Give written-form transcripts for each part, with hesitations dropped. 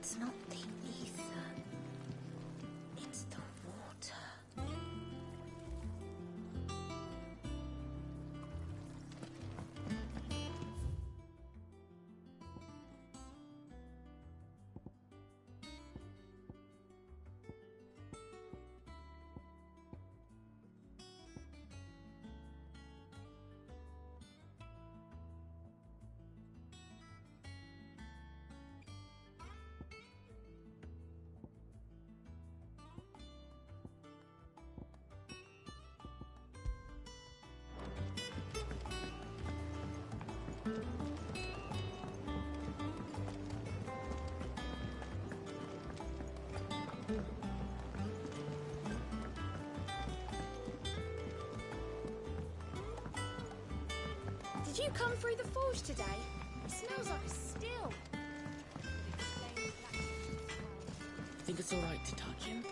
It's not the ether. It's the water. Did you come through the forge today? It smells like a still. Think it's alright to touch him?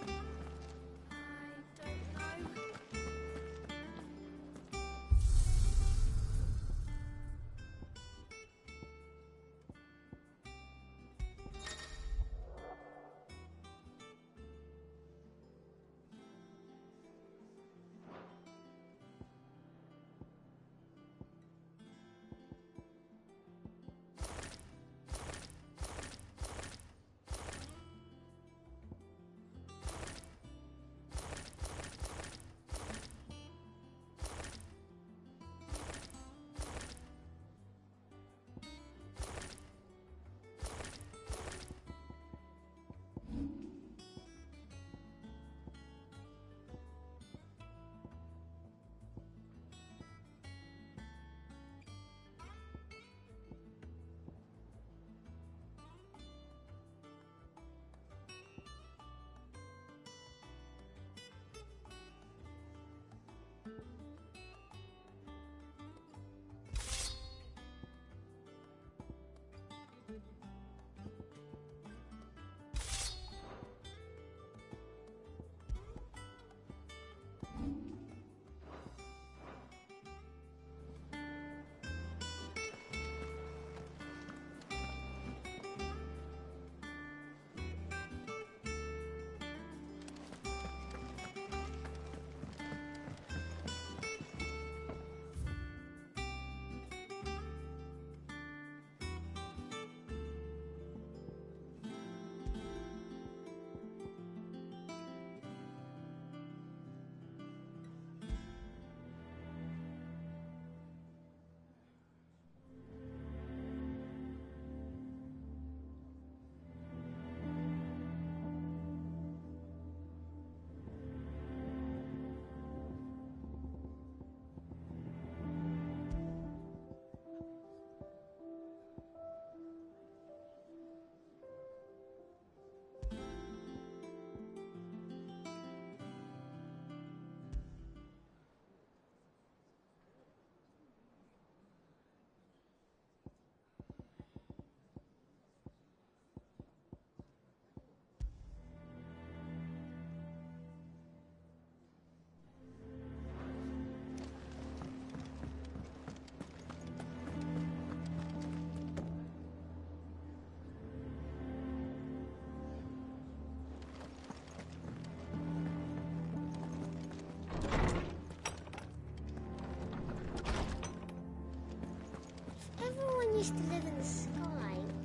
I don't know. Used to live in the sky.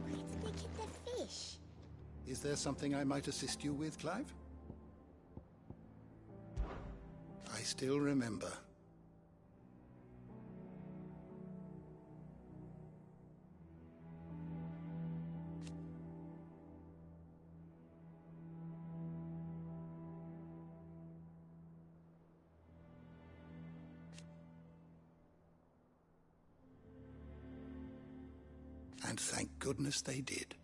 Where did they get their fish? Is there something I might assist you with, Clive? I still remember. And thank goodness they did.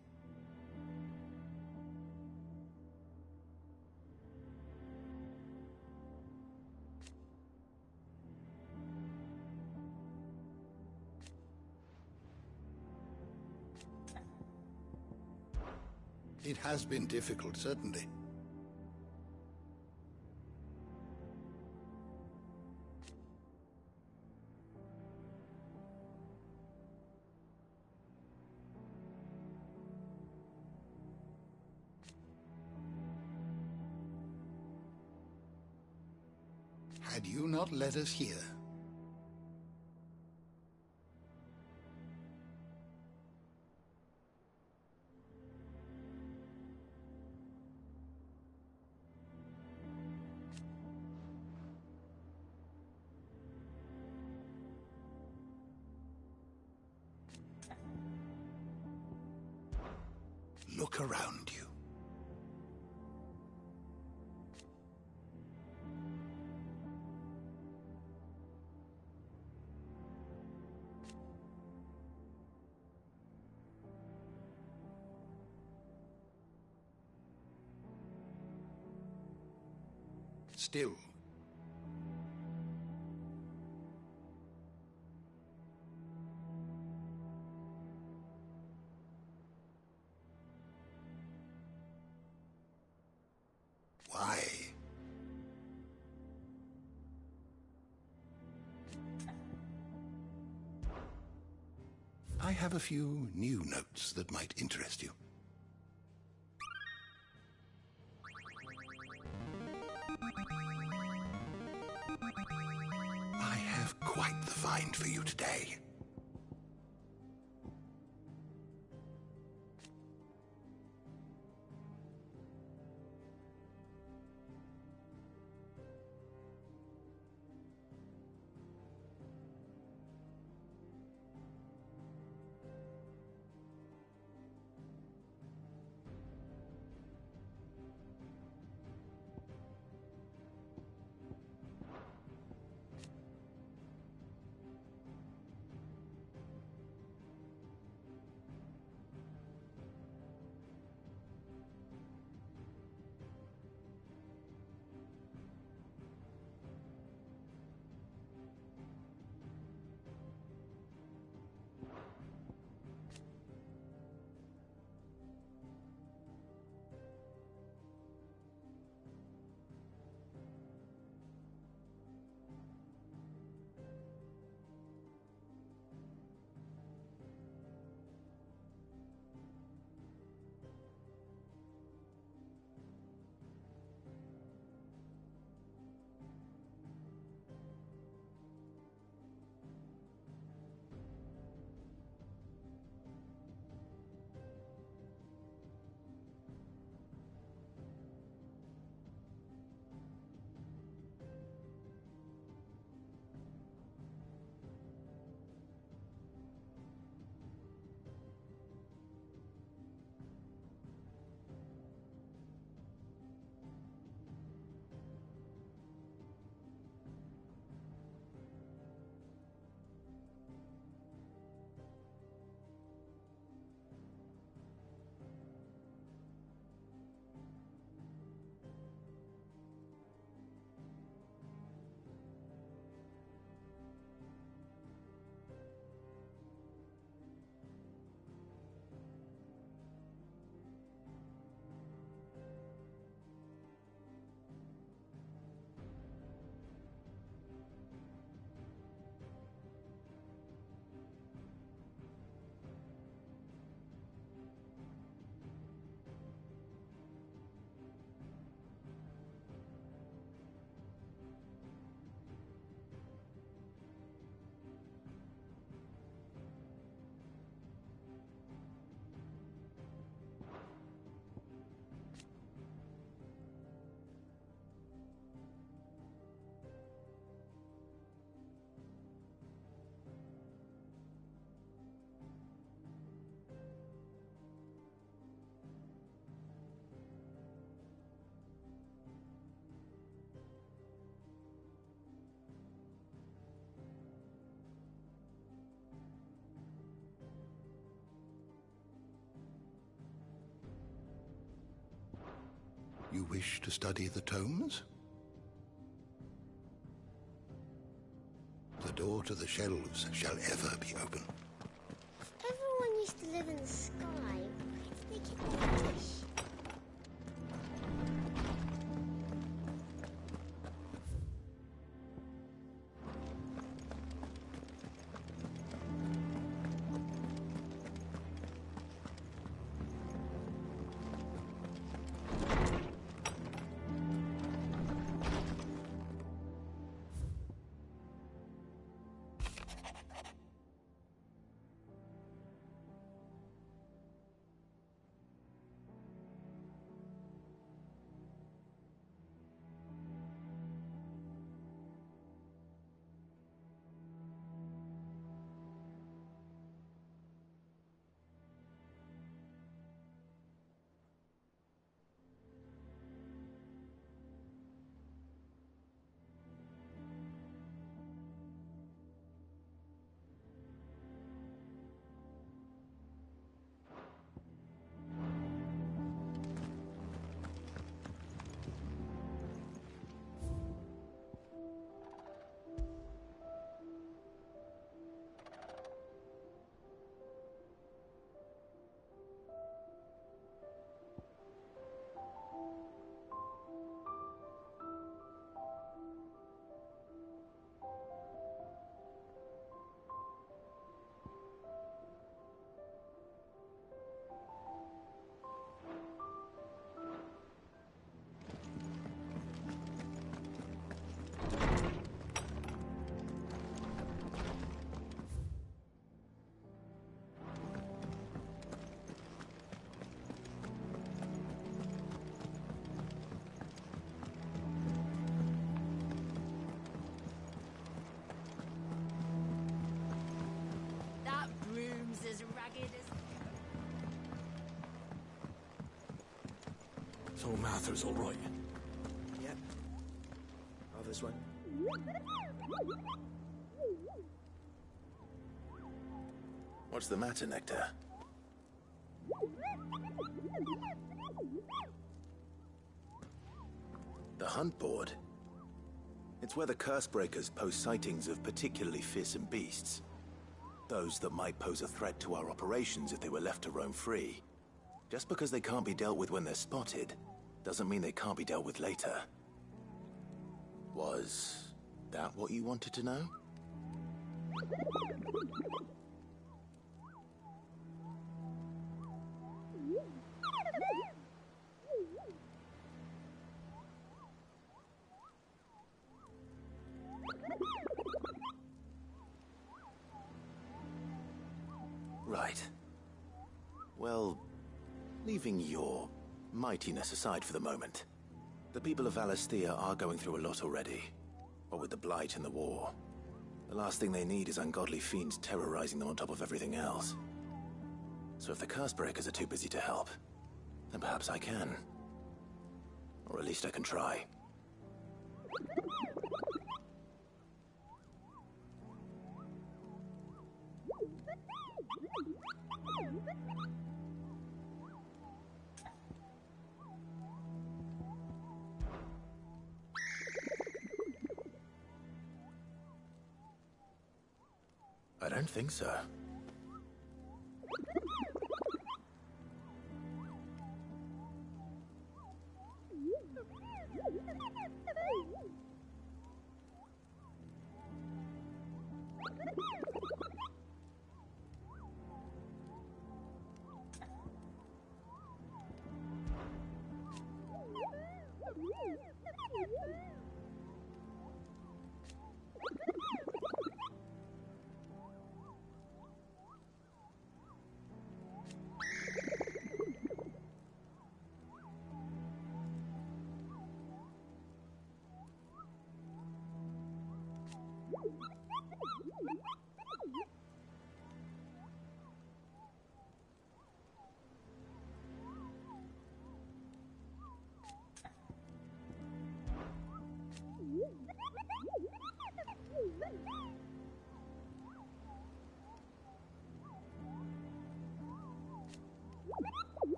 It has been difficult, certainly. Had you not led us here, look around you. Still, why? I have a few new notes that might interest you. I have quite the find for you today. You wish to study the tomes? The door to the shelves shall ever be open. Everyone used to live in the sky. Where did they get the fish? So Martha's all right. Yep. This way. What's the matter, Nectar? The hunt board? It's where the curse breakers post sightings of particularly fearsome beasts. Those that might pose a threat to our operations if they were left to roam free. Just because they can't be dealt with when they're spotted, doesn't mean they can't be dealt with later. Was that what you wanted to know? Right. Well, leaving your mightiness aside for the moment, the people of Valisthea are going through a lot already. What with the Blight and the war. The last thing they need is ungodly fiends terrorizing them on top of everything else. So if the Cursebreakers are too busy to help, then perhaps I can. Or at least I can try. I don't think so.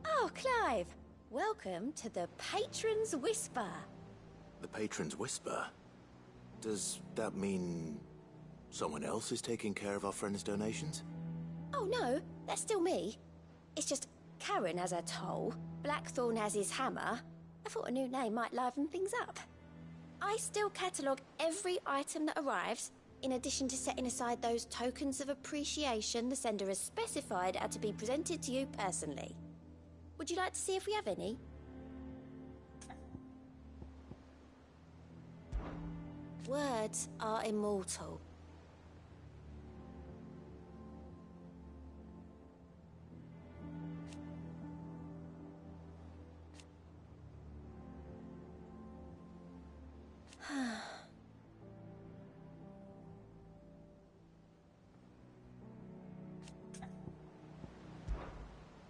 Oh, Clive! Welcome to the Patron's Whisper. The Patron's Whisper? Does that mean someone else is taking care of our friend's donations? Oh no, that's still me. It's just Karen has her toll, Blackthorn has his hammer. I thought a new name might liven things up. I still catalogue every item that arrives, in addition to setting aside those tokens of appreciation the sender has specified are to be presented to you personally. Would you like to see if we have any? Words are immortal.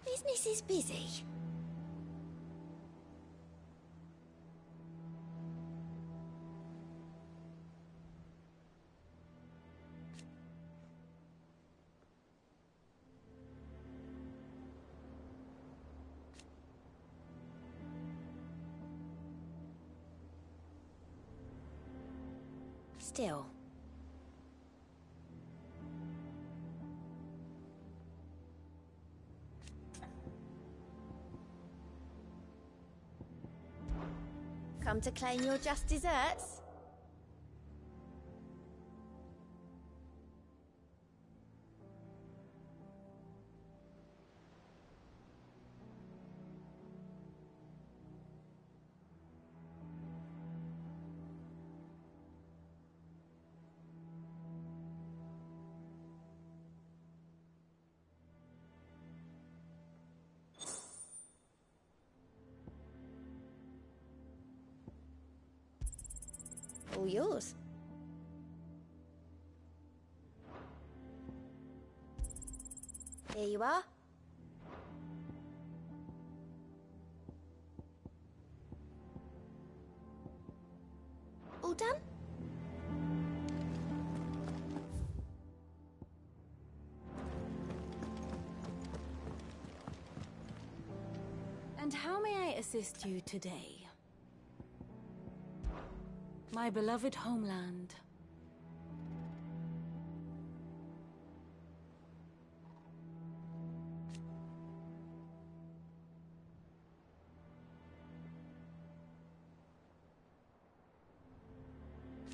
Business is busy. Still. Come to claim your just desserts? All yours. Here you are. All done? And how may I assist you today? My beloved homeland.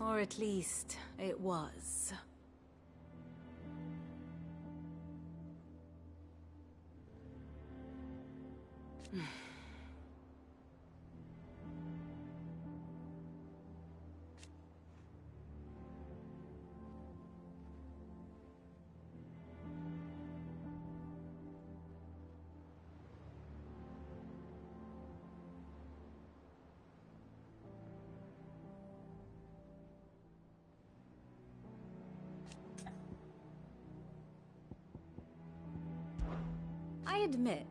Or at least, it was. I admit,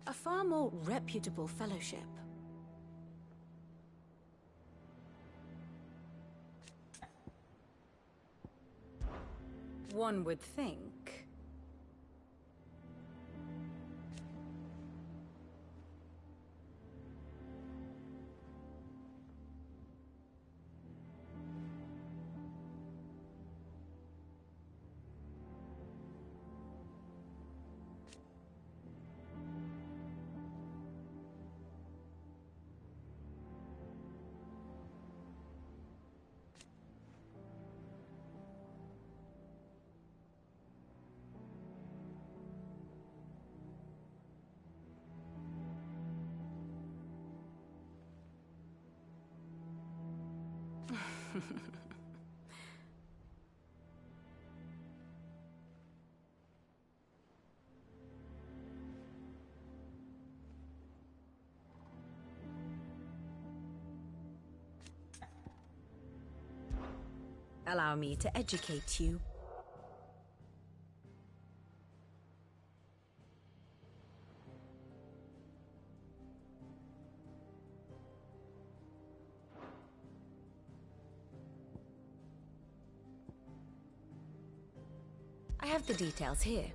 a far more reputable fellowship. One would think. Allow me to educate you. I have the details here.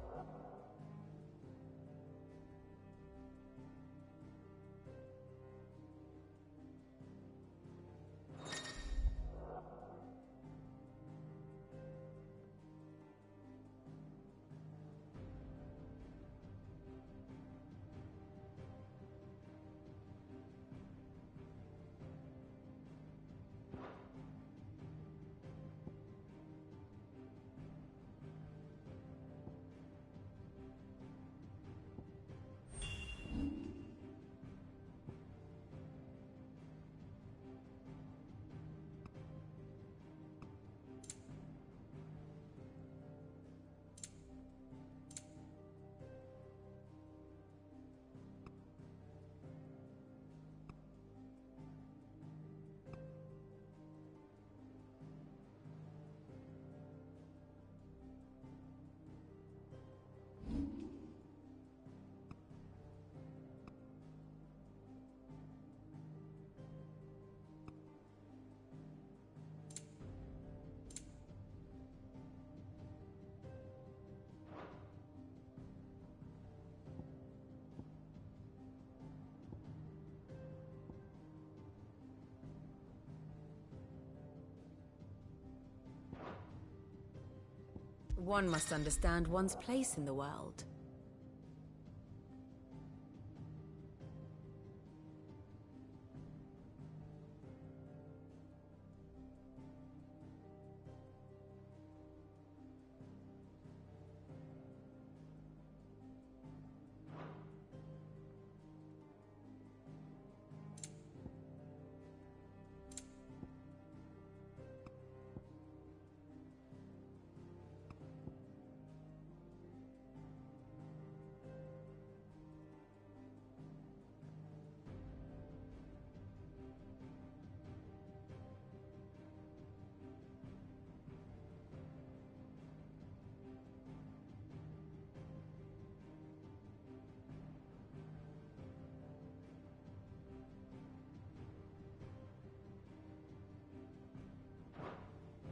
One must understand one's place in the world.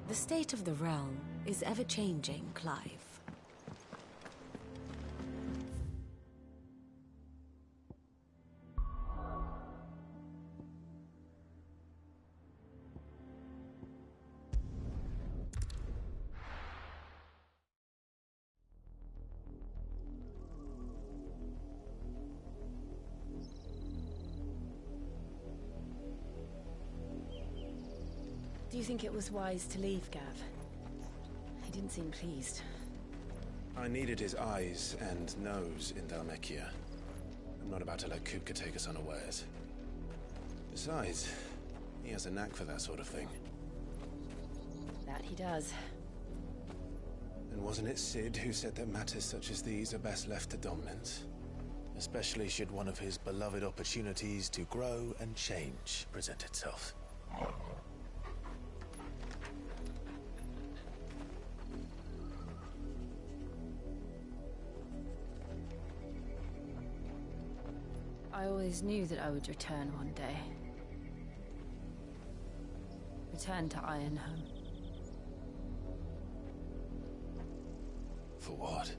The state of the realm is ever-changing, Clive. Do you think it was wise to leave, Gav? He didn't seem pleased. I needed his eyes and nose in Dhalmekia. I'm not about to let Kupka take us unawares. Besides, he has a knack for that sort of thing. That he does. And wasn't it Sid who said that matters such as these are best left to dominance? Especially should one of his beloved opportunities to grow and change present itself. I always knew that I would return one day. Return to Ironhome. For what?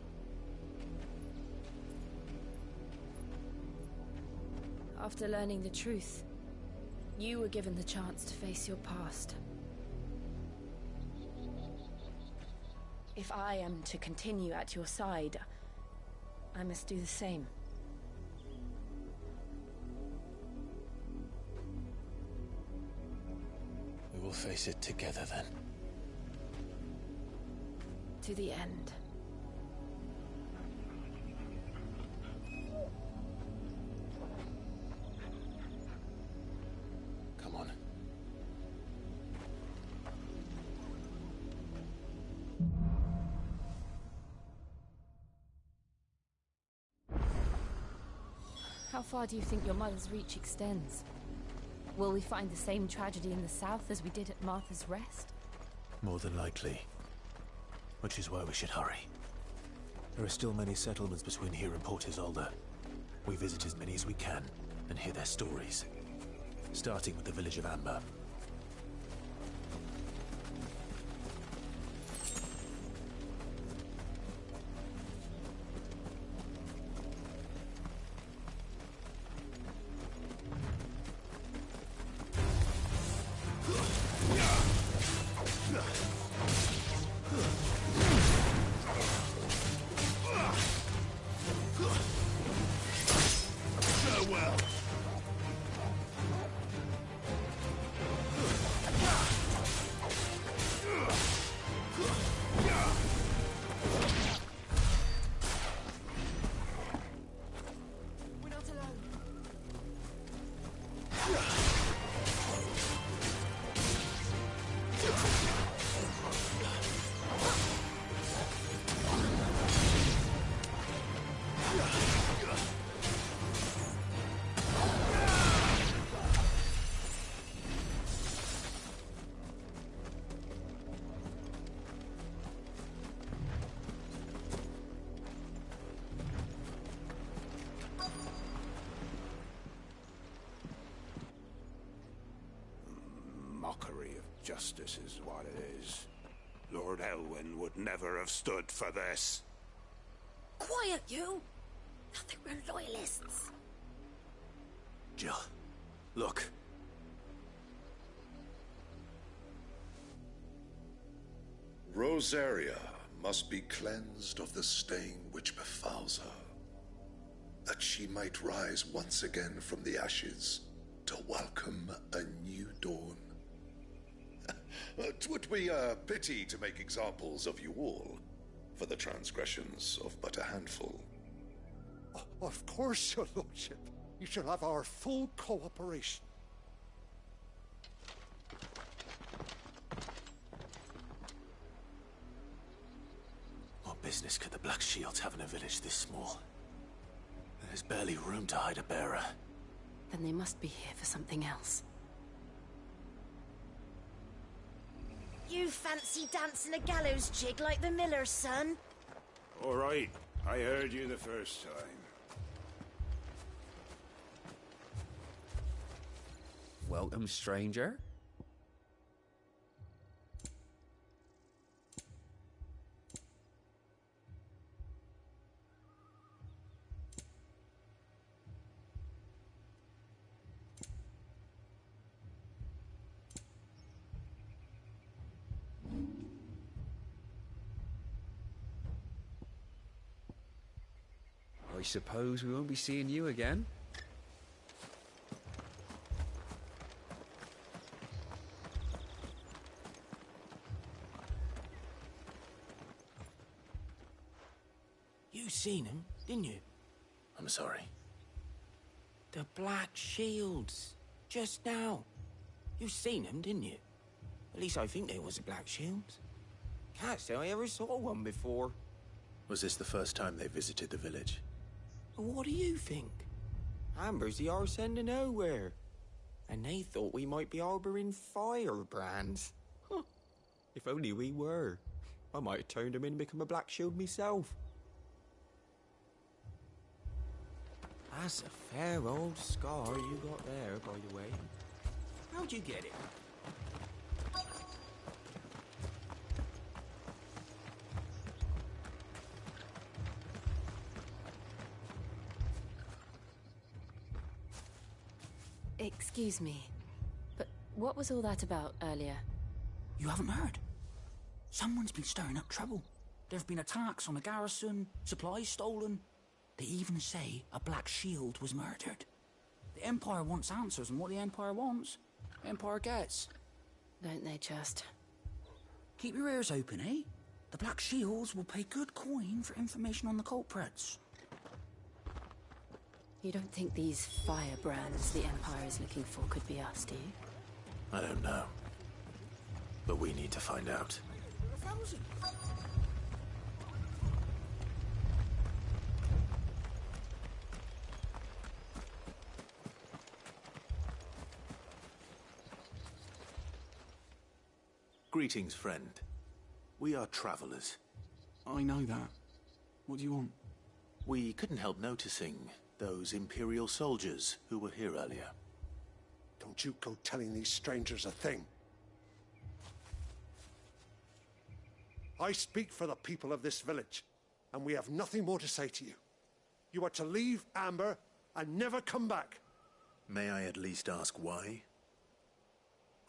After learning the truth, you were given the chance to face your past. If I am to continue at your side, I must do the same. We will face it together then. To the end. Come on. How far do you think your mother's reach extends? Will we find the same tragedy in the south as we did at Martha's Rest? More than likely. Which is why we should hurry. There are still many settlements between here and Port Isolde. We visit as many as we can and hear their stories. Starting with the village of Amber. Mockery of justice is what it is. Lord Elwyn would never have stood for this. Quiet, you! I think we're loyalists. Jill, look. Rosaria, must be cleansed of the stain which befouls her, that she might rise once again from the ashes to welcome a new dawn. 'Twould be a pity to make examples of you all, for the transgressions of but a handful. Of course, your lordship. You shall have our full cooperation. What business could the Black Shields have in a village this small? There's barely room to hide a bearer. Then they must be here for something else. You fancy dancing a gallows jig like the miller's son? All right, I heard you the first time. Welcome, stranger. I suppose we won't be seeing you again. You seen him, didn't you? I'm sorry. The Black Shields. Just now. You seen him, didn't you? At least I think there was a Black Shields. Can't say I ever saw one before. Was this the first time they visited the village? What do you think? Amber's the arse end of nowhere. And they thought we might be harbouring firebrands. Huh. If only we were. I might have turned him in and become a Black Shield myself. That's a fair old scar you got there, by the way. How'd you get it? Excuse me, but what was all that about earlier? You haven't heard? Someone's been stirring up trouble. There have been attacks on the garrison, supplies stolen. They even say a Black Shield was murdered. The Empire wants answers, and what the Empire wants, the Empire gets. Don't they just? Keep your ears open, eh? The Black Shields will pay good coin for information on the culprits. You don't think these firebrands the Empire is looking for could be us, do you? I don't know. But we need to find out. Greetings, friend. We are travelers. I know that. What do you want? We couldn't help noticing those Imperial soldiers who were here earlier. Don't you go telling these strangers a thing. I speak for the people of this village, and we have nothing more to say to you. You are to leave Amber and never come back. May I at least ask why?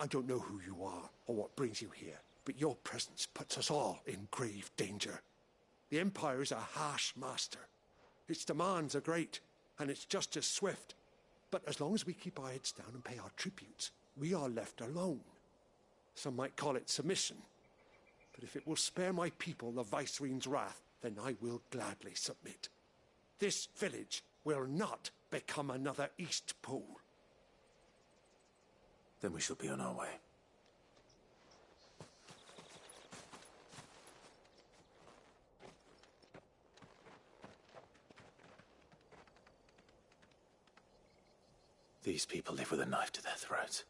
I don't know who you are or what brings you here, but your presence puts us all in grave danger. The Empire is a harsh master. Its demands are great, and its justice swift. But as long as we keep our heads down and pay our tributes, we are left alone. Some might call it submission. But if it will spare my people the Viceroy's wrath, then I will gladly submit. This village will not become another Eastpool. Then we shall be on our way. These people live with a knife to their throats.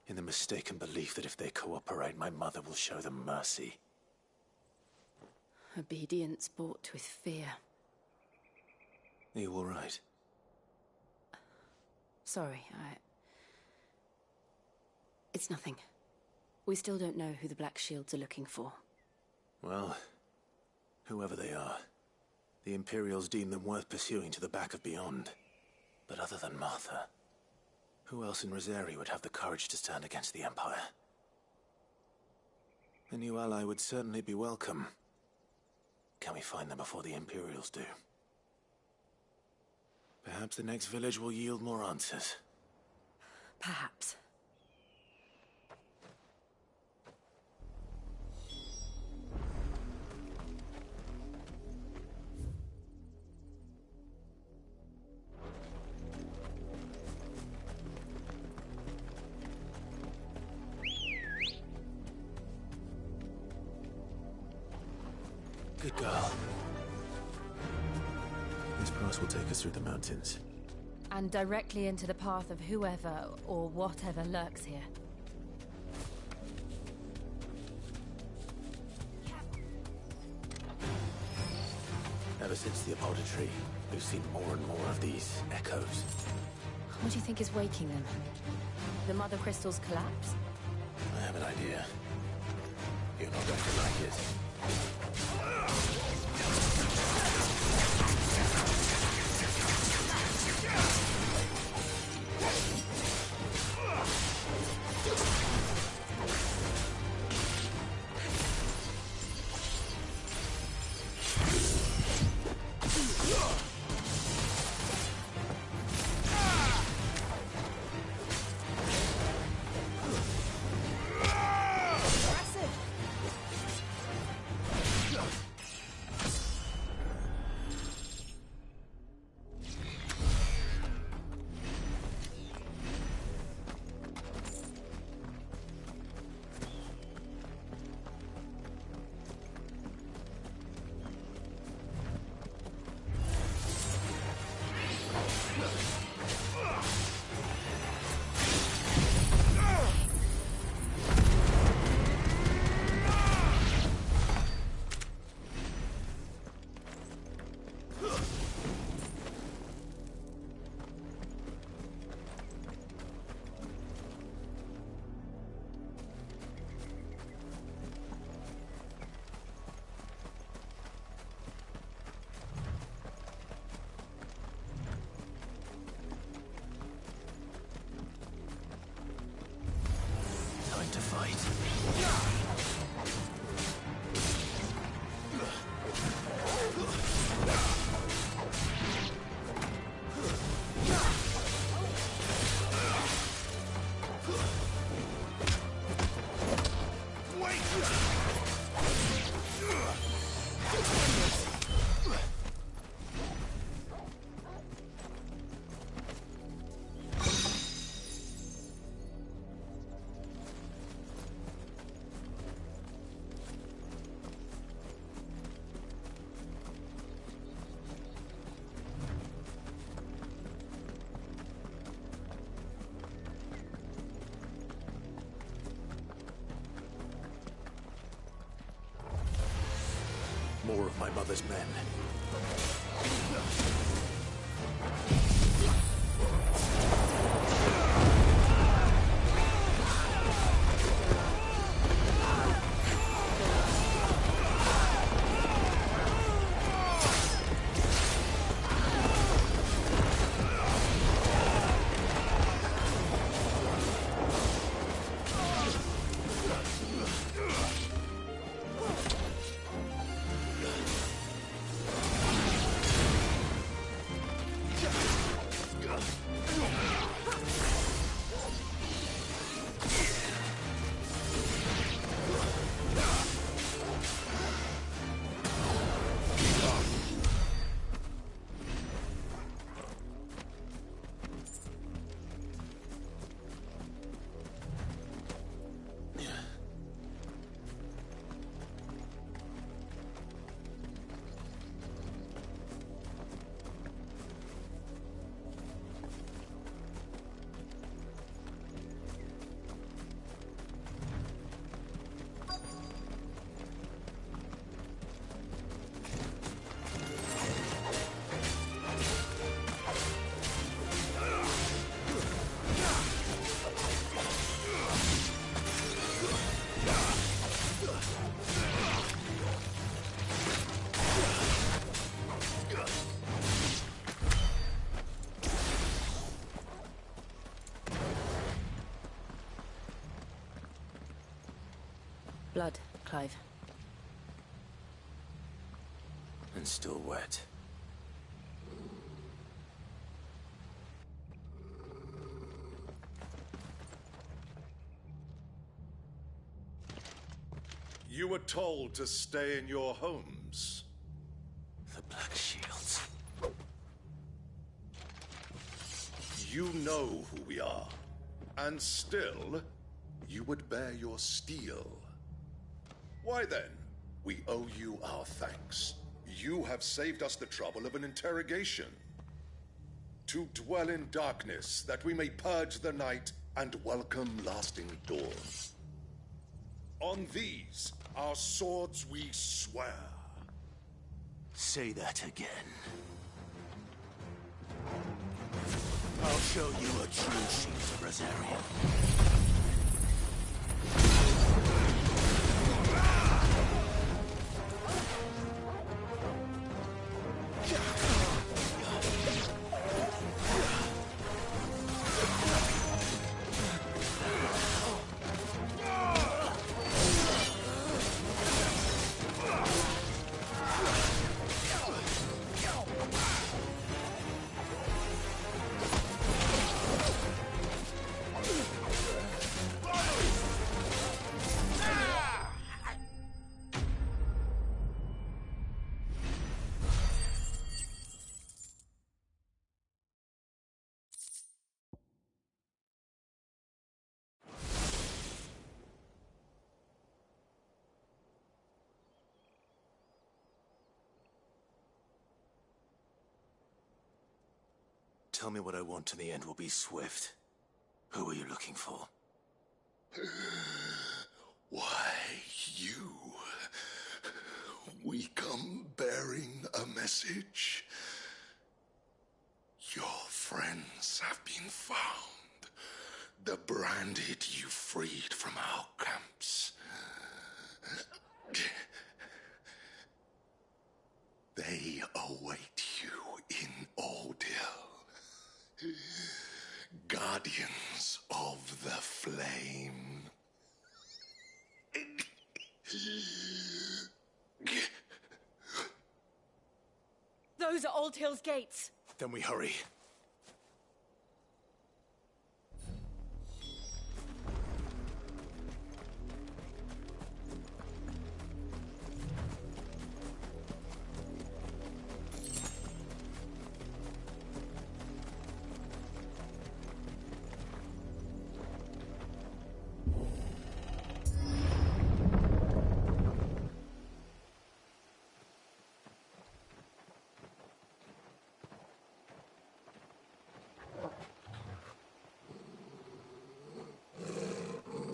In the mistaken belief that if they cooperate, my mother will show them mercy. Obedience bought with fear. Are you all right? Sorry, It's nothing. We still don't know who the Black Shields are looking for. Well, whoever they are, the Imperials deem them worth pursuing to the back of beyond. But other than Martha, who else in Rosari would have the courage to stand against the Empire? A new ally would certainly be welcome. Can we find them before the Imperials do? Perhaps the next village will yield more answers. Perhaps. Good girl. This pass will take us through the mountains. And directly into the path of whoever or whatever lurks here. Ever since the apothecary, we've seen more and more of these echoes. What do you think is waking them? The Mother Crystal's collapse? I have an idea. You're not going to like it. Time to fight. More of my mother's men. Blood Clive. And still wet. You were told to stay in your homes. The Black Shields. You know who we are. And still, you would bear your steel. Why then, we owe you our thanks. You have saved us the trouble of an interrogation. To dwell in darkness, that we may purge the night and welcome lasting dawn. On these, our swords we swear. Say that again. I'll show you a true shield of Rosarian. Tell me what I want and the end will be swift. Who are you looking for? Why, you. We come bearing a message. Your friends have been found. The branded you freed from our camps. They await you in Ordeal. Guardians of the Flame. Those are Old Hill's gates. Then we hurry.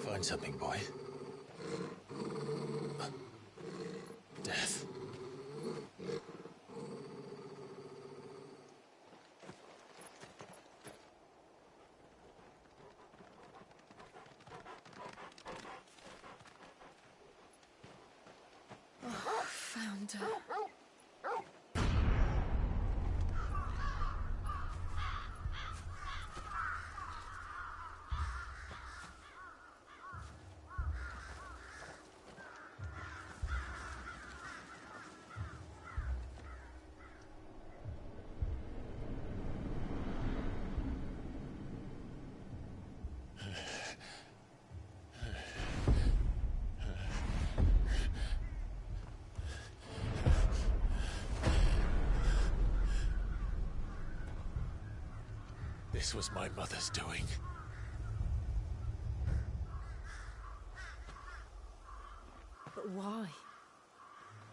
Find something, boy. Death. Oh, found her. This was my mother's doing. But why?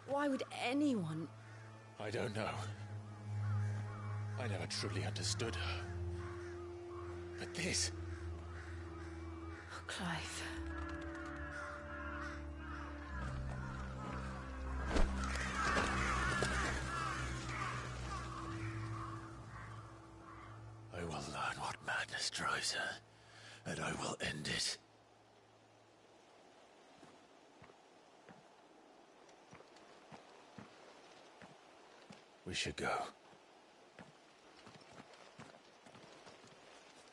Why would anyone... I don't know. I never truly understood her. But this... Oh, Clive. I will learn what madness drives her, and I will end it. We should go.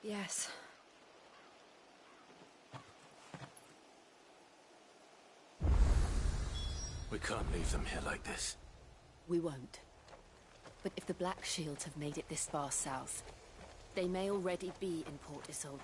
Yes. We can't leave them here like this. We won't. But if the Black Shields have made it this far south, they may already be in Port Isolde.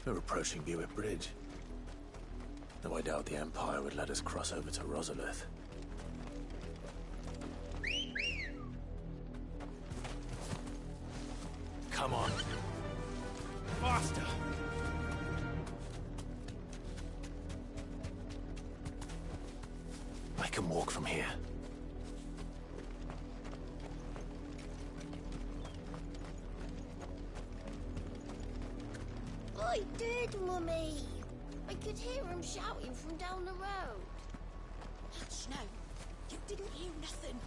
We're approaching Buick Bridge. Though I doubt the Empire would let us cross over to Rosalith. Come on. Faster! I can walk from here. I did, Mummy. I could hear him shouting from down the road. Hush now. You didn't hear nothing.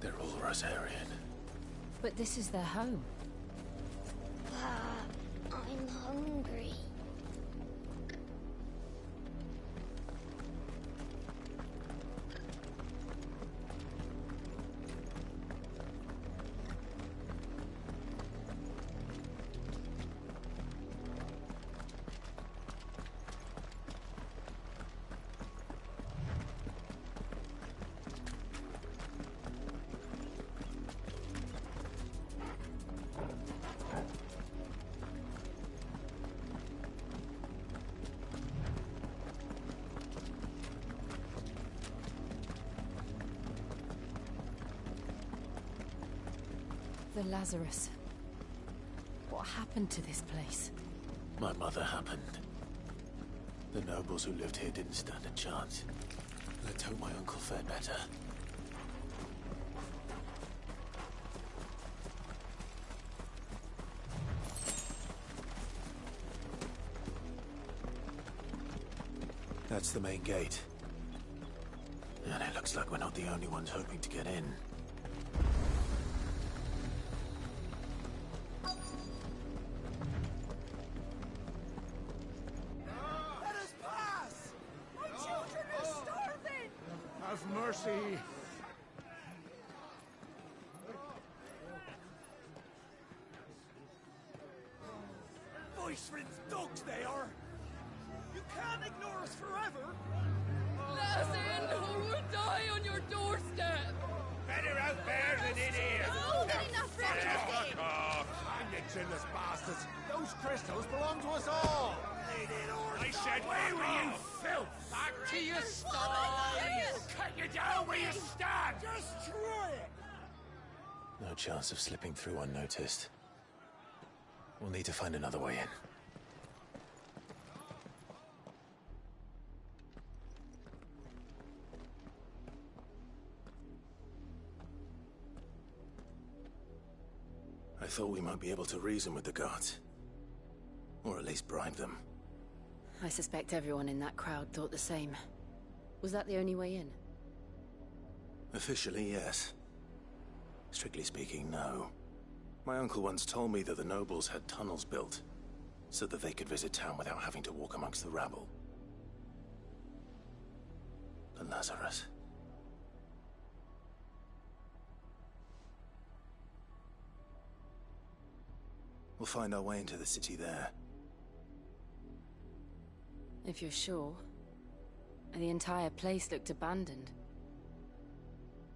They're all Rosarian. But this is their home. I'm hungry. The Lazarus. What happened to this place? My mother happened. The nobles who lived here didn't stand a chance. Let's hope my uncle fared better. That's the main gate. And it looks like we're not the only ones hoping to get in. Mercy. Voice-rinsed dogs they are. You can't ignore us forever. Let us in or we'll die on your doorstep. Better out there than in here. Oh, good enough, Fuck off. And you chinless bastards. Those crystals belong to us all. I said, away with you, filth! Back to your sties! Cut you down where you stand! Destroy it! No chance of slipping through unnoticed. We'll need to find another way in. I thought we might be able to reason with the guards. Or at least bribe them. I suspect everyone in that crowd thought the same. Was that the only way in? Officially, yes. Strictly speaking, no. My uncle once told me that the nobles had tunnels built, so that they could visit town without having to walk amongst the rabble. The Lazarus. We'll find our way into the city there. If you're sure. The entire place looked abandoned.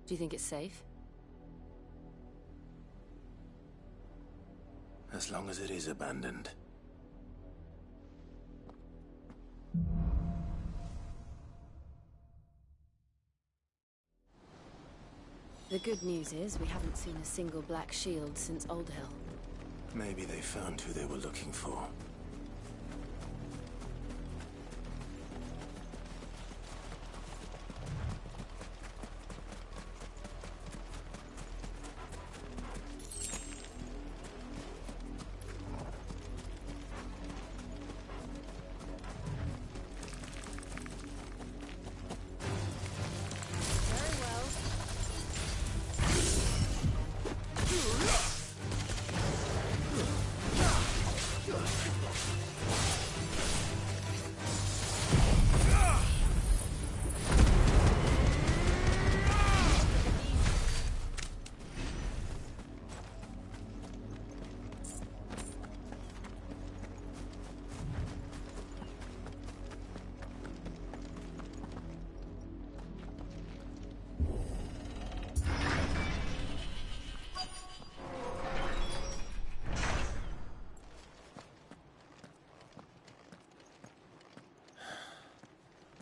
Do you think it's safe? As long as it is abandoned. The good news is we haven't seen a single black shield since Old Hill. Maybe they found who they were looking for.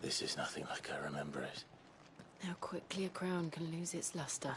This is nothing like I remember it. How quickly a crown can lose its luster.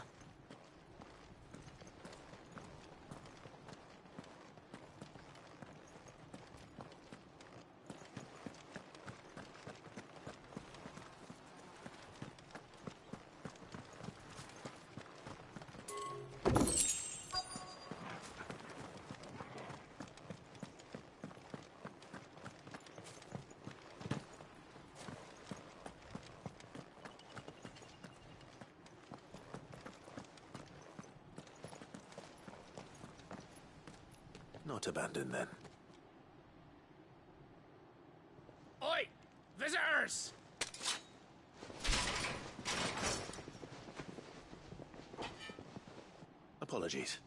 Not abandoned, then. Oi! Visitors! Apologies.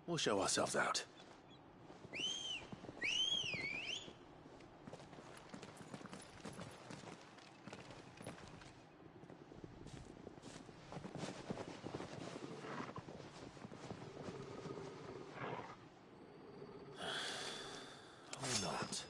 We'll show ourselves out. Or not.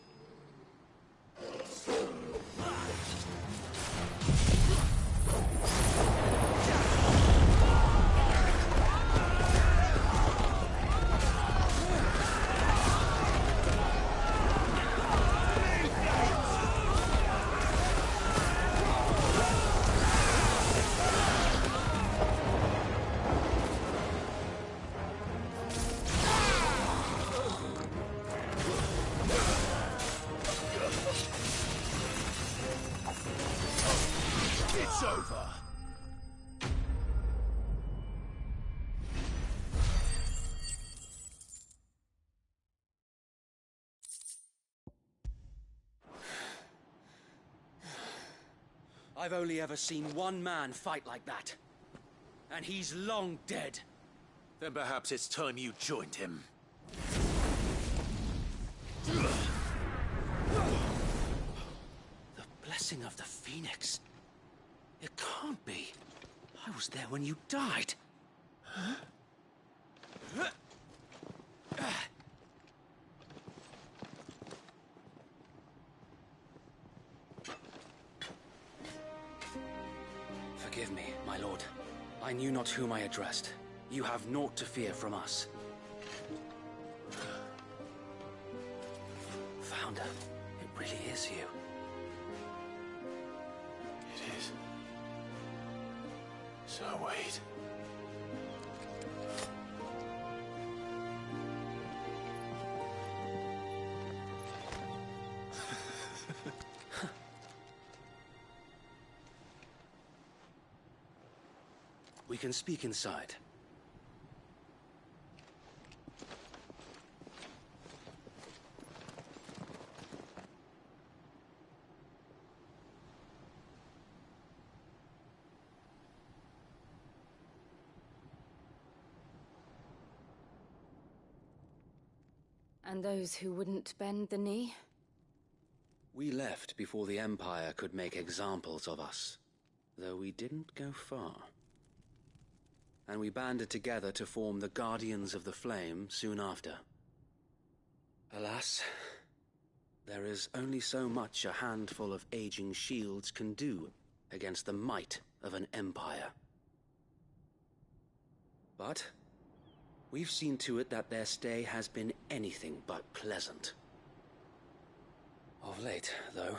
It's over. I've only ever seen one man fight like that. And he's long dead. Then perhaps it's time you joined him. The blessing of the Phoenix. It can't be. I was there when you died. Huh? Forgive me, my lord. I knew not whom I addressed. You have naught to fear from us. Founder, it really is you. It is. So wait. We can speak inside. And those who wouldn't bend the knee? We left before the Empire could make examples of us, though we didn't go far. And we banded together to form the Guardians of the Flame soon after. Alas, there is only so much a handful of aging shields can do against the might of an empire. But we've seen to it that their stay has been anything but pleasant. Of late, though,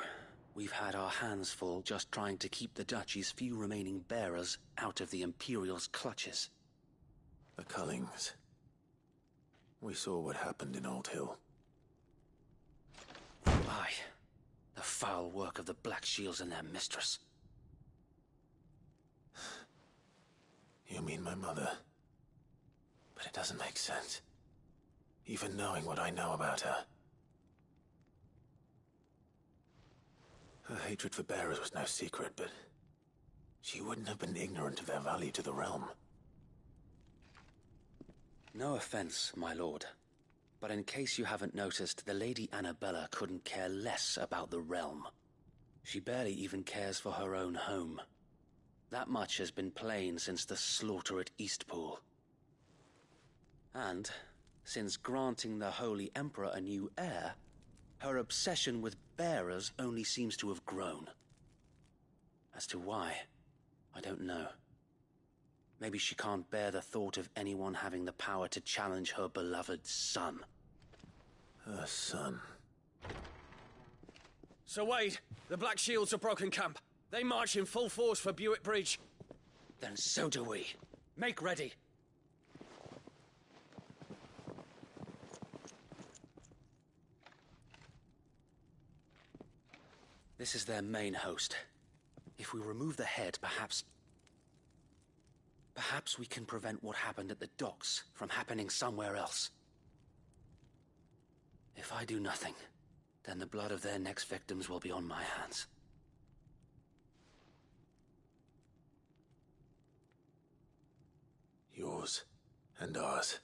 we've had our hands full just trying to keep the Duchy's few remaining bearers out of the Imperial's clutches. The Cullings. We saw what happened in Old Hill. Aye. The foul work of the Black Shields and their mistress. You mean my mother? But it doesn't make sense. Even knowing what I know about her. Her hatred for bearers was no secret, but she wouldn't have been ignorant of their value to the realm. No offense, my lord, but in case you haven't noticed, the Lady Annabella couldn't care less about the realm. She barely even cares for her own home. That much has been plain since the slaughter at Eastpool. And, since granting the Holy Emperor a new heir, her obsession with bearers only seems to have grown. As to why, I don't know. Maybe she can't bear the thought of anyone having the power to challenge her beloved son. Her son. Sir Wade, the Black Shields have broken camp. They march in full force for Buick Bridge. Then so do we. Make ready. This is their main host. If we remove the head, perhaps we can prevent what happened at the docks from happening somewhere else. If I do nothing, then the blood of their next victims will be on my hands. Yours and ours.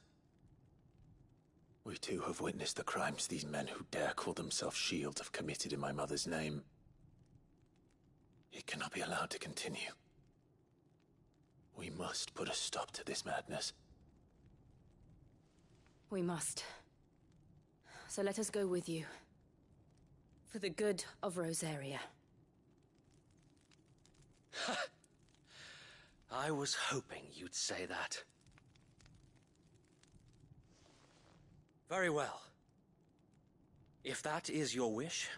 We too have witnessed the crimes these men who dare call themselves Shields have committed in my mother's name. It cannot be allowed to continue. We must put a stop to this madness. We must. So let us go with you. For the good of Rosaria. I was hoping you'd say that. Very well. If that is your wish,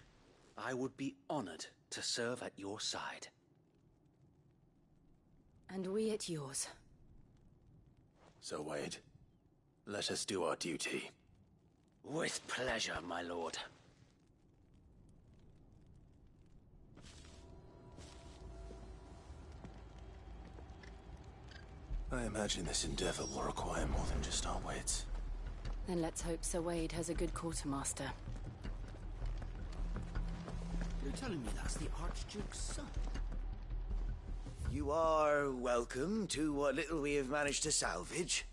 I would be honored to serve at your side. And we at yours. So, Wade, let us do our duty. With pleasure, my lord. I imagine this endeavor will require more than just our wits. Then let's hope Sir Wade has a good quartermaster. You're telling me that's the Archduke's son? You are welcome to what little we have managed to salvage.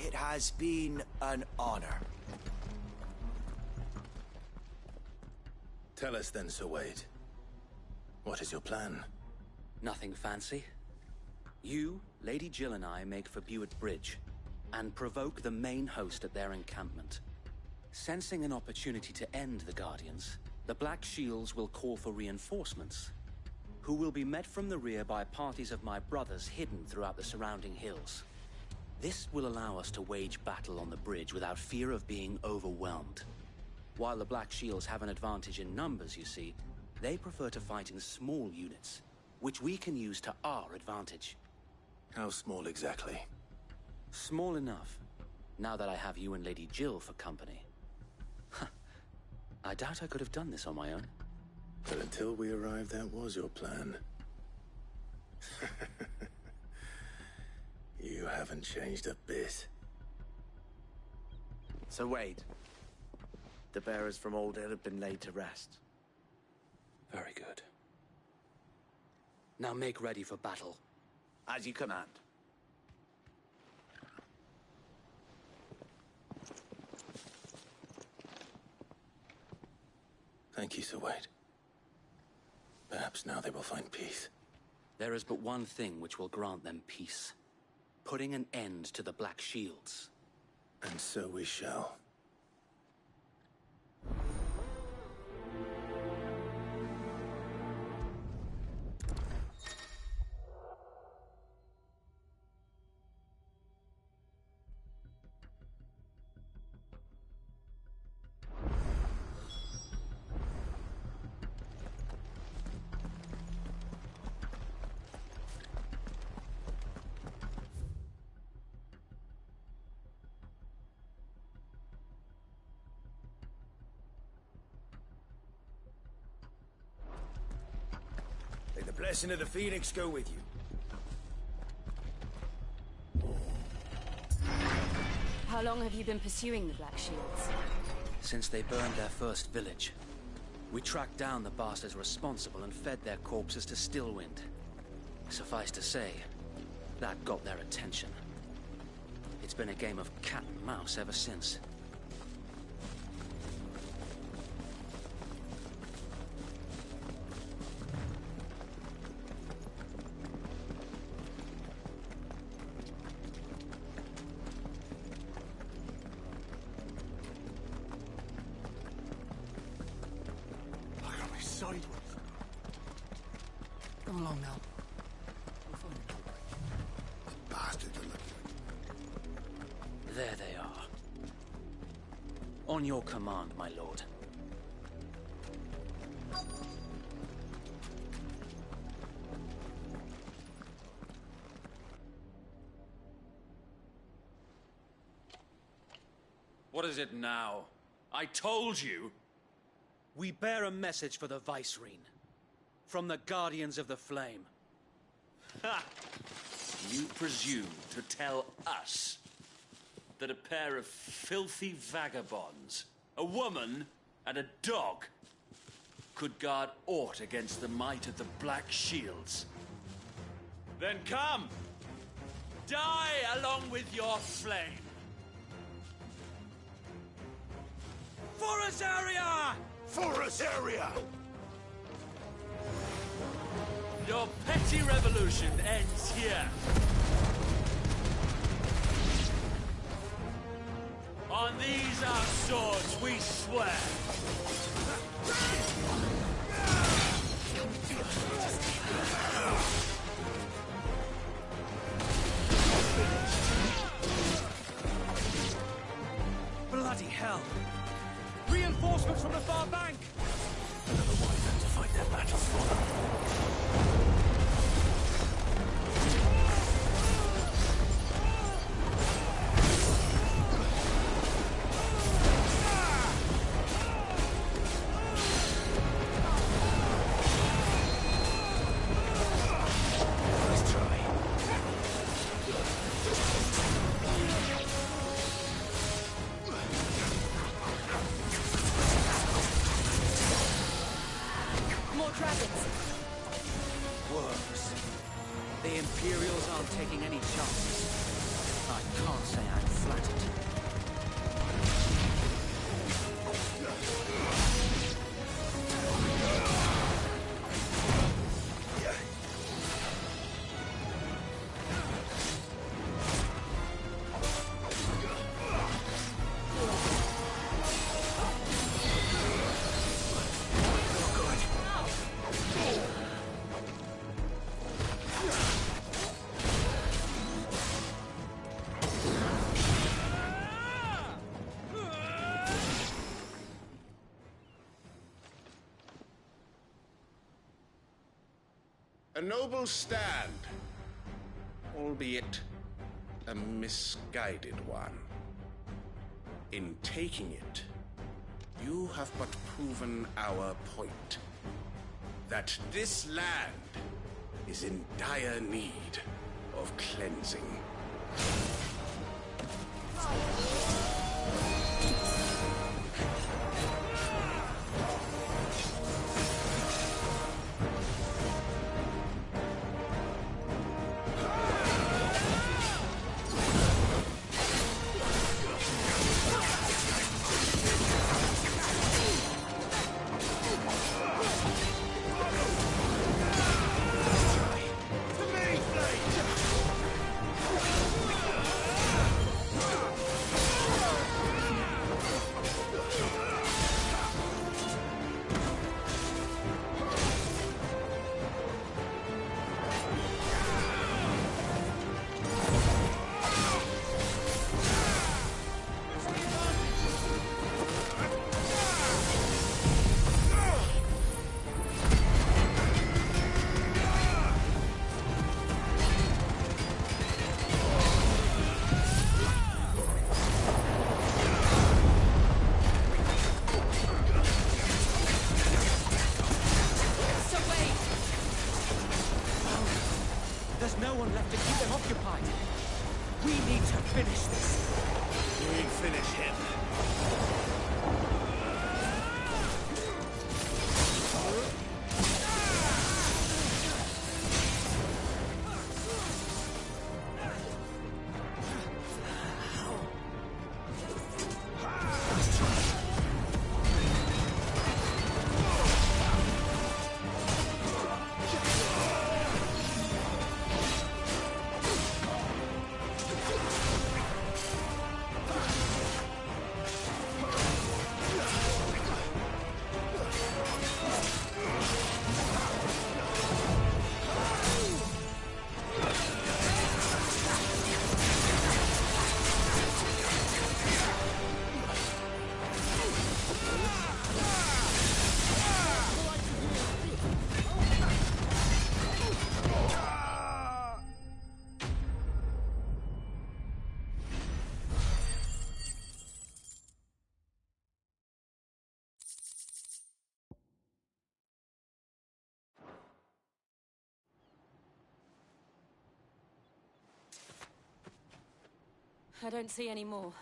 It has been an honor. Tell us then, Sir Wade. What is your plan? Nothing fancy. You, Lady Jill and I make for Buick Bridge, and provoke the main host at their encampment. Sensing an opportunity to end the Guardians, the Black Shields will call for reinforcements, who will be met from the rear by parties of my brothers hidden throughout the surrounding hills. This will allow us to wage battle on the bridge without fear of being overwhelmed. While the Black Shields have an advantage in numbers, you see, they prefer to fight in small units, which we can use to our advantage. How small exactly? Small enough, now that I have you and Lady Jill for company. I doubt I could have done this on my own. But until we arrived, that was your plan. You haven't changed a bit. Sir Wade, the bearers from Old Hill have been laid to rest. Very good. Now make ready for battle. As you command. Thank you, Sir Wade. Perhaps now they will find peace. There is but one thing which will grant them peace. Putting an end to the Black Shields. And so we shall. May the blessing of the Phoenix go with you. How long have you been pursuing the Black Shields? Since they burned their first village. We tracked down the bastards responsible and fed their corpses to Stillwind. Suffice to say, that got their attention. It's been a game of cat and mouse ever since. Look at me sideways. Come along now. Bastards are looking. There they are. On your command, my lord. What is it now? I told you! We bear a message for the Vicereine. From the Guardians of the Flame. Ha! You presume to tell us that a pair of filthy vagabonds, a woman and a dog, could guard aught against the might of the Black Shields? Then come! Die along with your flame! For Azaria! For Azaria! Your petty revolution ends here. On these our swords we swear. Bloody hell! Reinforcements from the far bank! Another one of them to fight their battles for them. Worse. The Imperials aren't taking any chances. I can't say I'm flattered. A noble stand, albeit a misguided one. In taking it, you have but proven our point. That this land is in dire need of cleansing. I don't see any more.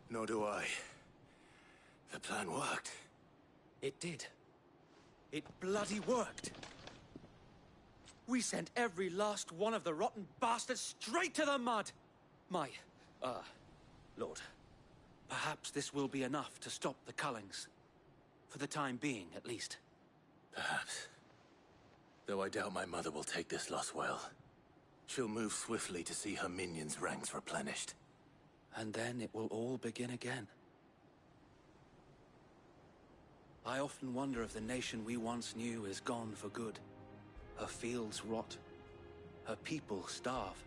Nor do I. The plan worked. It did. It bloody worked. We sent every last one of the rotten bastards straight to the mud! Lord, perhaps this will be enough to stop the Cullings. For the time being, at least. Perhaps. Though I doubt my mother will take this loss well. She'll move swiftly to see her minions' ranks replenished. And then it will all begin again. I often wonder if the nation we once knew is gone for good. Her fields rot. Her people starve.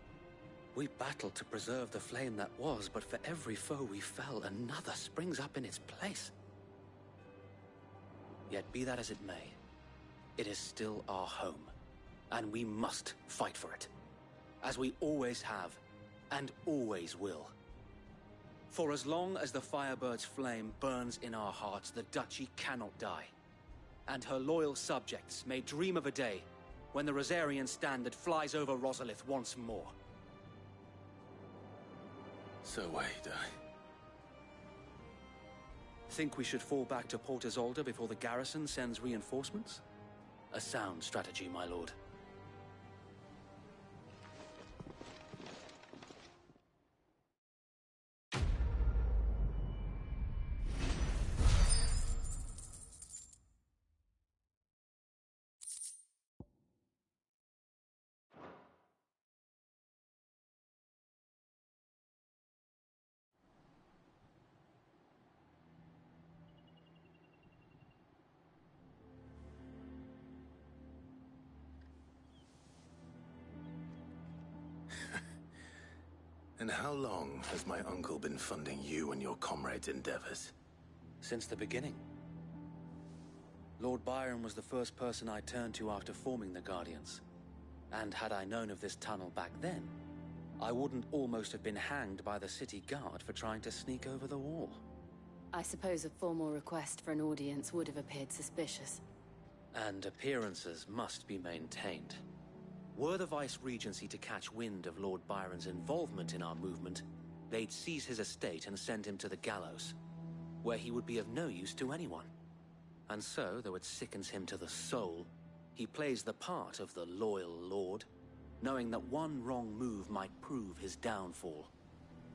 We battled to preserve the flame that was, but for every foe we fell, another springs up in its place. Yet be that as it may, it is still our home, and we must fight for it. As we always have, and always will. For as long as the Firebird's flame burns in our hearts, the Duchy cannot die. And her loyal subjects may dream of a day when the Rosarian standard flies over Rosalith once more. So wait, Think we should fall back to Port Isolde before the garrison sends reinforcements? A sound strategy, my lord. And how long has my uncle been funding you and your comrades' endeavors? Since the beginning. Lord Byron was the first person I turned to after forming the Guardians. And had I known of this tunnel back then, I wouldn't almost have been hanged by the city guard for trying to sneak over the wall. I suppose a formal request for an audience would have appeared suspicious. And appearances must be maintained. Were the Vice-Regency to catch wind of Lord Byron's involvement in our movement, they'd seize his estate and send him to the gallows, where he would be of no use to anyone. And so, though it sickens him to the soul, he plays the part of the loyal lord, knowing that one wrong move might prove his downfall.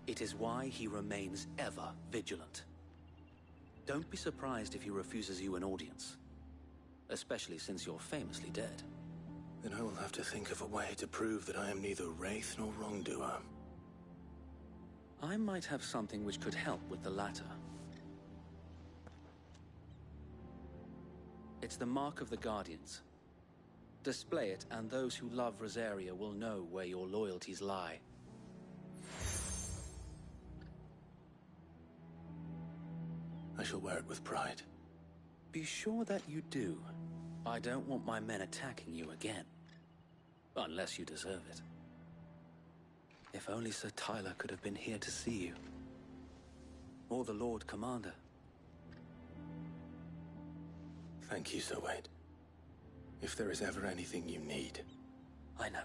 It is why he remains ever vigilant. Don't be surprised if he refuses you an audience, especially since you're famously dead. Then I will have to think of a way to prove that I am neither wraith nor wrongdoer. I might have something which could help with the latter. It's the mark of the Guardians. Display it, and those who love Rosaria will know where your loyalties lie. I shall wear it with pride. Be sure that you do. I don't want my men attacking you again. Unless you deserve it. If only Sir Tyler could have been here to see you. Or the Lord Commander. Thank you, Sir Wade. If there is ever anything you need. I know.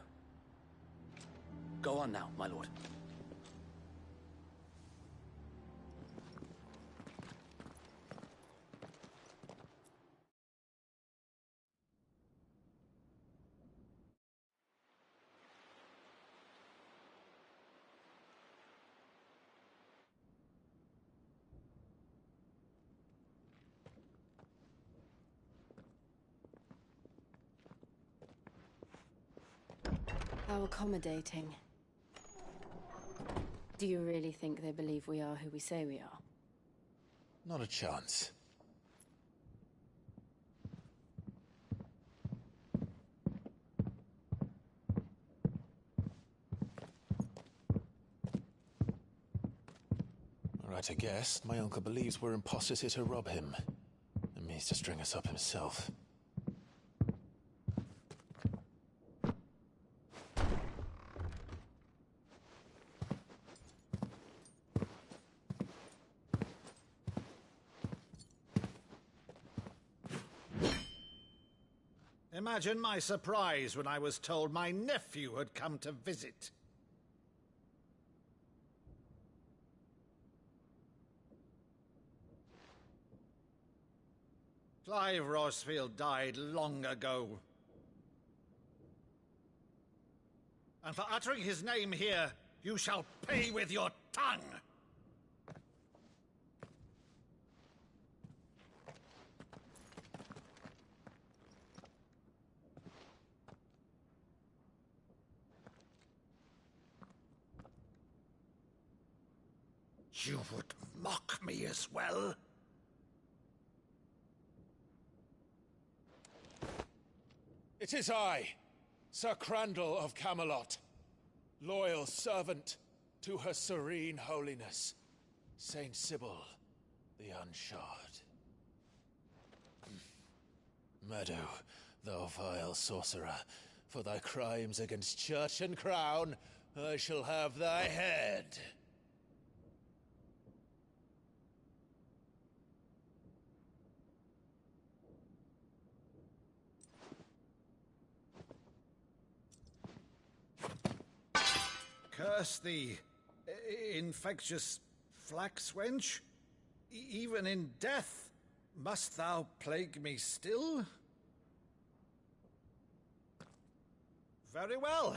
Go on now, my lord. How accommodating. Do you really think they believe we are who we say we are? Not a chance. Right, I guess. My uncle believes we're imposters here to rob him. And means to string us up himself. Imagine my surprise when I was told my nephew had come to visit. Clive Rossfield died long ago. And for uttering his name here, you shall pay with your tongue! You would mock me as well? It is I, Sir Crandall of Camelot, loyal servant to Her Serene Holiness, Saint Sybil the Unshod. Meadow, thou vile sorcerer, for thy crimes against church and crown, I shall have thy head. Curse thee, infectious flax wench. Even in death, must thou plague me still? Very well.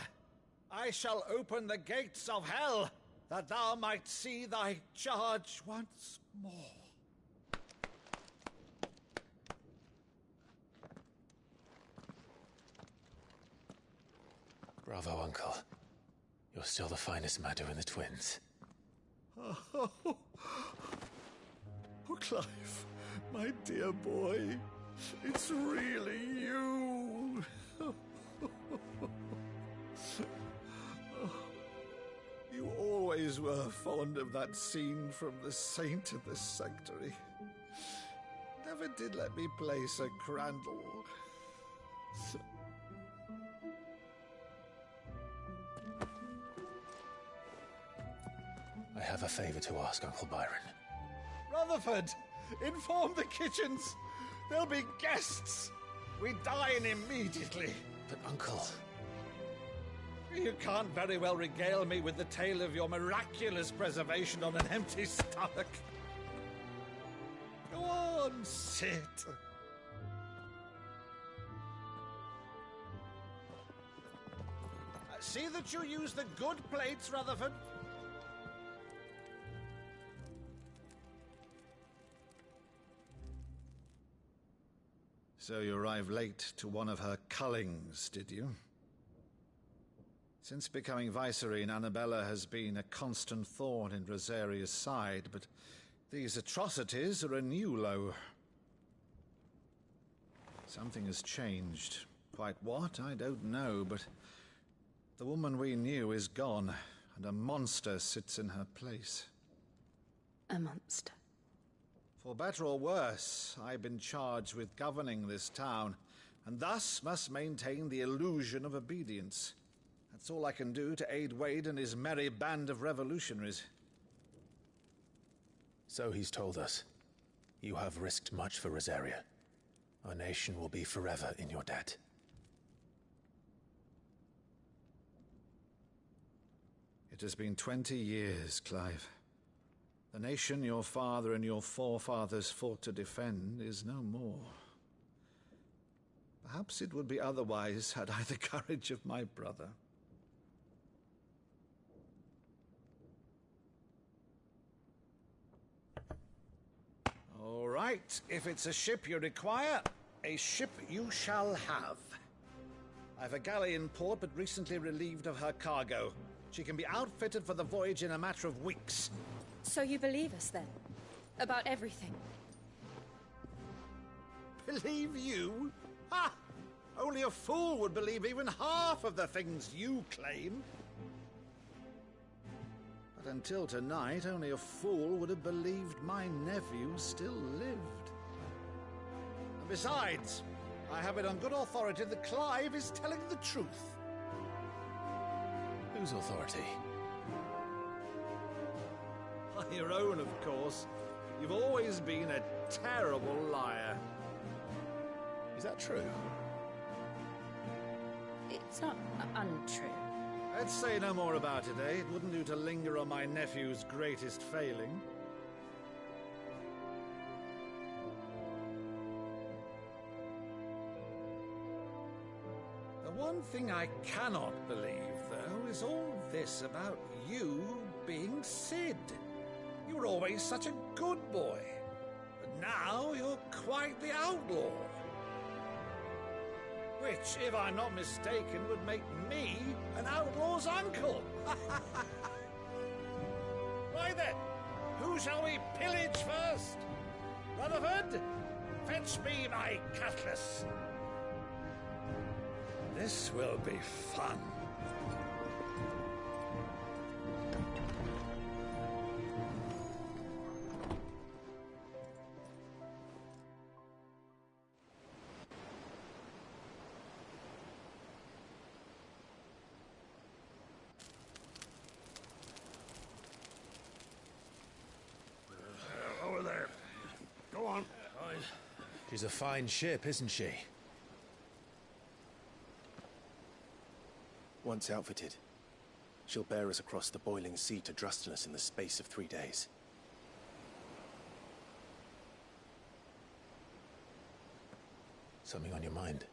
I shall open the gates of hell, that thou might see thy charge once more. Bravo, Uncle. You're still the finest Meadow in the twins. Oh, Clive, my dear boy, it's really you. You always were fond of that scene from The Saint of the Sanctuary. Never did let me play Sir Crandall. I have a favor to ask, Uncle Byron. Rutherford, inform the kitchens. There'll be guests. We dine immediately. But, Uncle... You can't very well regale me with the tale of your miraculous preservation on an empty stomach. Go on, sit. See that you use the good plates, Rutherford. So you arrived late to one of her cullings, did you? Since becoming Vicereine, Annabella has been a constant thorn in Rosaria's side, but these atrocities are a new low. Something has changed. Quite what, I don't know, but the woman we knew is gone, and a monster sits in her place. A monster? For better or worse, I've been charged with governing this town, and thus must maintain the illusion of obedience. That's all I can do to aid Wade and his merry band of revolutionaries. So he's told us. You have risked much for Rosaria. Our nation will be forever in your debt. It has been 20 years, Clive. The nation your father and your forefathers fought to defend is no more. Perhaps it would be otherwise had I the courage of my brother. All right, if it's a ship you require, a ship you shall have. I've a galley in port, but recently relieved of her cargo. She can be outfitted for the voyage in a matter of weeks. So you believe us, then? About everything? Believe you? Ha! Only a fool would believe even half of the things you claim. But until tonight, only a fool would have believed my nephew still lived. And besides, I have it on good authority that Clive is telling the truth. Whose authority? Your own, of course. You've always been a terrible liar. Is that true? It's not untrue. Let's say no more about it, eh? It wouldn't do to linger on my nephew's greatest failing. one thing I cannot believe, though, is all this about you being Sid. You were always such a good boy, but now you're quite the outlaw. Which, if I'm not mistaken, would make me an outlaw's uncle. Right then, who shall we pillage first? Rutherford, fetch me my cutlass. This will be fun. Over there. Go on. She's a fine ship, isn't she? Once outfitted, she'll bear us across the boiling sea to Drustinus in the space of 3 days. Something on your mind?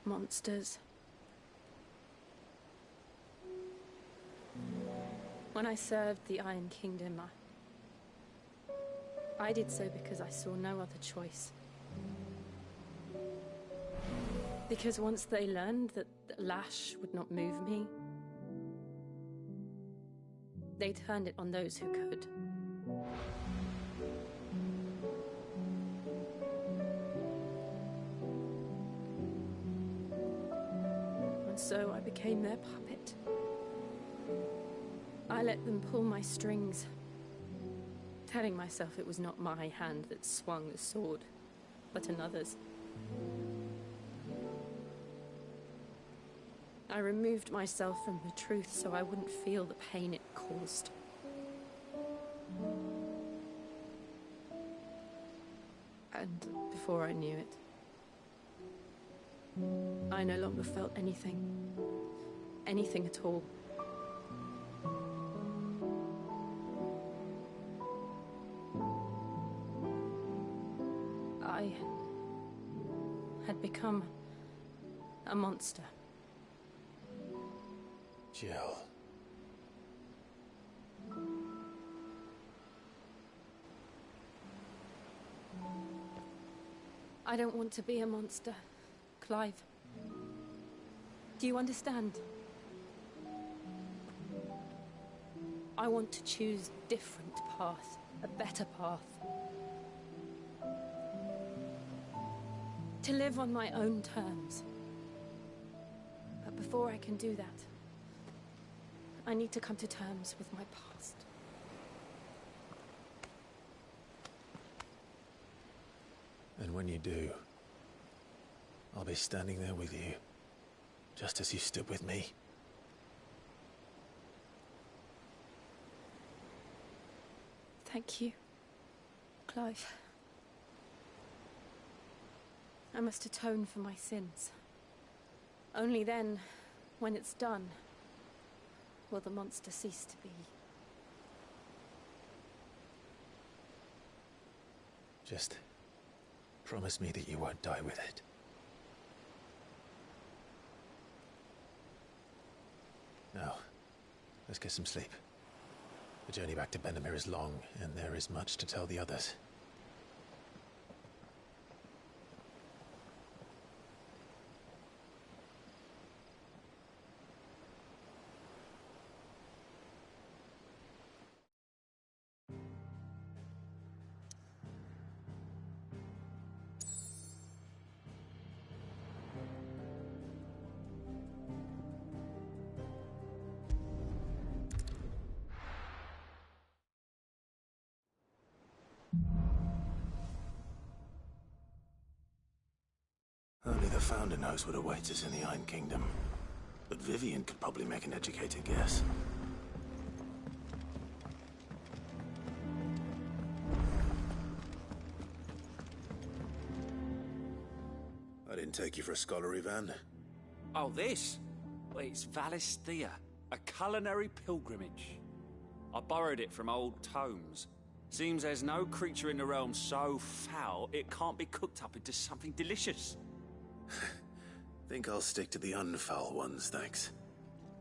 Monsters. When I served the Iron Kingdom, I did so because I saw no other choice. Because once they learned that Lash would not move me, they turned it on those who could. And so I became their puppet. I let them pull my strings, telling myself it was not my hand that swung the sword, but another's. I removed myself from the truth so I wouldn't feel the pain it caused. And before I knew it, I no longer felt anything. Anything at all. I had become a monster. Jill. I don't want to be a monster, Clive. Do you understand? I want to choose a different path, a better path. To live on my own terms. But before I can do that, I need to come to terms with my past. And when you do, I'll be standing there with you, just as you stood with me. Thank you, Clive. I must atone for my sins. Only then, when it's done, will the monster cease to be. Just promise me that you won't die with it. Now, let's get some sleep. The journey back to Benamir is long, and there is much to tell the others. Only the Founder knows what awaits us in the Iron Kingdom. But Vivian could probably make an educated guess. I didn't take you for a scholar, Ivan. Oh, this? Well, it's Valisthea, a culinary pilgrimage. I borrowed it from old tomes. Seems there's no creature in the realm so foul it can't be cooked up into something delicious. Think I'll stick to the unfoul ones, thanks.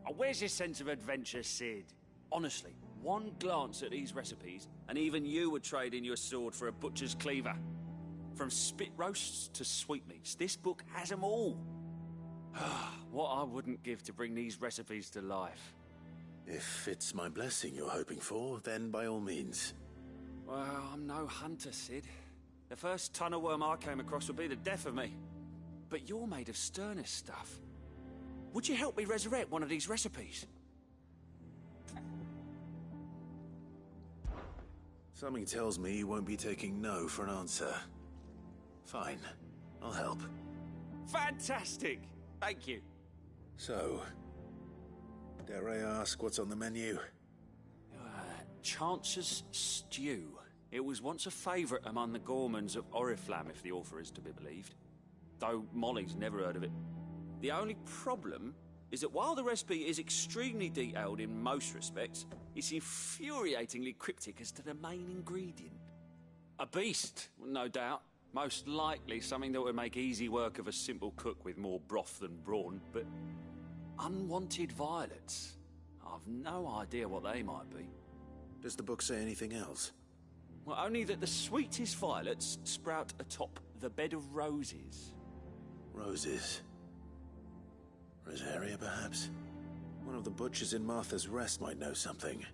Oh, where's your sense of adventure, Sid? Honestly, one glance at these recipes, and even you would trade in your sword for a butcher's cleaver. From spit roasts to sweetmeats, this book has them all. What I wouldn't give to bring these recipes to life. If it's my blessing you're hoping for, then by all means. Well, I'm no hunter, Sid. The first tunnel worm I came across would be the death of me. But you're made of sterner stuff. Would you help me resurrect one of these recipes? Something tells me you won't be taking no for an answer. Fine, I'll help. Fantastic! Thank you. So, dare I ask what's on the menu? Chance's Stew. It was once a favourite among the gourmands of Oriflamme, if the author is to be believed. Though Molly's never heard of it. The only problem is that while the recipe is extremely detailed in most respects, it's infuriatingly cryptic as to the main ingredient. A beast, no doubt. Most likely something that would make easy work of a simple cook with more broth than brawn, but unwanted violets. I've no idea what they might be. Does the book say anything else? Well, only that the sweetest violets sprout atop the bed of roses. Roses. Rosaria, perhaps? One of the butchers in Martha's Rest might know something.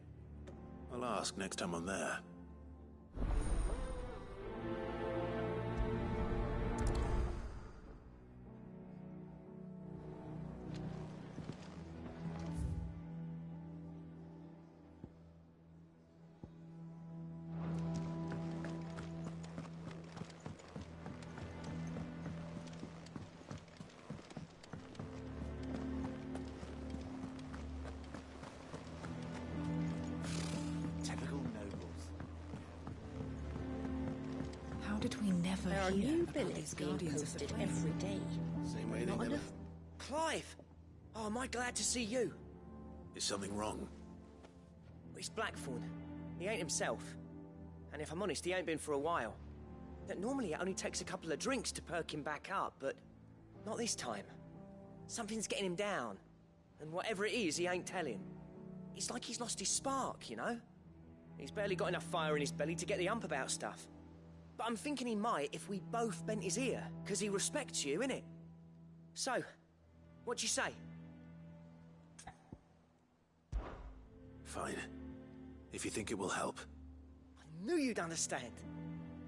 I'll ask next time I'm there. How did we never There are hear new about billets these being Guardians of the posted Flame? every day. Same way they Not never... enough. Clive! Oh, am I glad to see you? Is something wrong? It's Blackthorn. He ain't himself. And if I'm honest, he ain't been for a while. That normally it only takes a couple of drinks to perk him back up, but not this time. Something's getting him down. And whatever it is, he ain't telling. It's like he's lost his spark, you know? He's barely got enough fire in his belly to get the ump about stuff. But I'm thinking he might if we both bent his ear, because he respects you, innit? So, what you say? Fine. If you think it will help. I knew you'd understand.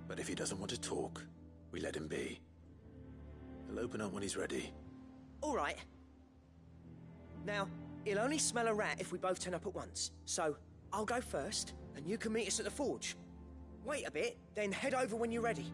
But if he doesn't want to talk, we let him be. He'll open up when he's ready. All right. Now, he'll only smell a rat if we both turn up at once. So, I'll go first, and you can meet us at the forge. Wait a bit, then head over when you're ready.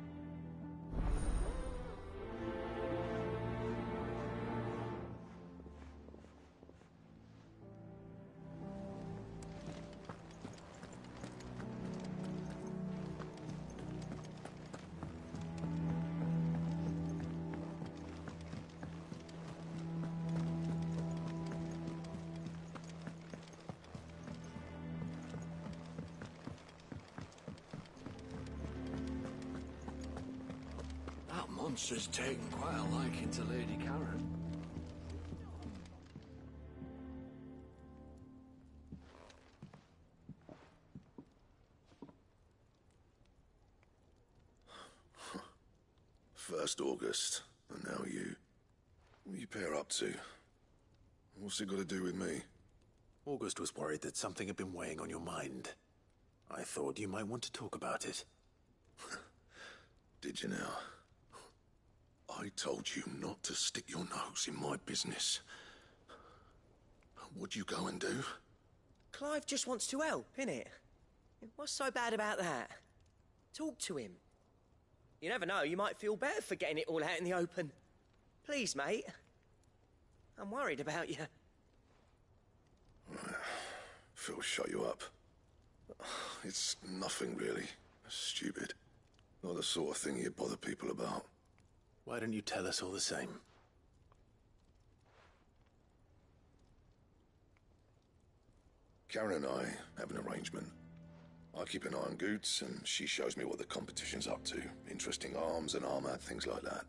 That monster's taken quite a liking to Lady Karen. First August, and now you. What are you pair up to? What's it got to do with me? August was worried that something had been weighing on your mind. I thought you might want to talk about it. Did you now? I told you not to stick your nose in my business. What'd you go and do? Clive just wants to help, innit? What's so bad about that? Talk to him. You never know, you might feel better for getting it all out in the open. Please, mate. I'm worried about you. Phil shut you up. It's nothing really. Stupid. Not the sort of thing you bother people about. Why don't you tell us all the same? Karen and I have an arrangement. I keep an eye on Goots, and she shows me what the competition's up to. Interesting arms and armor, things like that.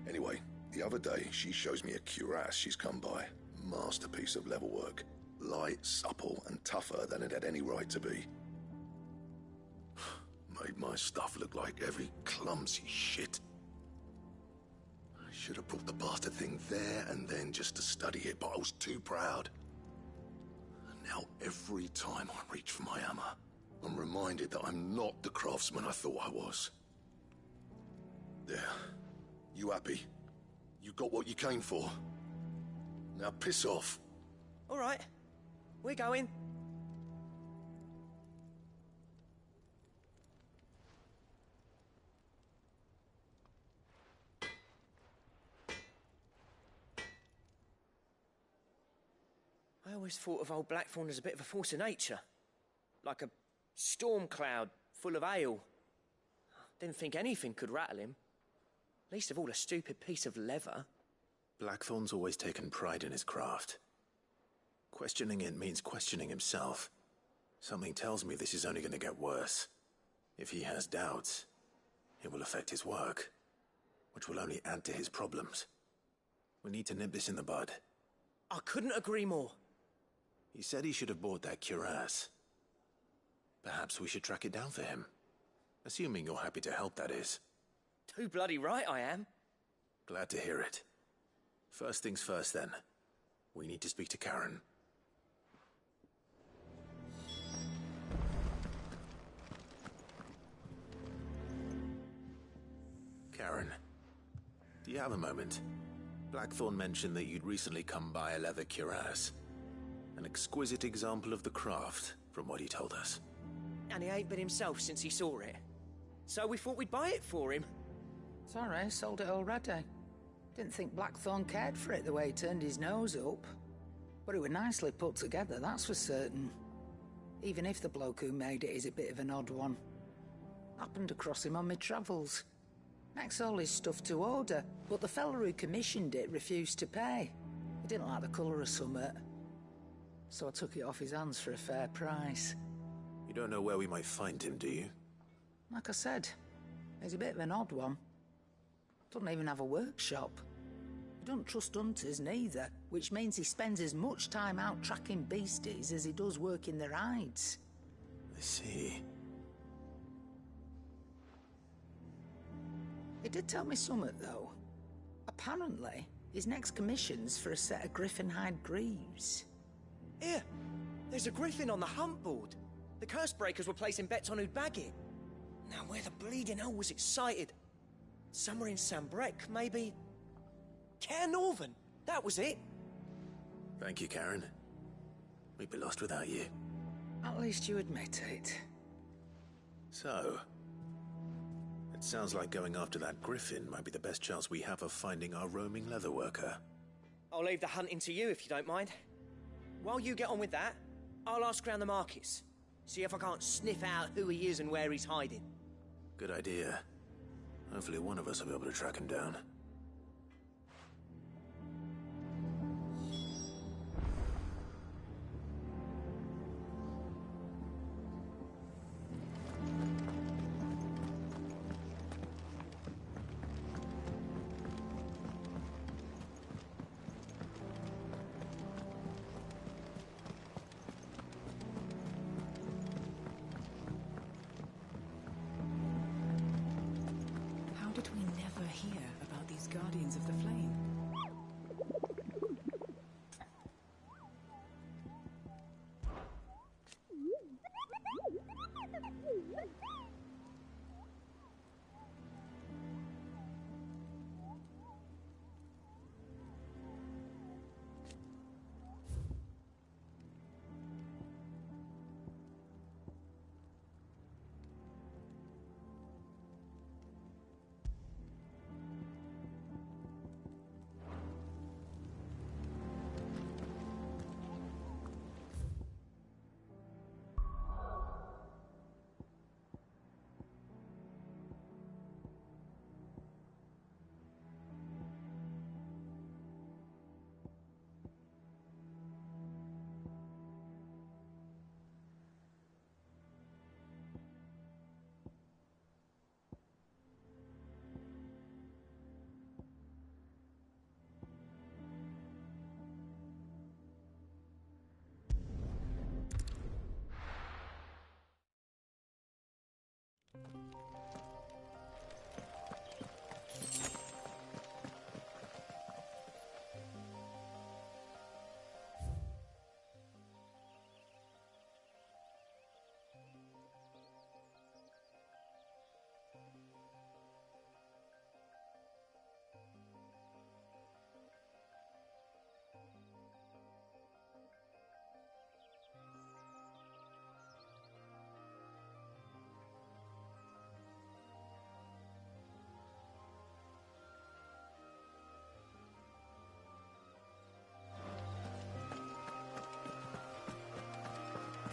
Anyway, the other day, she shows me a cuirass she's come by. Masterpiece of level work. Light, supple, and tougher than it had any right to be. Made my stuff look like every clumsy shit. I should have brought the bastard thing there and then just to study it, but I was too proud. And now every time I reach for my hammer, I'm reminded that I'm not the craftsman I thought I was. There. You happy? You got what you came for? Now piss off. All right. We're going. I always thought of old Blackthorn as a bit of a force of nature. Like a storm cloud full of hail. Didn't think anything could rattle him. Least of all a stupid piece of leather. Blackthorn's always taken pride in his craft. Questioning it means questioning himself. Something tells me this is only going to get worse. If he has doubts, it will affect his work, which will only add to his problems. We need to nip this in the bud. I couldn't agree more. He said he should have bought that cuirass. Perhaps we should track it down for him. Assuming you're happy to help, that is. Too bloody right I am. Glad to hear it. First things first, then. We need to speak to Karen. Karen, do you have a moment? Blackthorn mentioned that you'd recently come by a leather cuirass. An exquisite example of the craft, from what he told us. And he ain't been himself since he saw it. So we thought we'd buy it for him. Sorry, sold it already. Didn't think Blackthorn cared for it the way he turned his nose up. But it was nicely put together, that's for certain. Even if the bloke who made it is a bit of an odd one. Happened across him on my travels. Makes all his stuff to order, but the fella who commissioned it refused to pay. He didn't like the colour of summit. So I took it off his hands for a fair price. You don't know where we might find him, do you? Like I said, he's a bit of an odd one. Doesn't even have a workshop. He doesn't trust hunters neither, which means he spends as much time out tracking beasties as he does working their hides. I see. He did tell me something, though. Apparently, his next commission's for a set of griffin hide greaves. Here, there's a griffin on the hunt board. The curse breakers were placing bets on who'd bag it. Now, where the bleeding hell was it sighted? Somewhere in Sambrec, maybe? Care Northern, that was it. Thank you, Karen. We'd be lost without you. At least you admit it. So, it sounds like going after that griffin might be the best chance we have of finding our roaming leatherworker. I'll leave the hunting to you if you don't mind. While you get on with that, I'll ask around the markets. See if I can't sniff out who he is and where he's hiding. Good idea. Hopefully one of us will be able to track him down.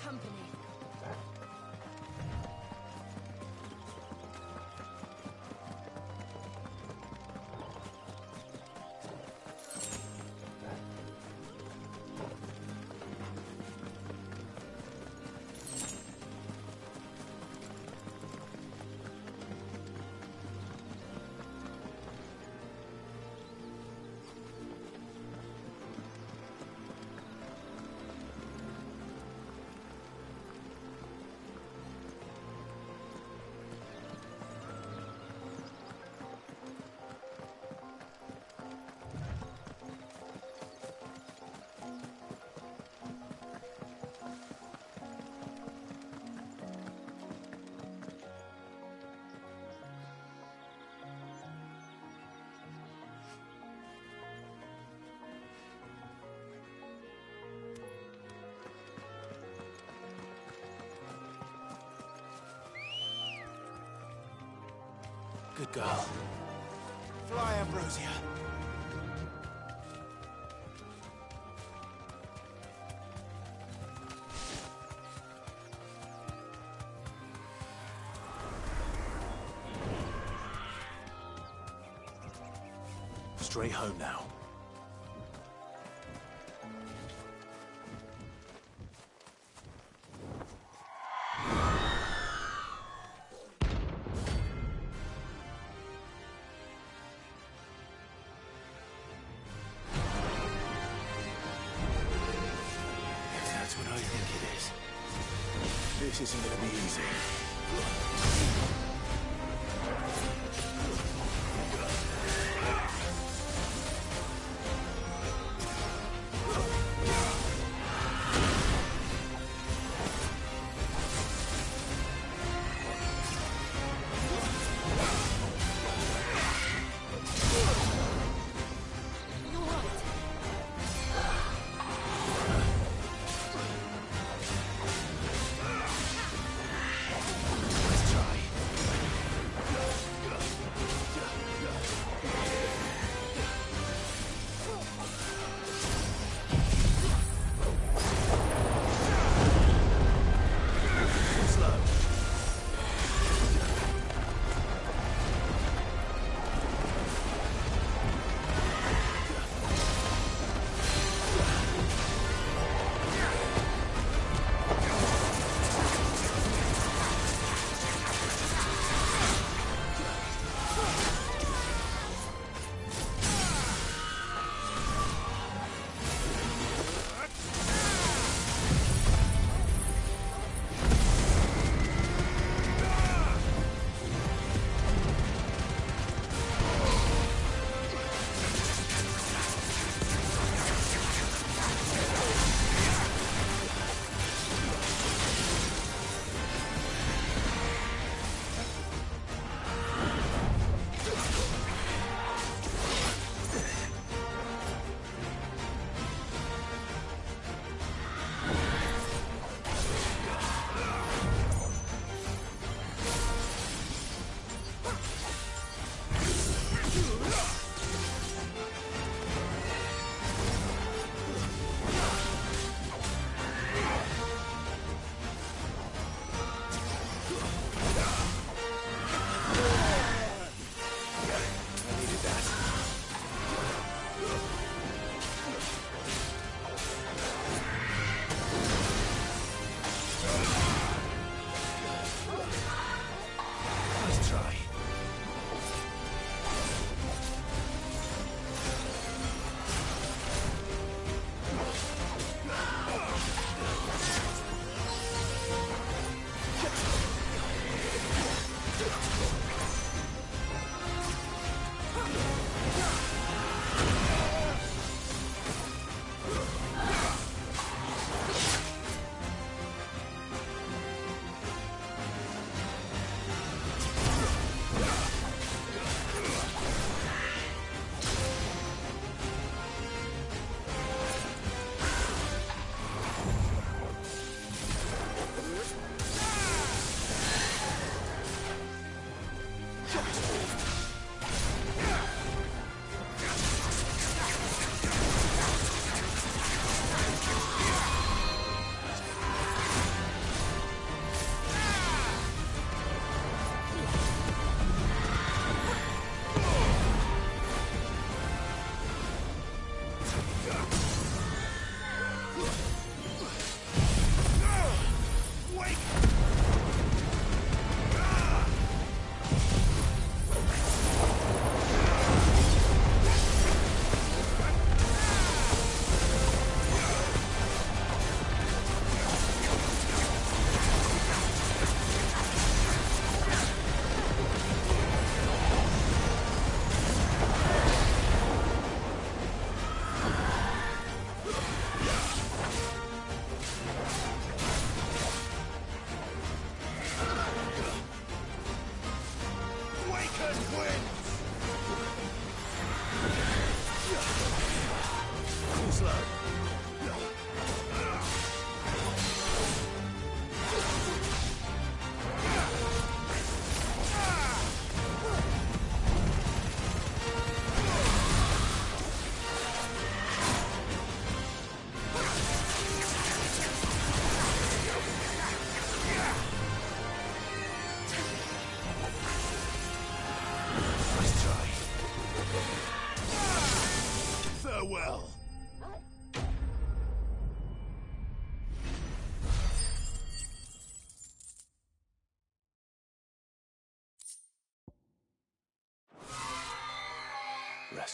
company. Good girl. Fly, Ambrosia. Straight home now. That's what I think it is. This isn't gonna be easy.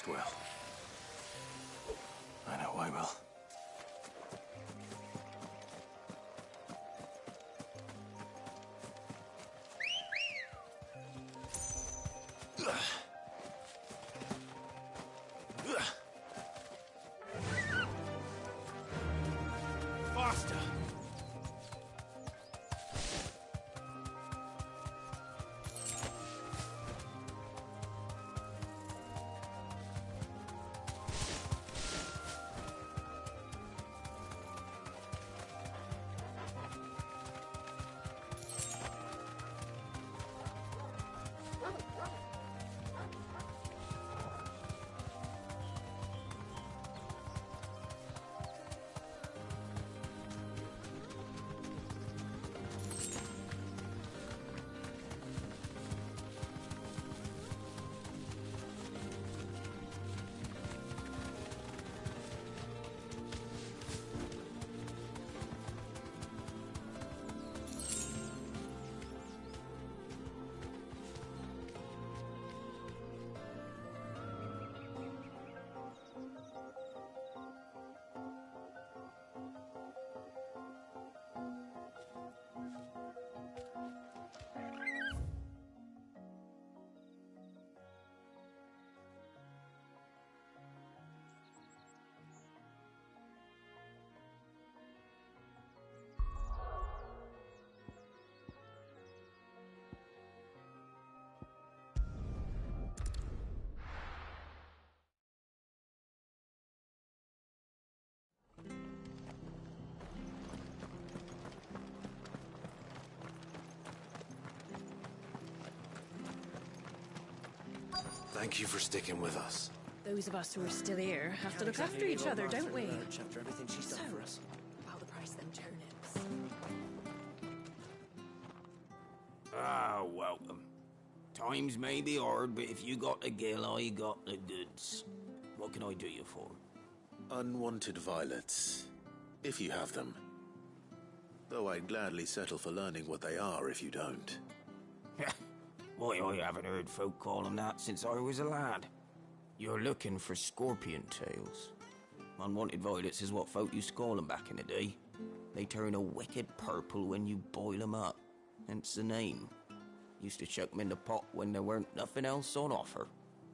trust will. I know I will. Faster! Thank you for sticking with us. Those of us who are still here have to look after each other, don't we? After everything she's done for us. About the price of them turnips. Ah, welcome. Times may be hard, but if you got the gill, I got the goods. What can I do you for? Unwanted violets, if you have them. Though I'd gladly settle for learning what they are if you don't. Why, I haven't heard folk call them that since I was a lad. You're looking for scorpion tails. Unwanted violets is what folk used to call them back in the day. They turn a wicked purple when you boil them up, hence the name. Used to chuck them in the pot when there weren't nothing else on offer,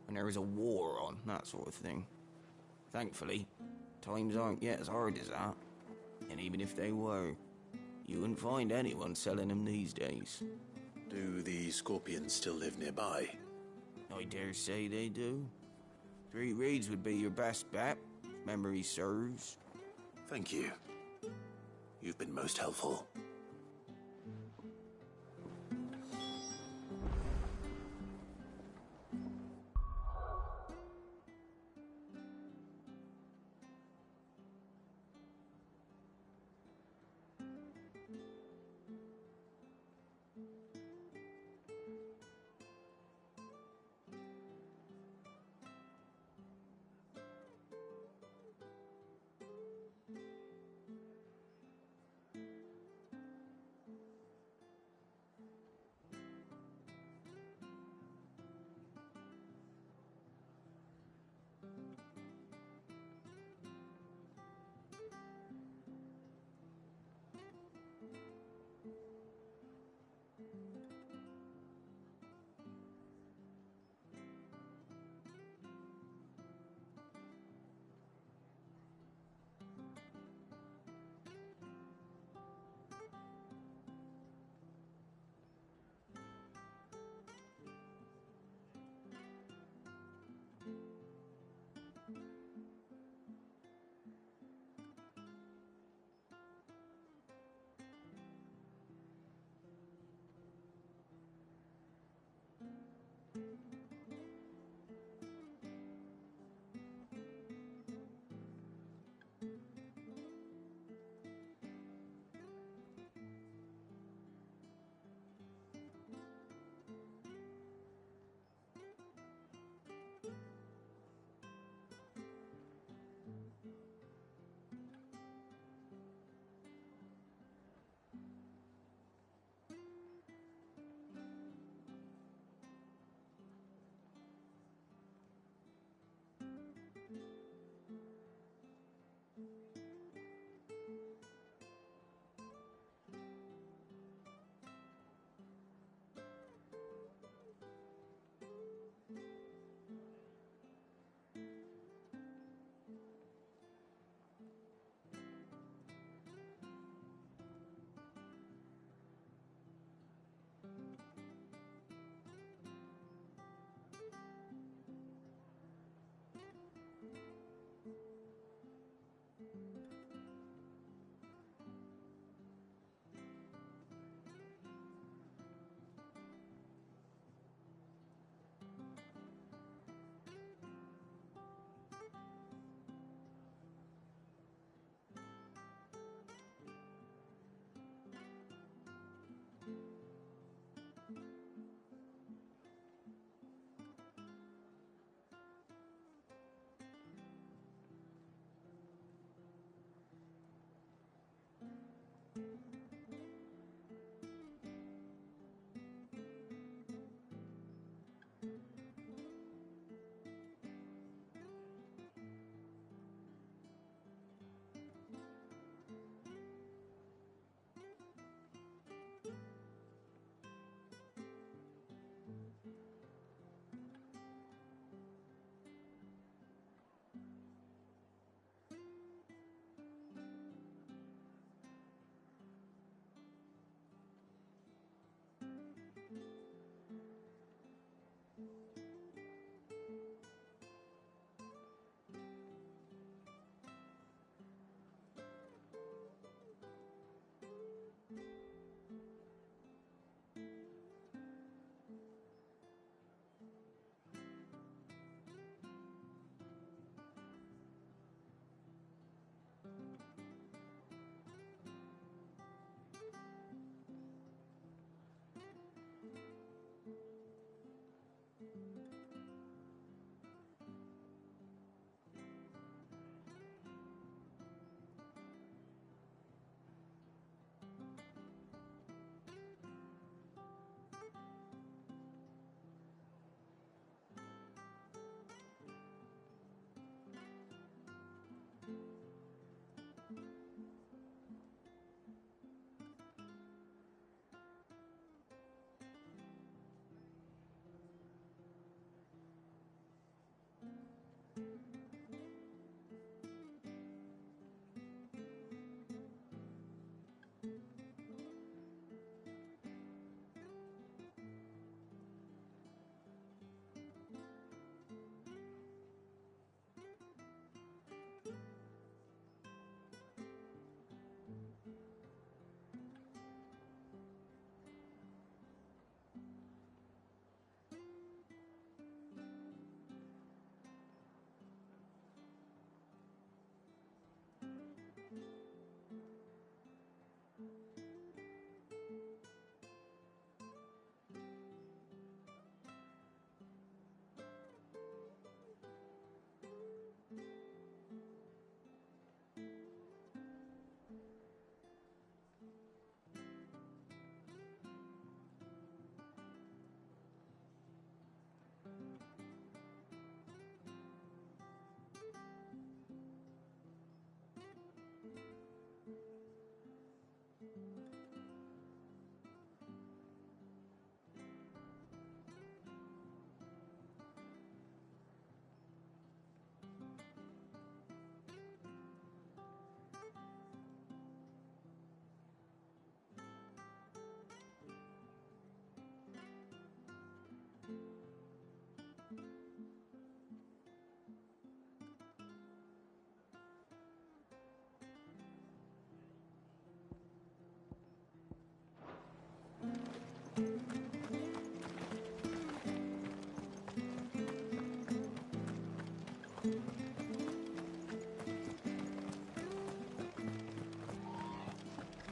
and there was a war on, that sort of thing. Thankfully, times aren't yet as hard as that. And even if they were, you wouldn't find anyone selling them these days. Do the scorpions still live nearby? I dare say they do. 3 Reeds would be your best bet, if memory serves. Thank you. You've been most helpful.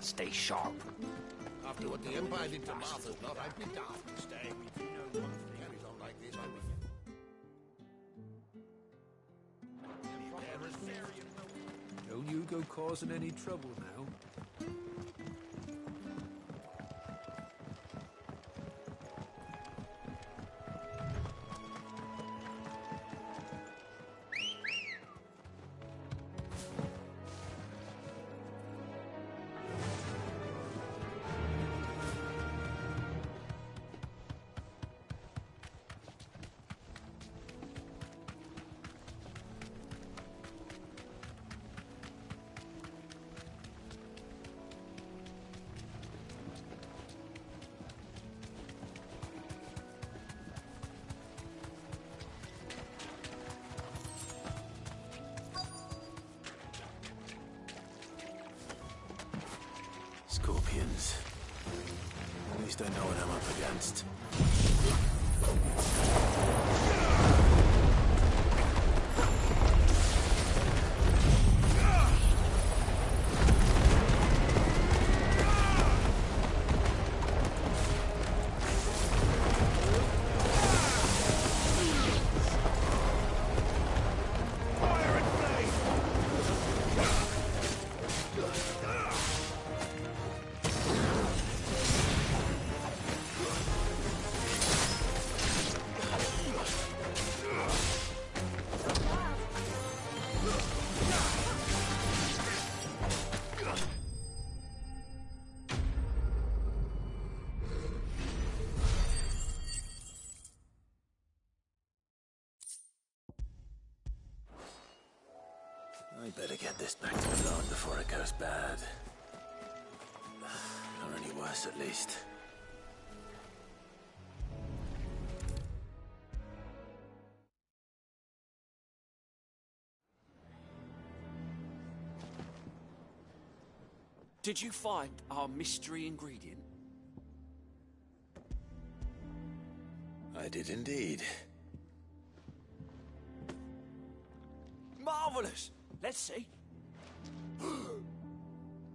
Stay sharp. After what the Empire did to Martha's lot, I'd be daft to stay. Carries on like this, I would. Don't you go causing any trouble now. Scorpions. At least I know what I'm up against. I better get this back to the Lord before it goes bad. Or any worse, at least. Did you find our mystery ingredient? I did indeed. Marvellous! Let's see.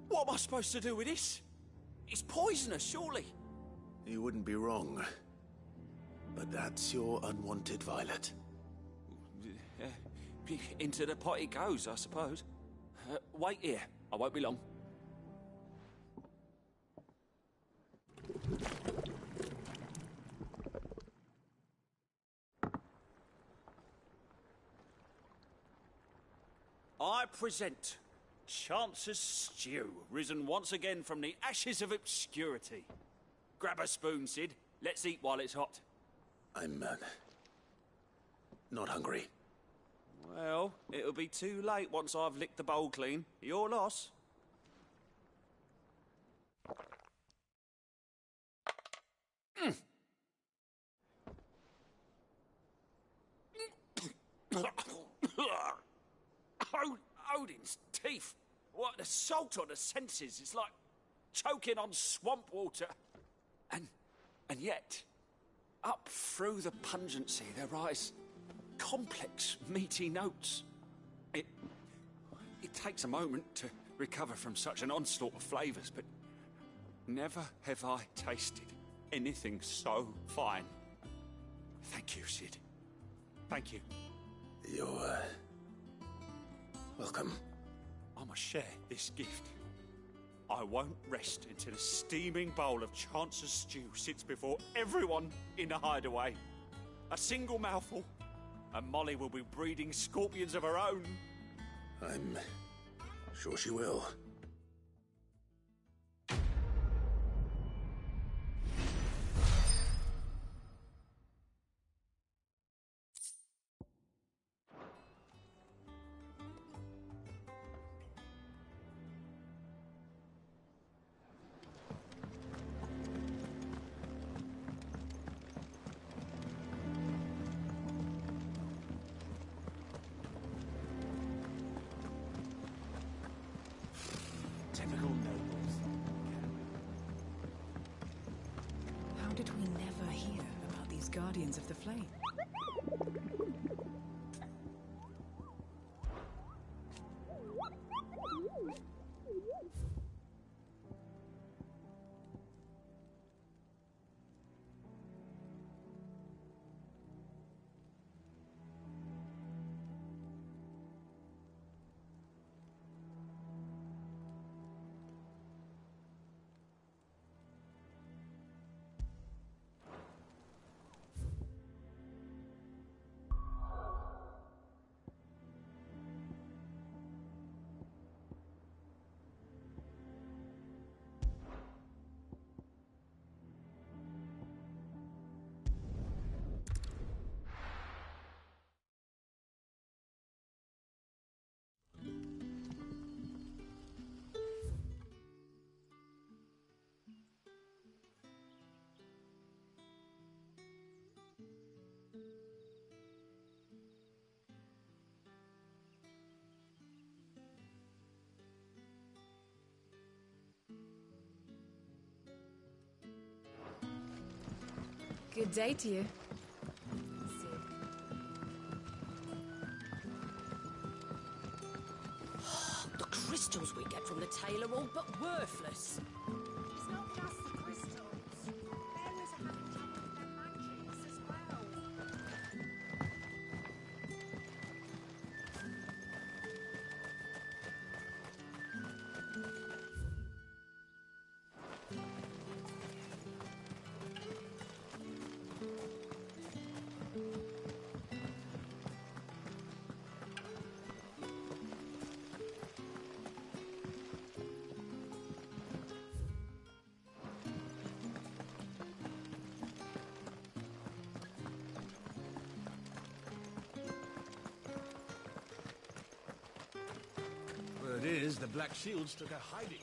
What am I supposed to do with this? It's poisonous, surely. You wouldn't be wrong. But that's your unwanted violet. Into the pot it goes, I suppose. Wait here. I won't be long. I present Chance's Stew, risen once again from the ashes of obscurity. Grab a spoon, Sid. Let's eat while it's hot. I'm, not hungry. Well, it'll be too late once I've licked the bowl clean. Your loss. Odin's teeth. What an assault on the senses. It's like choking on swamp water. And yet, up through the pungency, there rise complex, meaty notes. It takes a moment to recover from such an onslaught of flavours, but never have I tasted anything so fine. Thank you, Sid. Thank you. You're, welcome. I must share this gift. I won't rest until a steaming bowl of Chance's Stew sits before everyone in the hideaway. A single mouthful, and Molly will be breeding scorpions of her own. I'm sure she will. How did we never hear about these Guardians of the Flame? Good day to you. The crystals we get from the tail are all but worthless. It's not just the crystals. Bearers are having trouble with their magics as well. Word is, the Black Shields took a hiding.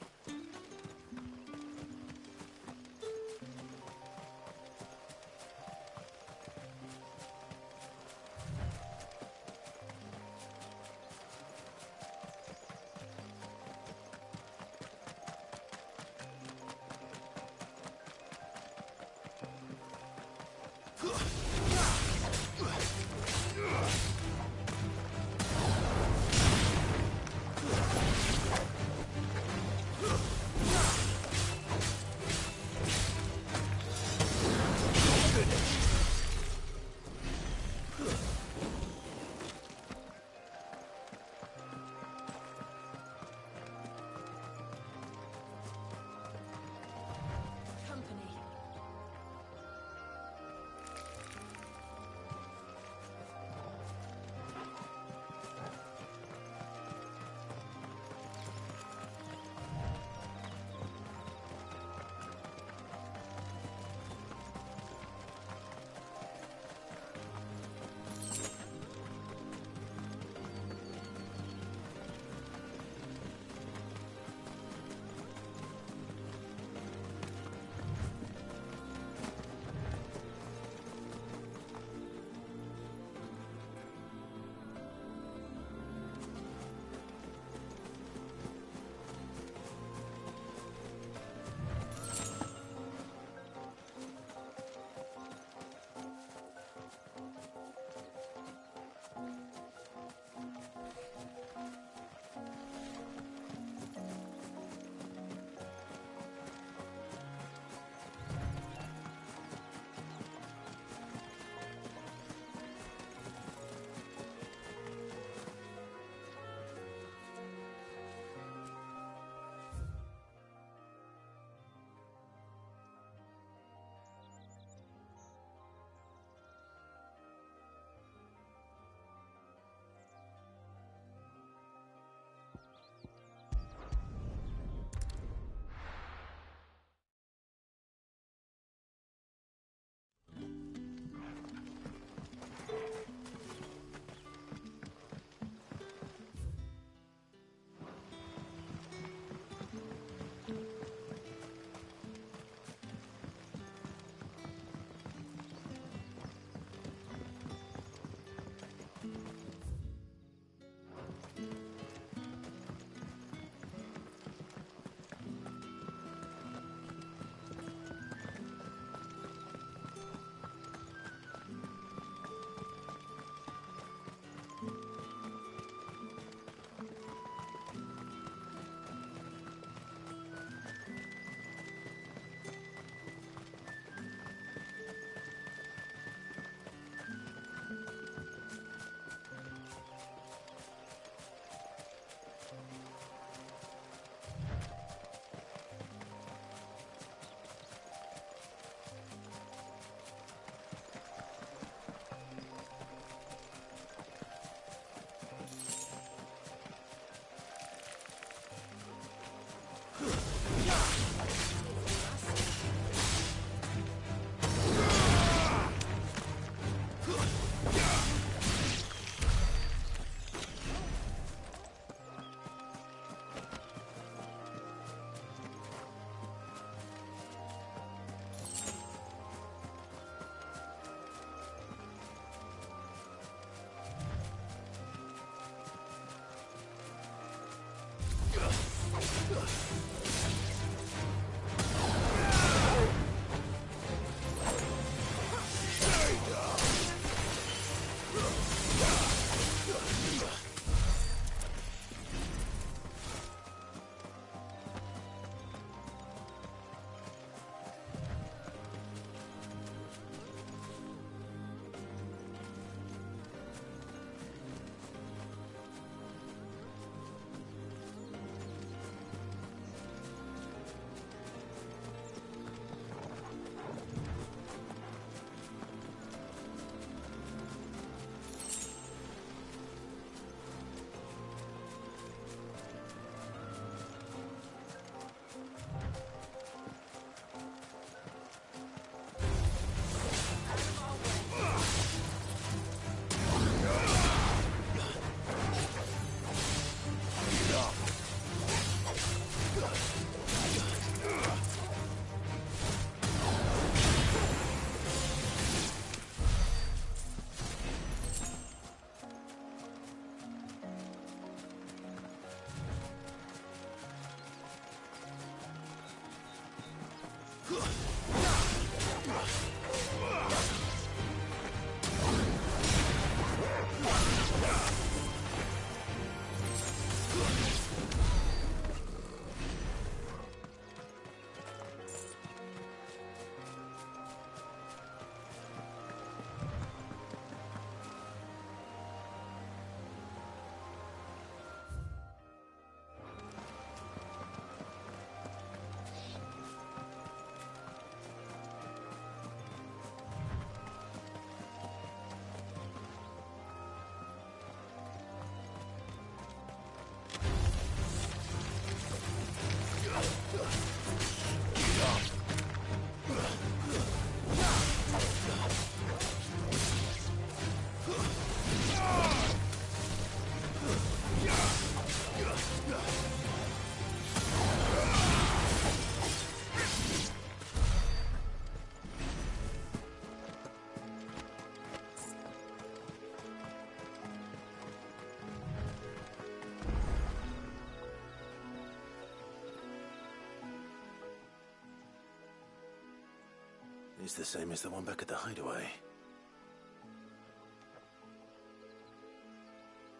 It's the same as the one back at the hideaway.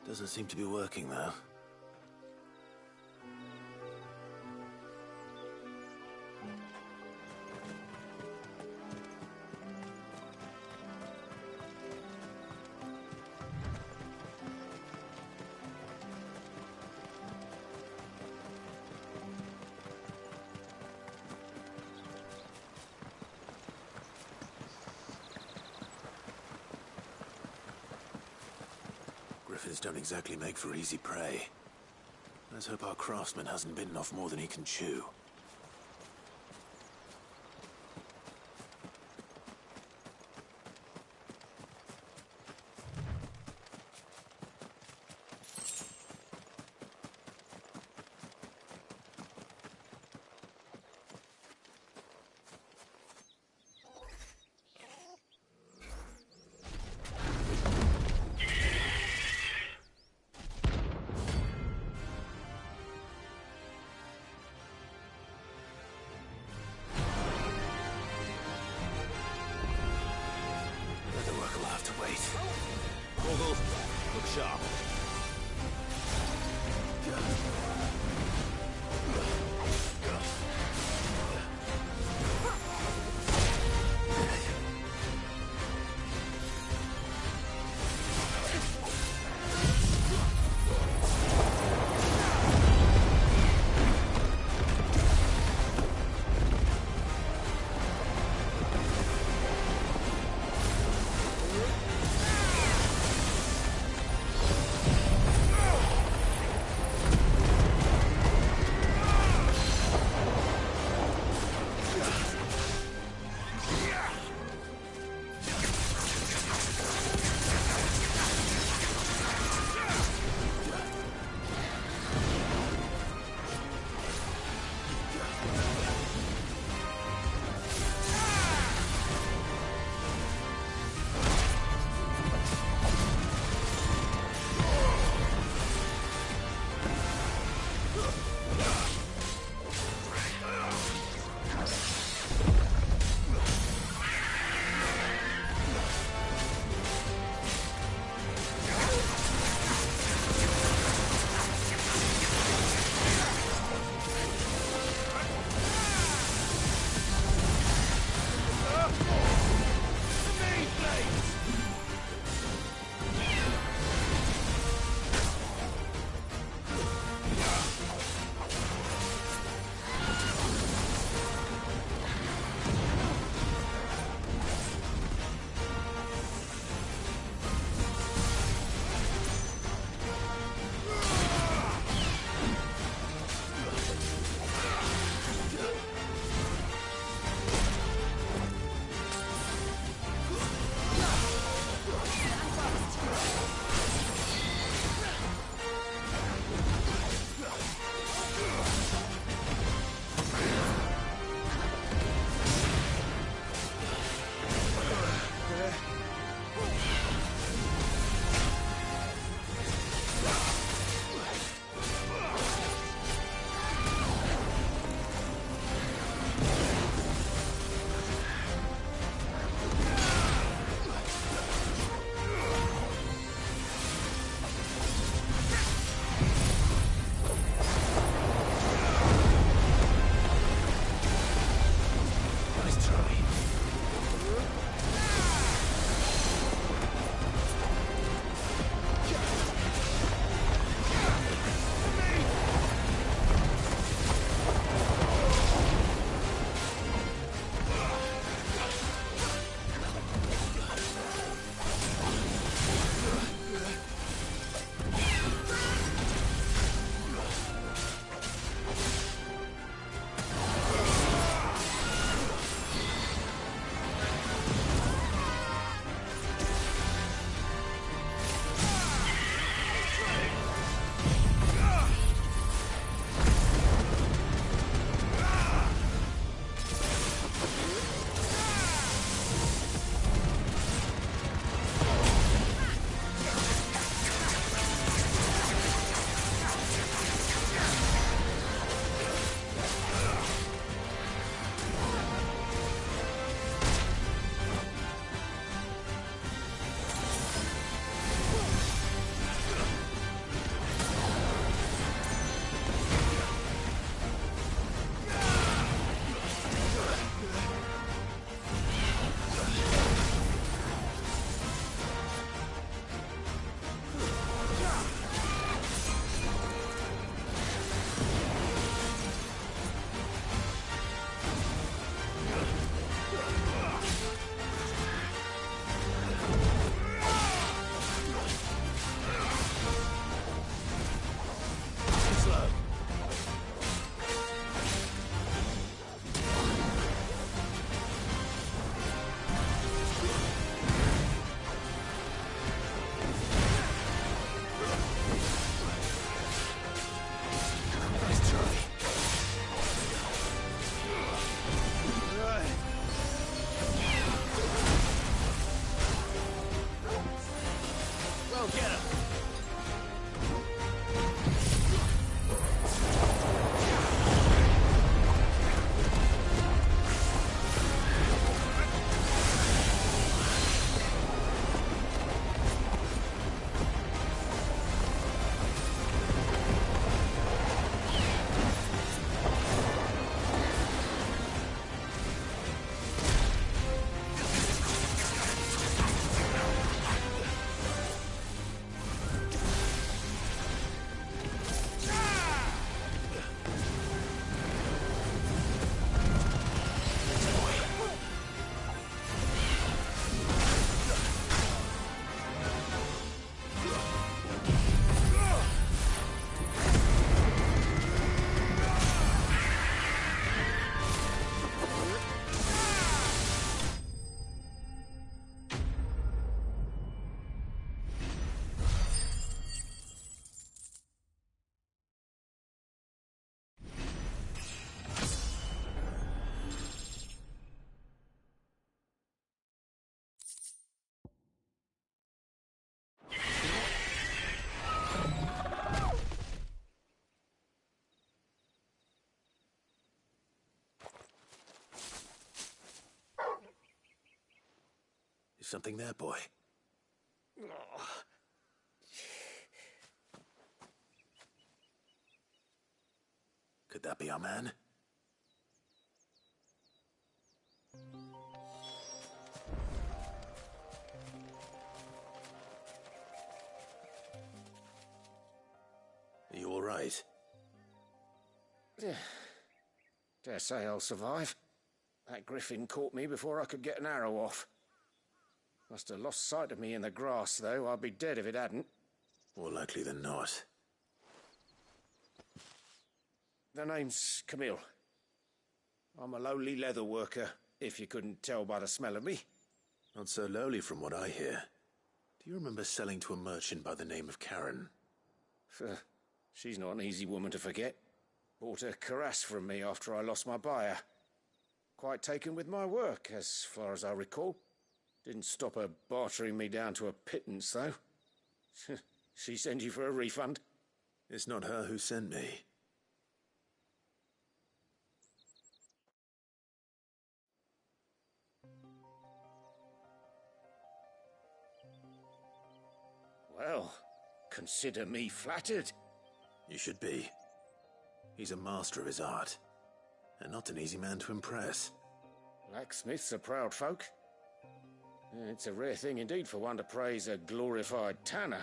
Doesn't seem to be working, though. Griffins don't exactly make for easy prey. Let's hope our craftsman hasn't bitten off more than he can chew. Something there, boy? Could that be our man? Are you all right? Dare say I'll survive. That griffin caught me before I could get an arrow off. Must have lost sight of me in the grass, though. I'd be dead if it hadn't. More likely than not. The name's Camille. I'm a lowly leather worker, if you couldn't tell by the smell of me. Not so lowly from what I hear. Do you remember selling to a merchant by the name of Karen? She's not an easy woman to forget. Bought a cuirass from me after I lost my buyer. Quite taken with my work, as far as I recall. Didn't stop her bartering me down to a pittance, though. She send you for a refund? It's not her who sent me. Well, consider me flattered. You should be. He's a master of his art, and not an easy man to impress. Blacksmiths are proud folk. It's a rare thing indeed for one to praise a glorified tanner.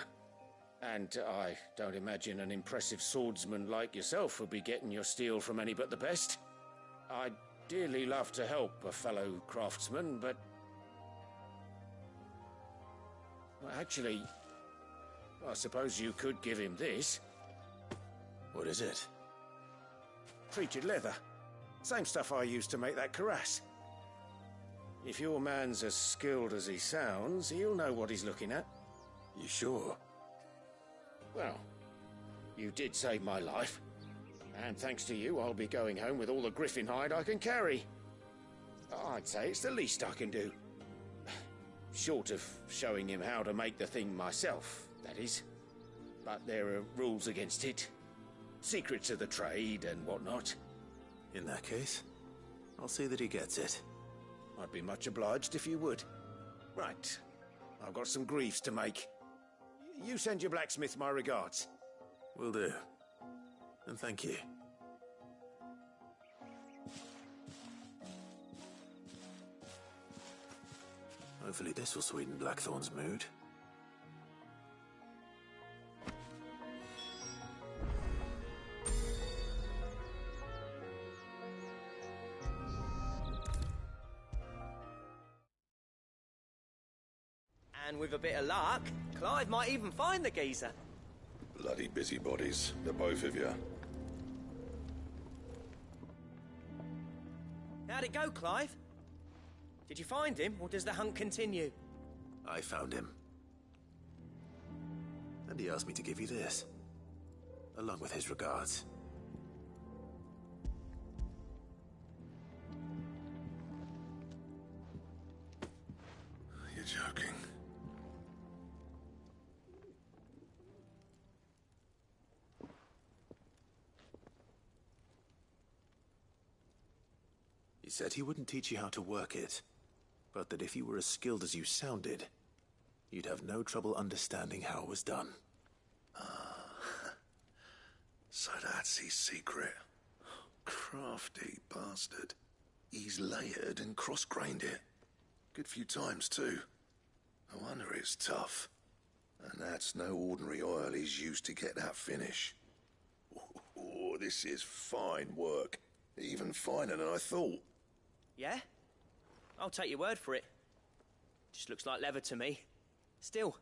And I don't imagine an impressive swordsman like yourself would be getting your steel from any but the best. I'd dearly love to help a fellow craftsman, but... Well, actually, I suppose you could give him this. What is it? Treated leather. Same stuff I used to make that cuirass. If your man's as skilled as he sounds, he'll know what he's looking at. You sure? Well, you did save my life. And thanks to you, I'll be going home with all the griffin hide I can carry. I'd say it's the least I can do. Short of showing him how to make the thing myself, that is. But there are rules against it. Secrets of the trade and whatnot. In that case, I'll see that he gets it. I'd be much obliged if you would. Right. I've got some greaves to make. You send your blacksmith my regards. Will do. And thank you. Hopefully this will sweeten Blackthorn's mood. And with a bit of luck, Clive might even find the geezer. Bloody busybodies, the both of you. How'd it go, Clive? Did you find him, or does the hunt continue? I found him. And he asked me to give you this, along with his regards. You're joking. He said he wouldn't teach you how to work it, but that if you were as skilled as you sounded, you'd have no trouble understanding how it was done. So that's his secret. Crafty bastard. He's layered and cross-grained it. Good few times, too. No wonder it's tough. And that's no ordinary oil he's used to get that finish. Oh, this is fine work. Even finer than I thought. Yeah? I'll take your word for it. Just looks like leather to me. Still,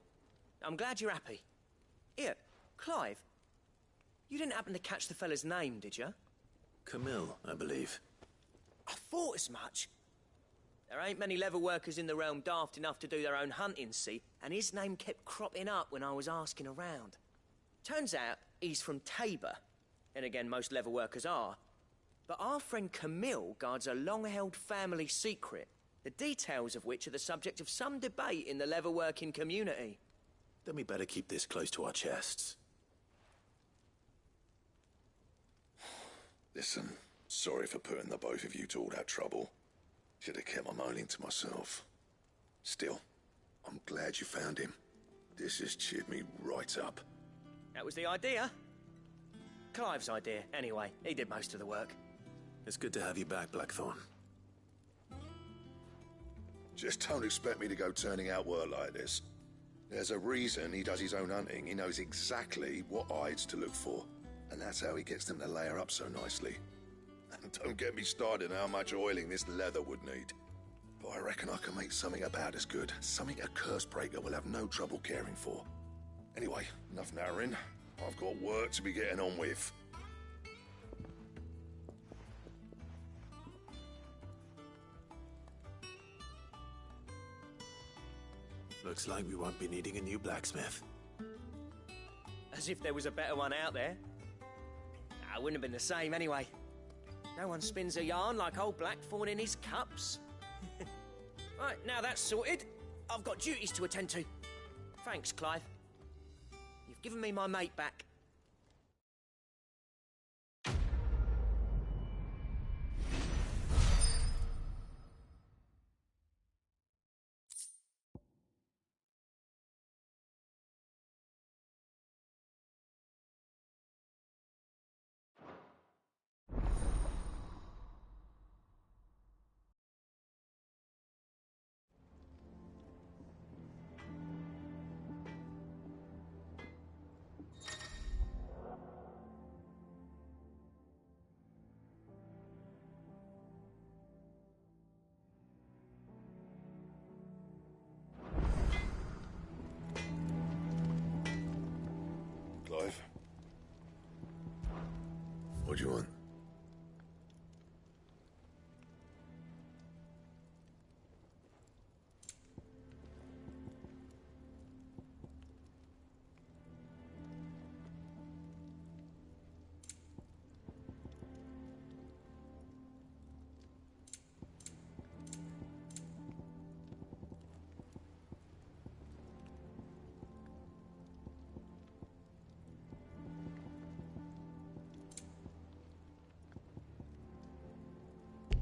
I'm glad you're happy. Here, Clive, you didn't happen to catch the fella's name, did you? Camille, I believe. I thought as much. There ain't many leather workers in the realm daft enough to do their own hunting, see, and his name kept cropping up when I was asking around. Turns out he's from Tabor, and again, most leather workers are. But our friend Camille guards a long-held family secret, the details of which are the subject of some debate in the leather-working community. Then we better keep this close to our chests. Listen, sorry for putting the both of you to all that trouble. Should have kept my moaning to myself. Still, I'm glad you found him. This has cheered me right up. That was the idea. Clive's idea, anyway. He did most of the work. It's good to have you back, Blackthorn. Just don't expect me to go turning out work like this. There's a reason he does his own hunting. He knows exactly what hides to look for. And that's how he gets them to layer up so nicely. And don't get me started on how much oiling this leather would need. But I reckon I can make something about as good. Something a Cursebreaker will have no trouble caring for. Anyway, enough narrowing. I've got work to be getting on with. Looks like we won't be needing a new blacksmith. As if there was a better one out there. Nah, it wouldn't have been the same anyway. No one spins a yarn like old Blackthorn in his cups. Right, now that's sorted, I've got duties to attend to. Thanks, Clive. You've given me my mate back. Clive? What do you want?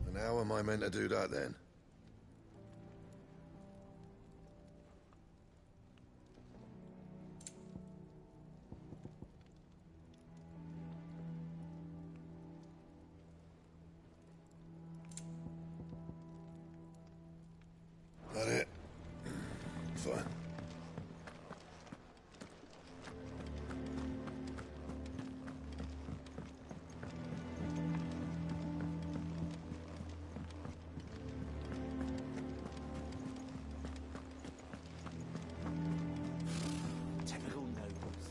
And how am I meant to do that then? That it? Fine. Typical nobles.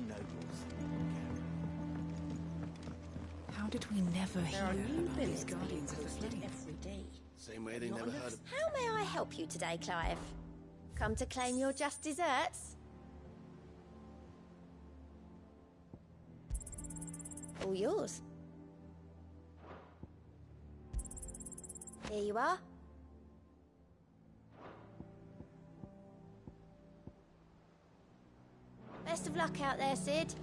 nobles. How did we never hear There are new about these billets being guardians of the posted flame? every day. Same way they never heard of... How may I help you today, Clive? Come to claim your just desserts? All yours. Here you are. Best of luck out there, Sid.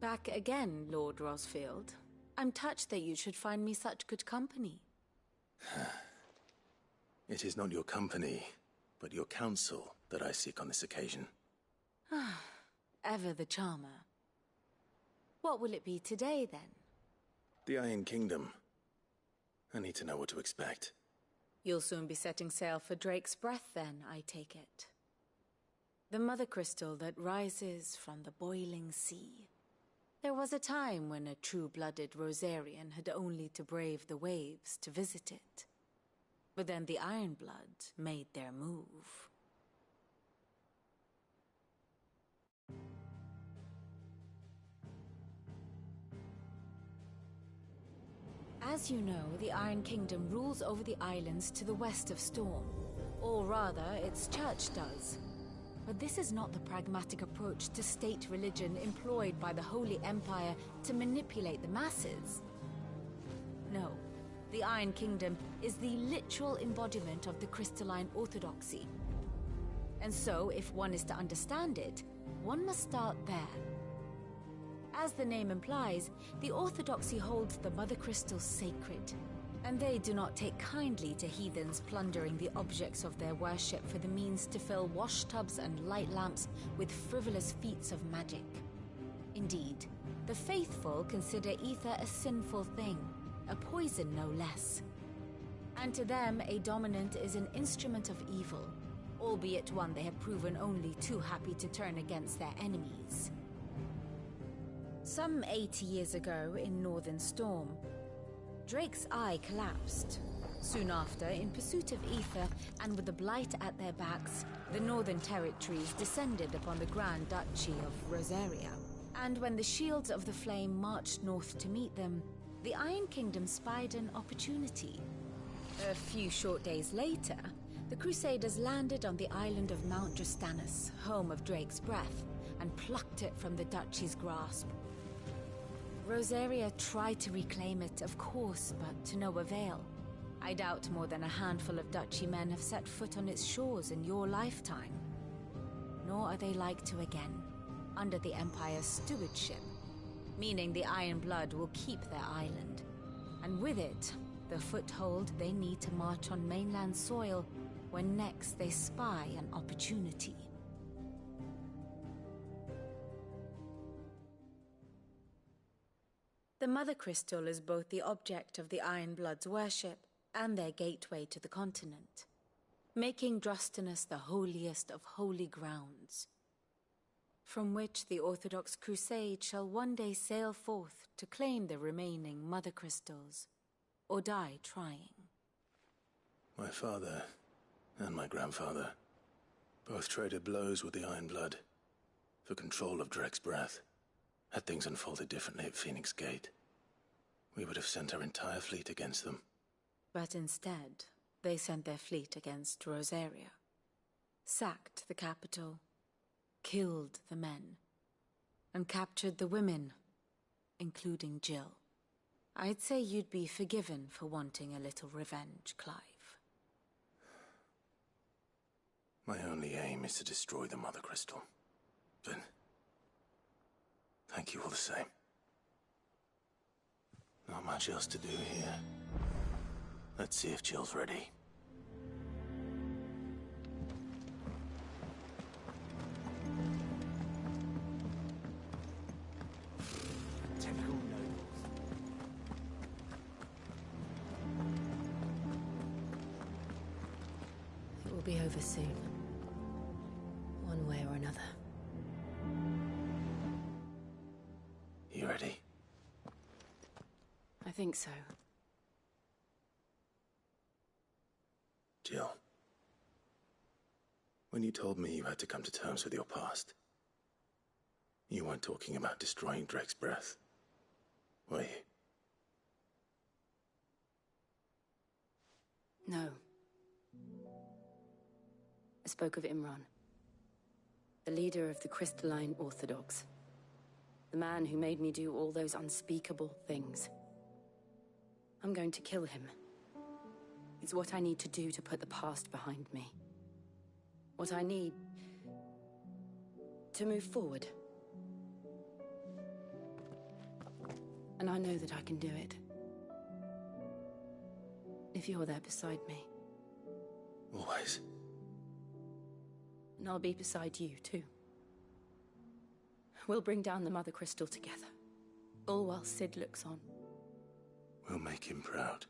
Back again, Lord Rosfield. I'm touched that you should find me such good company. It is not your company, but your counsel that I seek on this occasion. Ever the charmer. What will it be today, then? The Iron Kingdom. I need to know what to expect. You'll soon be setting sail for Drake's Breath, then, I take it. The mother crystal that rises from the boiling sea. There was a time when a true-blooded Rosarian had only to brave the waves to visit it. But then the Ironblood made their move. As you know, the Iron Kingdom rules over the islands to the west of Storm. Or rather, its church does. But this is not the pragmatic approach to state religion employed by the Holy Empire to manipulate the masses. No, the Iron Kingdom is the literal embodiment of the crystalline orthodoxy. And so, if one is to understand it, one must start there. As the name implies, the orthodoxy holds the Mother Crystal sacred, and they do not take kindly to heathens plundering the objects of their worship for the means to fill washtubs and light lamps with frivolous feats of magic. Indeed, the faithful consider ether a sinful thing, a poison no less. And to them, a dominant is an instrument of evil, albeit one they have proven only too happy to turn against their enemies. Some 80 years ago, in Northern Storm, Drake's Eye collapsed. Soon after, in pursuit of ether and with the Blight at their backs, the Northern Territories descended upon the Grand Duchy of Rosaria. And when the Shields of the Flame marched north to meet them, the Iron Kingdom spied an opportunity. A few short days later, the Crusaders landed on the island of Mount Justanus, home of Drake's Breath, and plucked it from the Duchy's grasp. Rosaria tried to reclaim it, of course, but to no avail. I doubt more than a handful of Duchy men have set foot on its shores in your lifetime. Nor are they like to again. under the Empire's stewardship, meaning the Iron Blood will keep their island. And with it, the foothold they need to march on mainland soil when next they spy an opportunity. The Mother Crystal is both the object of the Iron Blood's worship and their gateway to the continent, making Drostanus the holiest of holy grounds, from which the Orthodox Crusade shall one day sail forth to claim the remaining Mother Crystals, or die trying. My father and my grandfather both traded blows with the Iron Blood for control of Drek's breath. Had things unfolded differently at Phoenix Gate, we would have sent our entire fleet against them. But instead, they sent their fleet against Rosaria, sacked the capital, killed the men, and captured the women, including Jill. I'd say you'd be forgiven for wanting a little revenge, Clive. My only aim is to destroy the Mother Crystal. But thank you all the same. Not much else to do here. Let's see if Jill's ready. It will be over soon. One way or another. You ready? I think so. Jill, when you told me you had to come to terms with your past, you weren't talking about destroying Drek's breath, were you? No. I spoke of Imran, the leader of the Crystalline Orthodox. The man who made me do all those unspeakable things. I'm going to kill him. It's what I need to do to put the past behind me. What I need to move forward. And I know that I can do it. If you're there beside me. Always. And I'll be beside you, too. We'll bring down the Mother Crystal together. All while Sid looks on. We'll make him proud.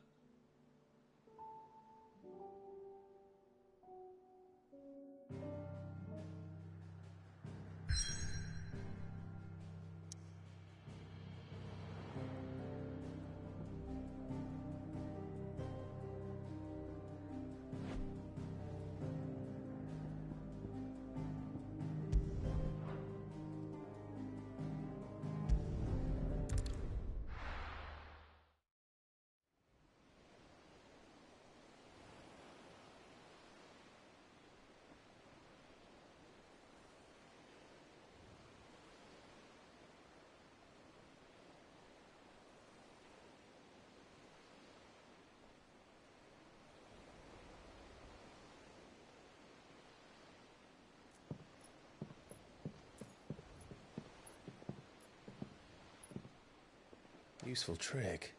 Useful trick.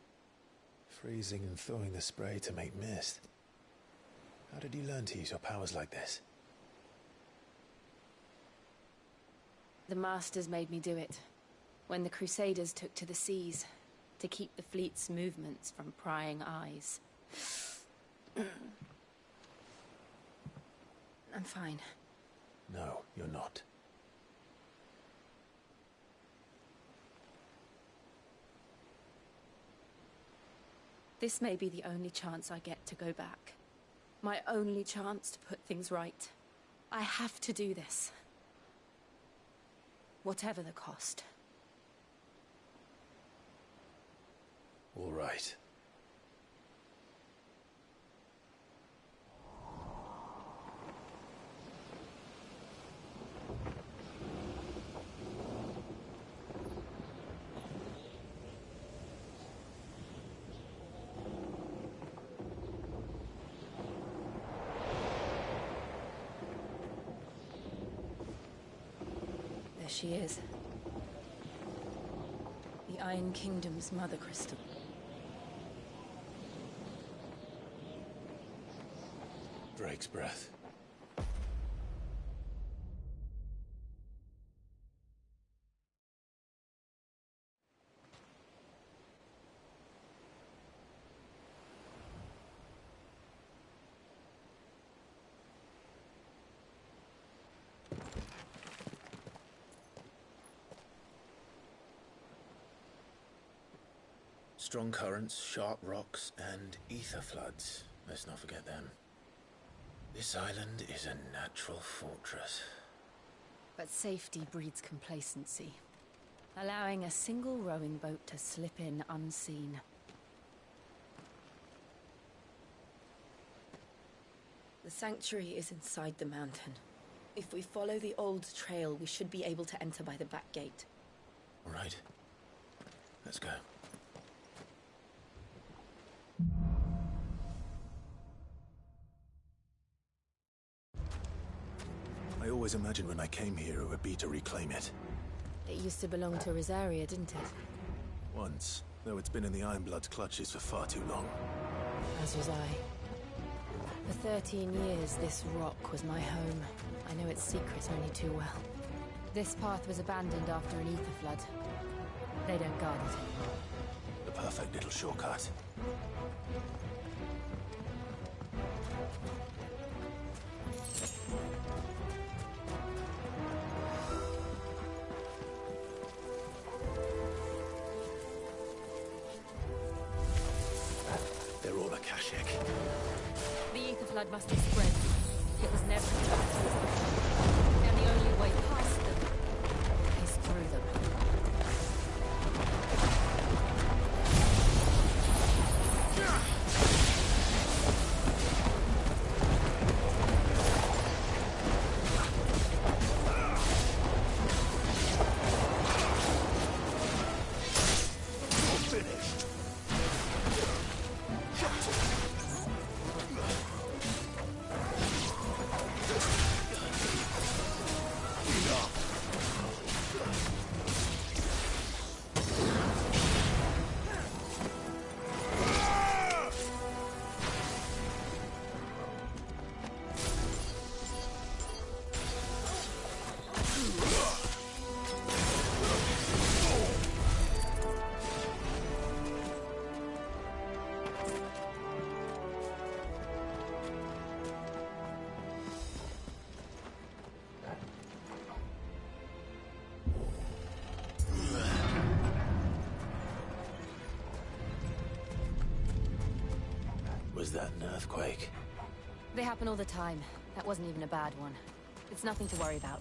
Freezing and thawing the spray to make mist. How did you learn to use your powers like this? The Masters made me do it. When the Crusaders took to the seas, to keep the fleet's movements from prying eyes. I'm fine. No, you're not. This may be the only chance I get to go back. My only chance to put things right. I have to do this. Whatever the cost. All right. There she is. The Iron Kingdom's mother crystal. Drake's breath. Strong currents, sharp rocks, and ether floods. Let's not forget them. This island is a natural fortress. But safety breeds complacency, allowing a single rowing boat to slip in unseen. The sanctuary is inside the mountain. If we follow the old trail, we should be able to enter by the back gate. All right. Let's go. I always imagined when I came here it would be to reclaim it. It used to belong to Rosaria, didn't it? Once, though it's been in the Ironblood's clutches for far too long. As was I. For 13 years, this rock was my home. I know its secrets only too well. This path was abandoned after an ether flood. They don't guard it. The perfect little shortcut. They're all Akashic. The ether flood must have spread. It was never and the only way past them is through them. Was that an earthquake? They happen all the time. That wasn't even a bad one. It's nothing to worry about.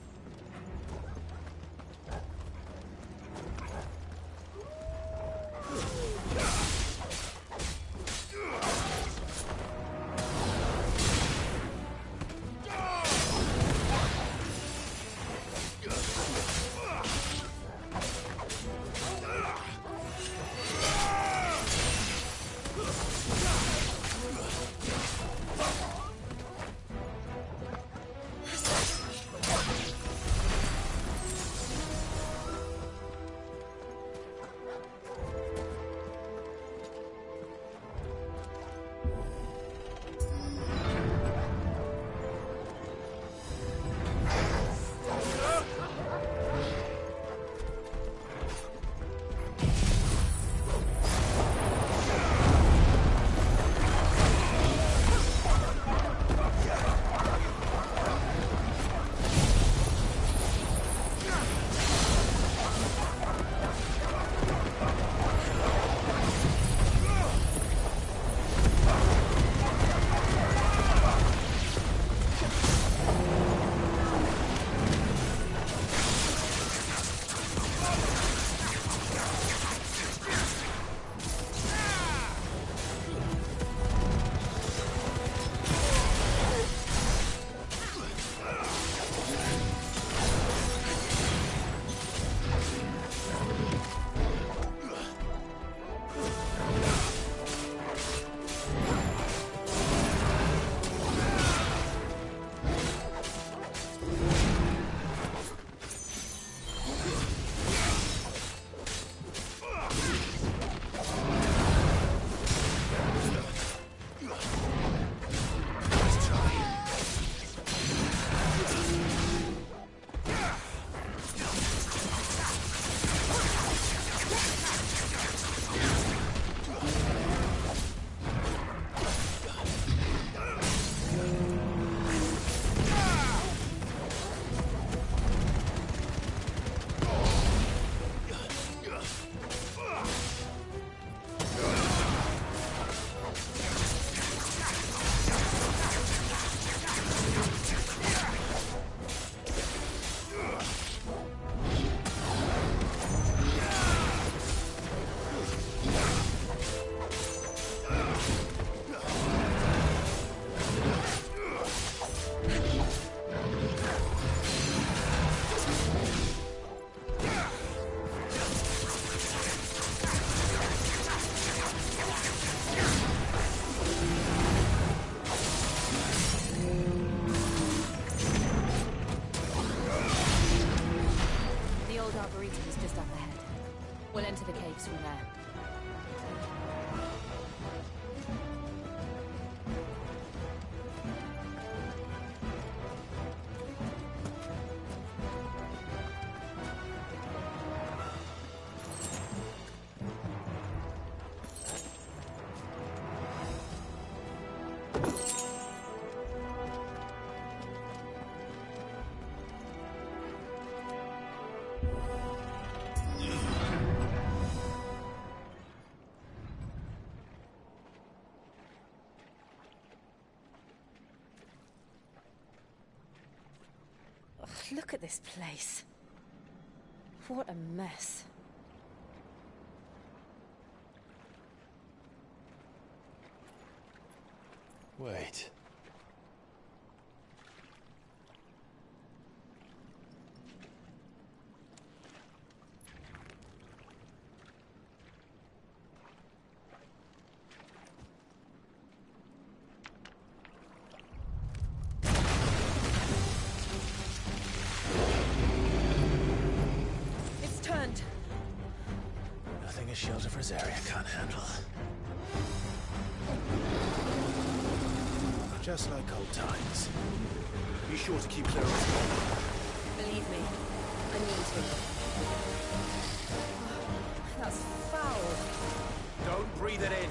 just up ahead. We'll enter the caves from there. Look at this place. What a mess. Wait. It's turned. Nothing a shelter for Zaria can't handle. Just like old times. Be sure to keep clear of Believe me, I need to. That's foul. Don't breathe it in.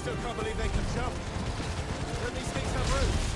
still can't believe they can jump. Don't these things have roots?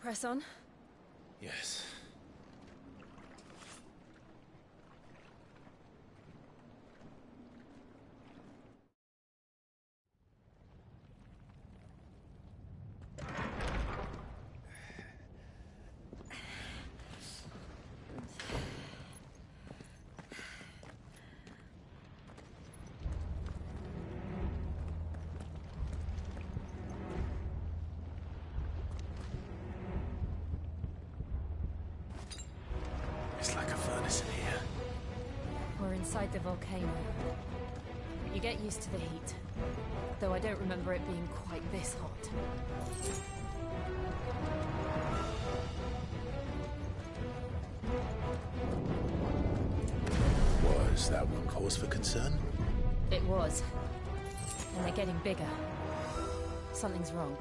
Press on. Yes. It's like a furnace in here. We're inside the volcano. You get used to the heat. Though I don't remember it being quite this hot. Was that one cause for concern? It was. And they're getting bigger. Something's wrong.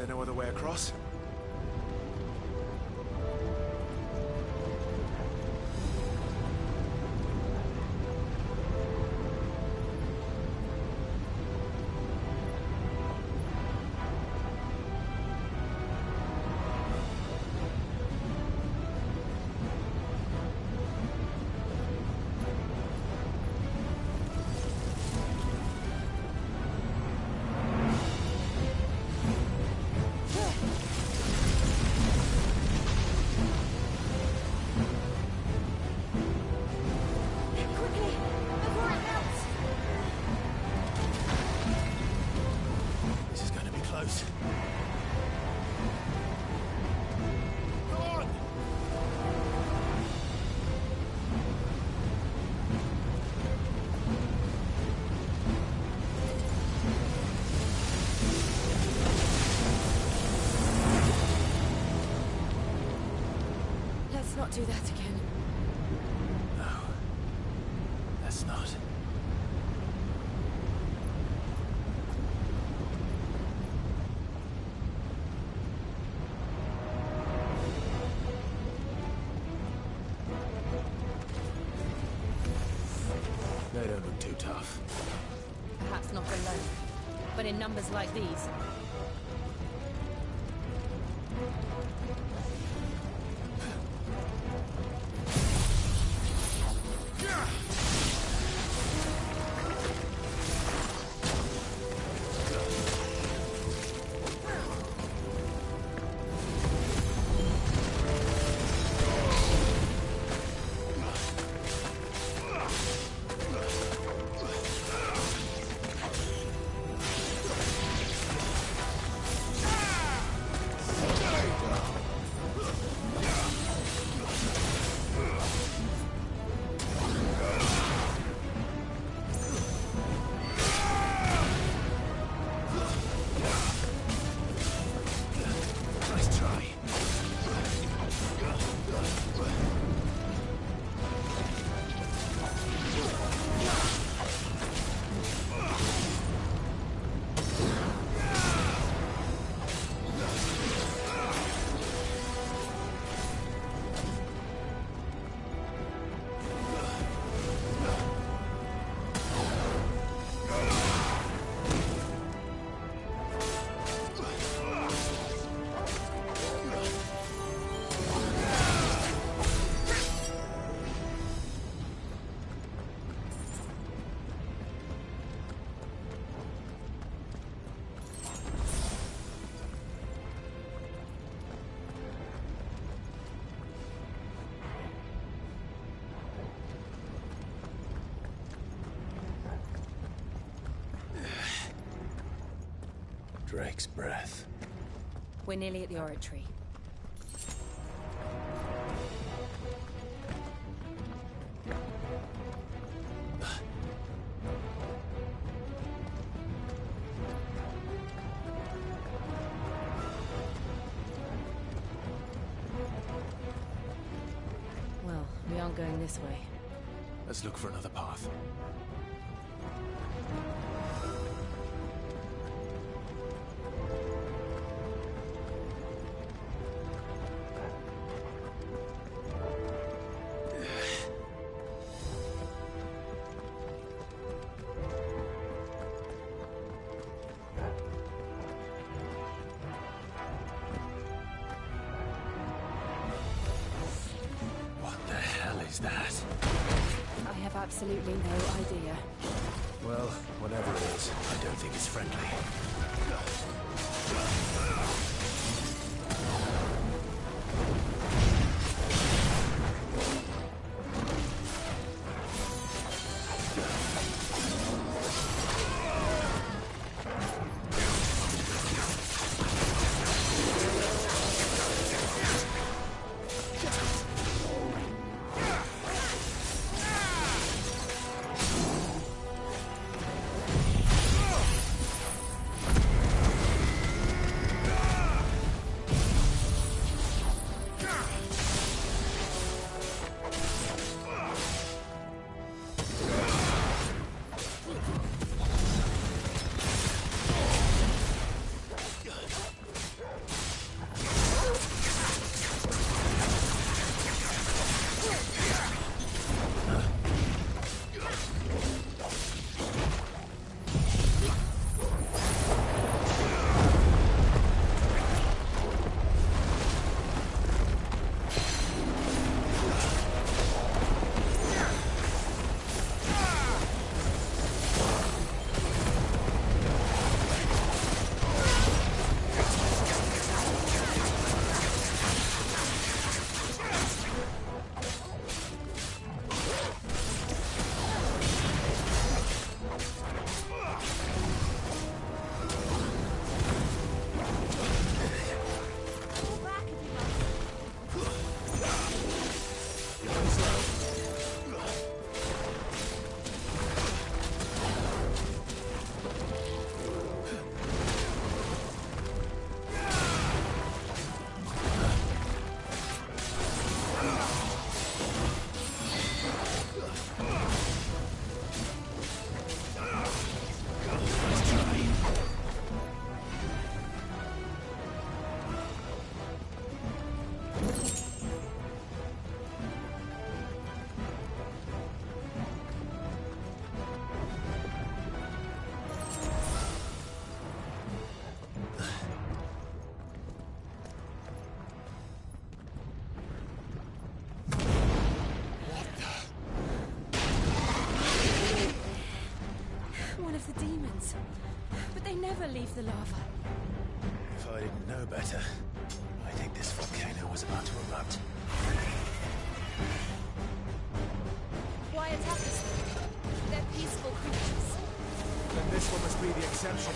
there no other way across? Let's not do that again. No. Let's not. They don't look too tough. Perhaps not alone, but in numbers like these. Drake's breath. We're nearly at the oratory. Well, we aren't going this way. Let's look for another path. That? I have absolutely no idea. Well, whatever it is, I don't think it's friendly. things. But they never leave the lava. If I didn't know better, I think this volcano was about to erupt. Why attack us? They're peaceful creatures. Then this one must be the exception.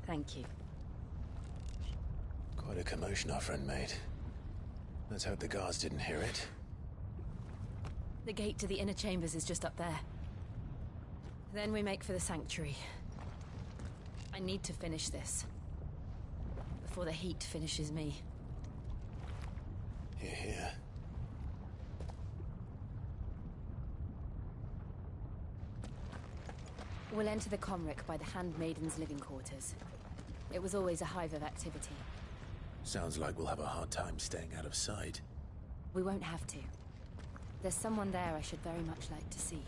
Thank you. Quite a commotion our friend made. Let's hope the guards didn't hear it. The gate to the inner chambers is just up there. Then we make for the sanctuary. I need to finish this. Before the heat finishes me. Hear, hear. We'll enter the Comric by the Handmaiden's living quarters. It was always a hive of activity. Sounds like we'll have a hard time staying out of sight. We won't have to. There's someone there I should very much like to see.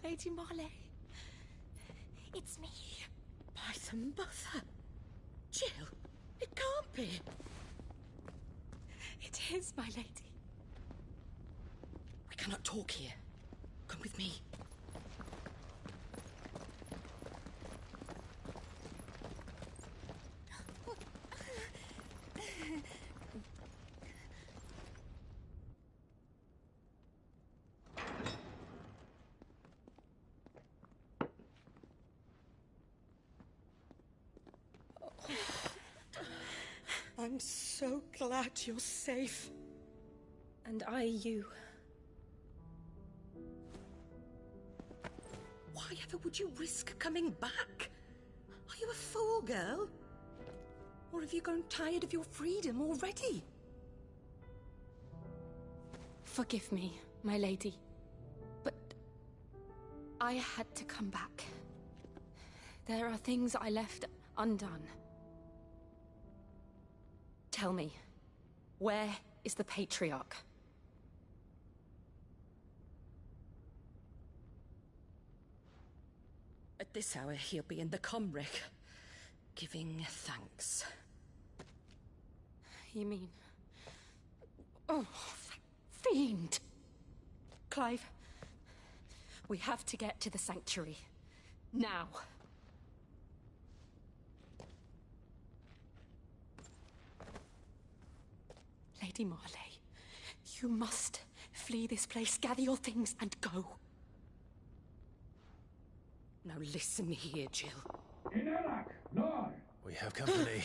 Lady Marley. It's me. By the mother. Jill, it can't be. It is, my lady. We cannot talk here. Come with me. I'm so glad you're safe. And I you. Why ever would you risk coming back? Are you a fool, girl? Or have you grown tired of your freedom already? Forgive me, my lady. But I had to come back. There are things I left undone. Tell me, where is the Patriarch? At this hour, he'll be in the Comric, giving thanks. You mean... Oh, fiend! Clive, we have to get to the sanctuary. Now. Lady Marley, you must flee this place, gather your things, and go. Now listen here, Jill. We have company.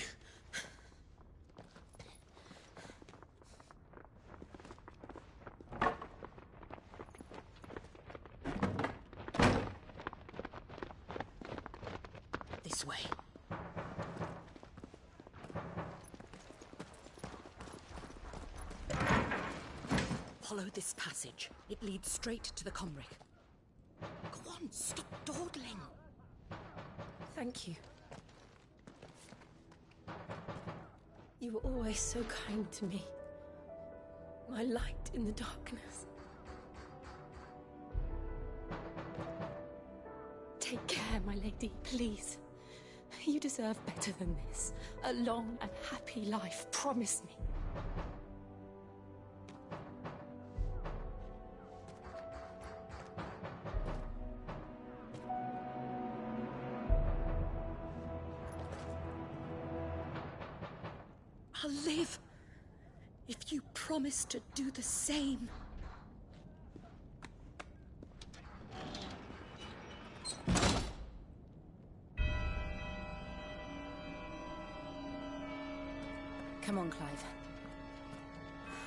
This way. Follow this passage. It leads straight to the Comric. Go on, stop dawdling. Thank you. You were always so kind to me. My light in the darkness. Take care, my lady, please. You deserve better than this. A long and happy life, promise me. I'll live if you promise to do the same. Come on, Clive.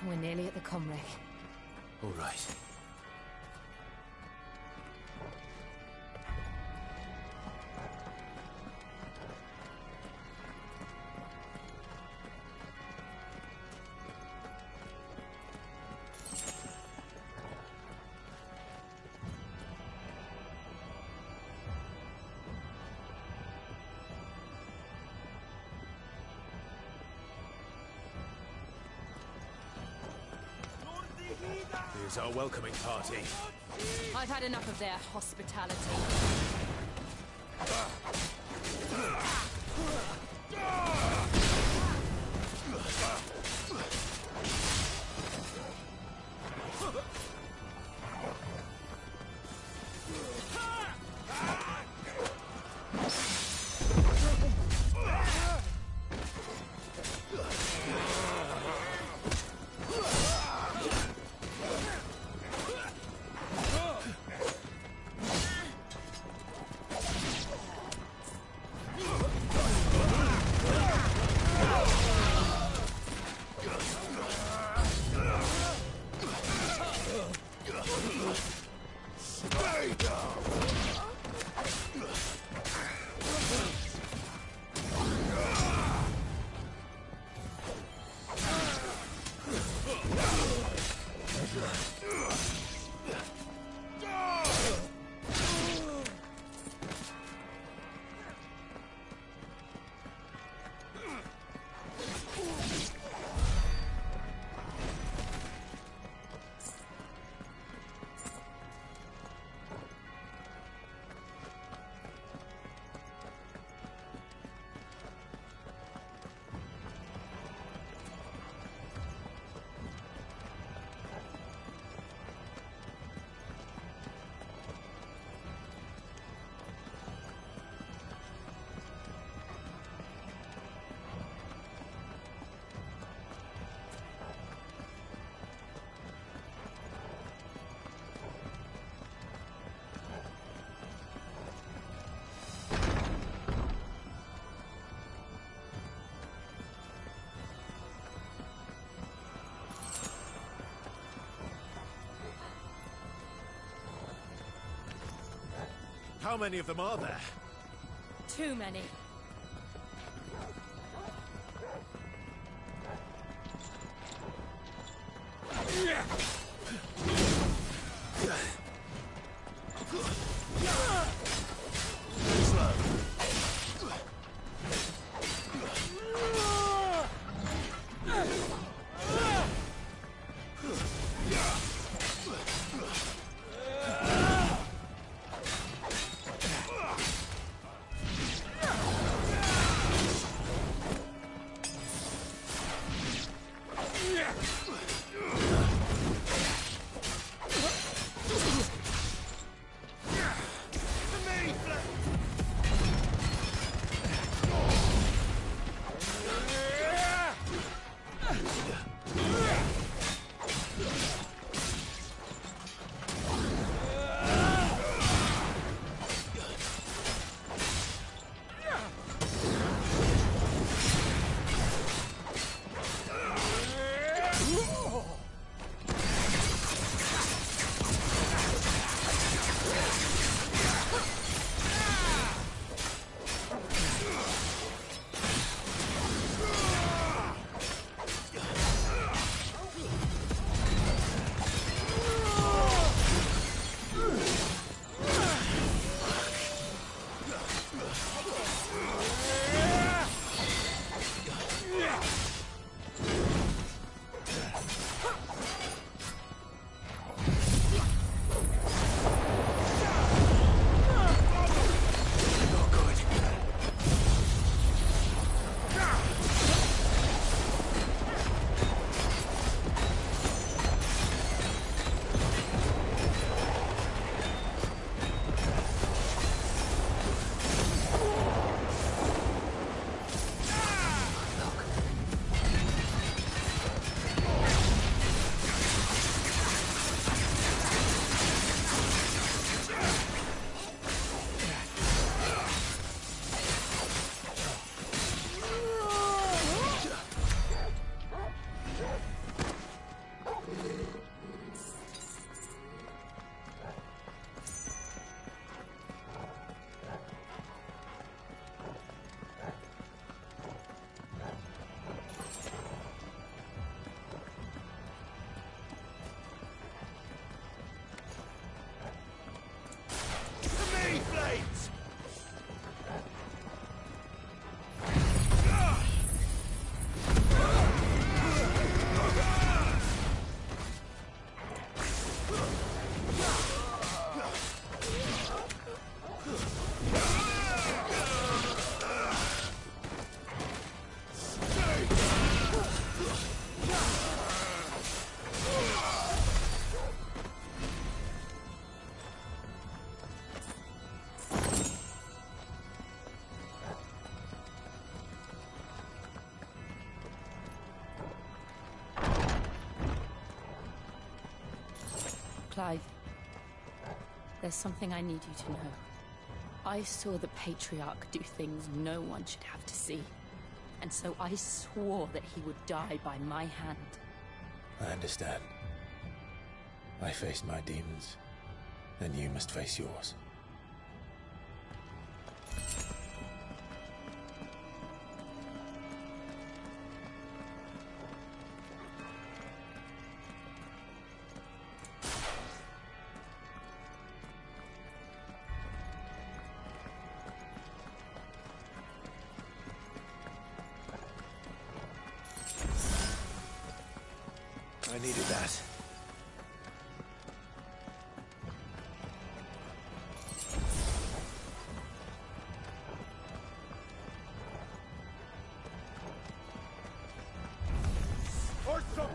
We're nearly at the comwreck. All right. Here's our welcoming party. I've had enough of their hospitality. How many of them are there? Too many. Clive, there's something I need you to know. I saw the Patriarch do things no one should have to see. And so I swore that he would die by my hand. I understand. I faced my demons, and you must face yours. I needed that.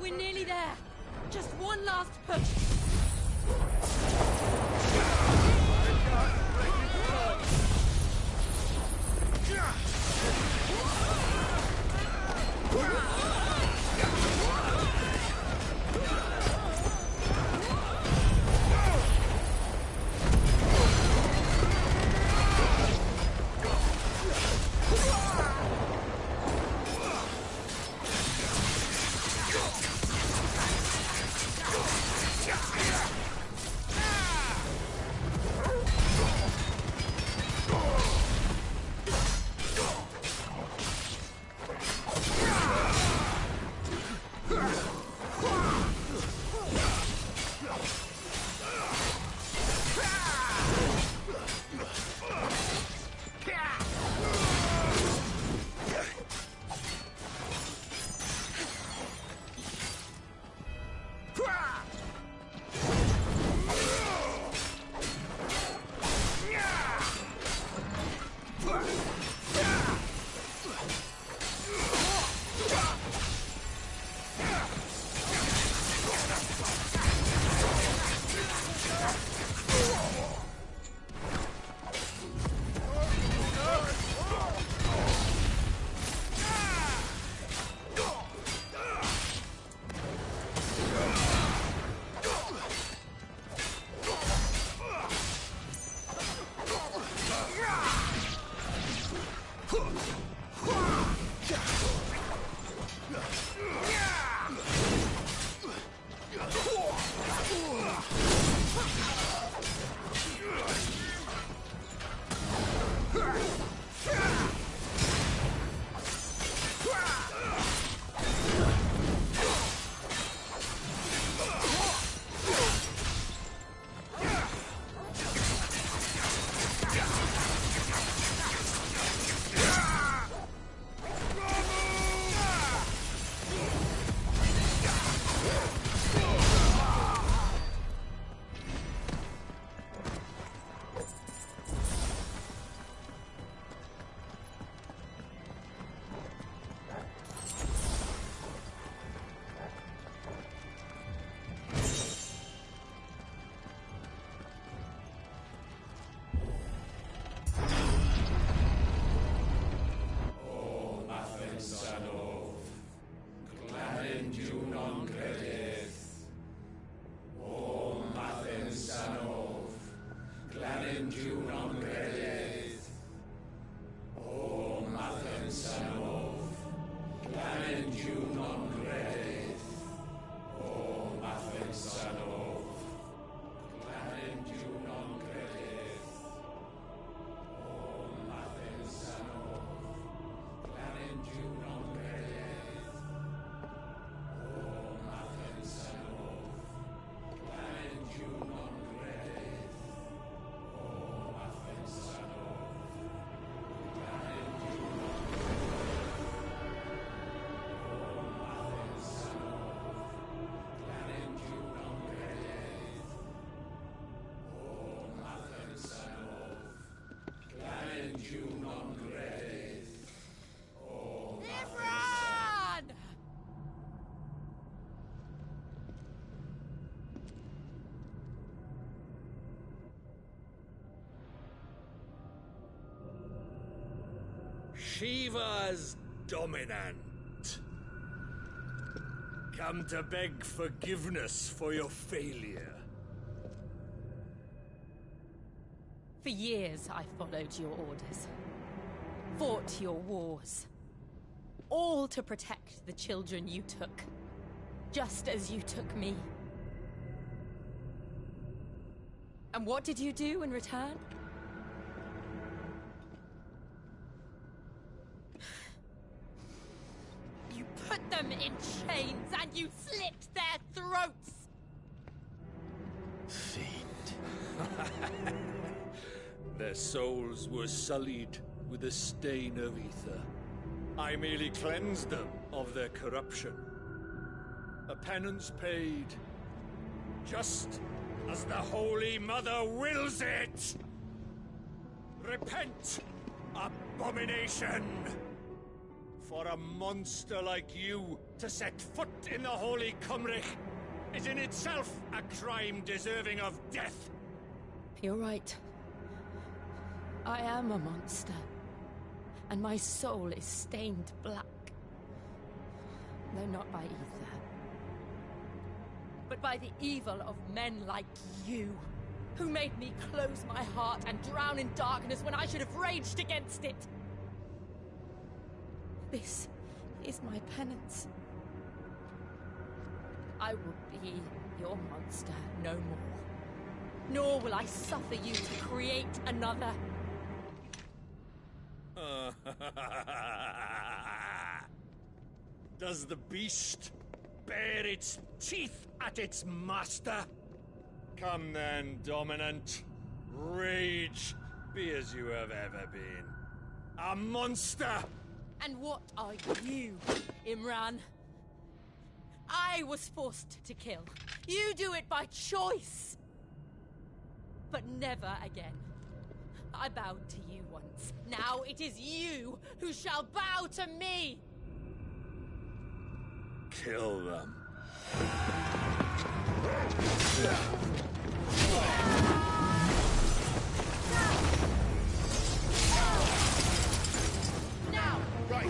We're nearly there. Just one last push. Shiva's dominant. Come to beg forgiveness for your failure. For years, I followed your orders. Fought your wars. All to protect the children you took. Just as you took me. And what did you do in return? You put them in chains and you slit their throats! Their souls were sullied with a stain of ether. I merely cleansed them of their corruption. A penance paid, just as the Holy Mother wills it! Repent, abomination! For a monster like you to set foot in the Holy Cymric is in itself a crime deserving of death. You're right. I am a monster. And my soul is stained black. Though not by ether. But by the evil of men like you, who made me close my heart and drown in darkness when I should have raged against it. This is my penance. I will be your monster no more. Nor will I suffer you to create another. Does the beast bare its teeth at its master? Come then, Dominant. Rage, be as you have ever been. A monster! And what are you, Imran? I was forced to kill. You do it by choice. But never again. I bowed to you once. Now it is you who shall bow to me! Kill them. Now! Right.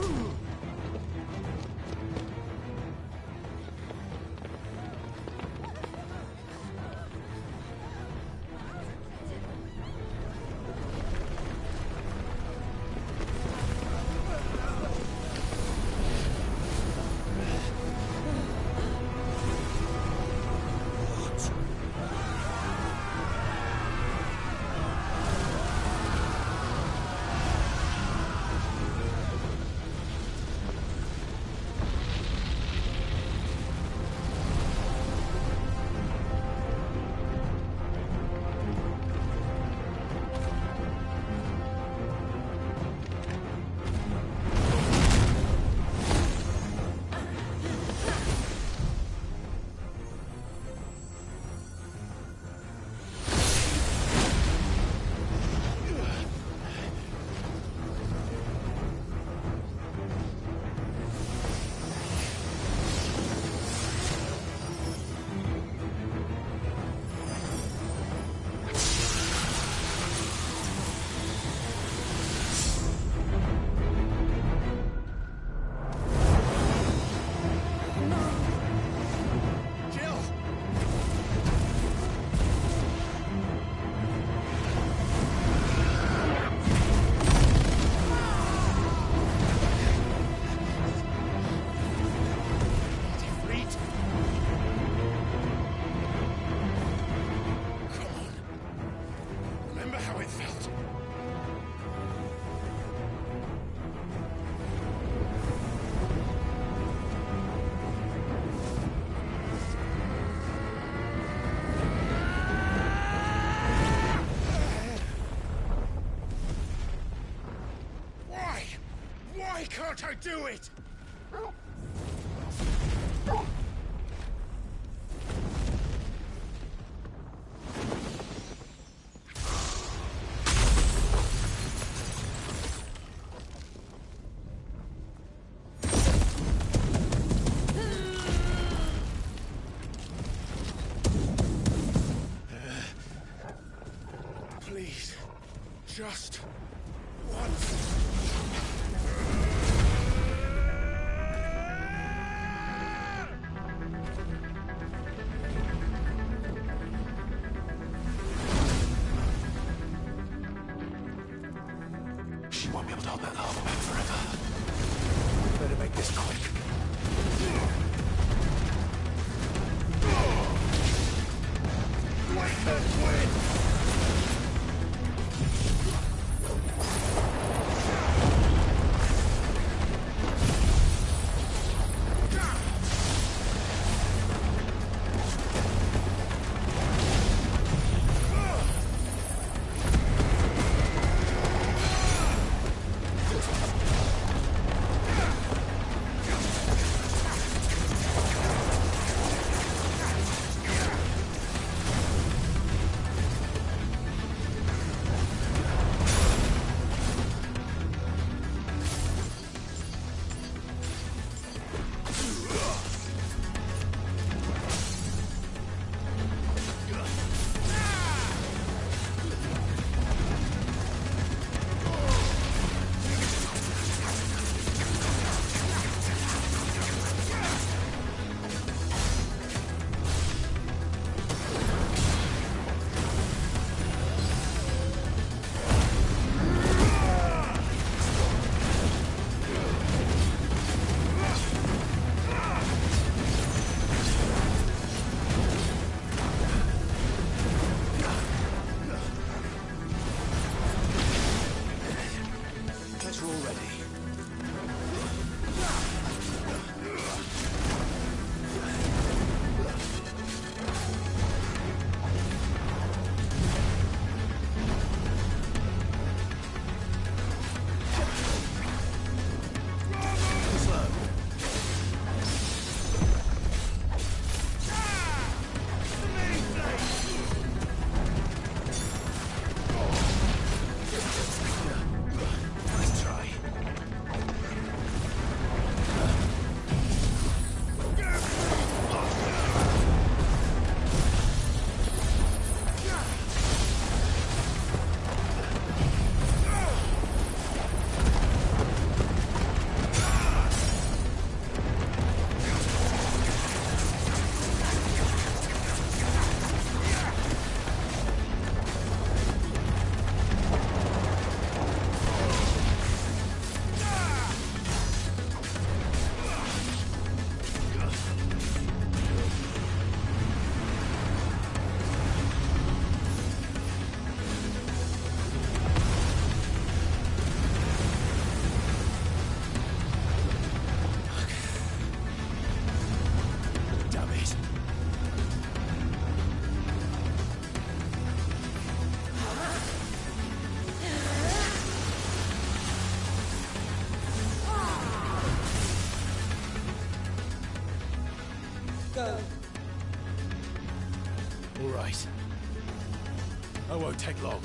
Why can't I do it? Please, just once. All right. I won't take long.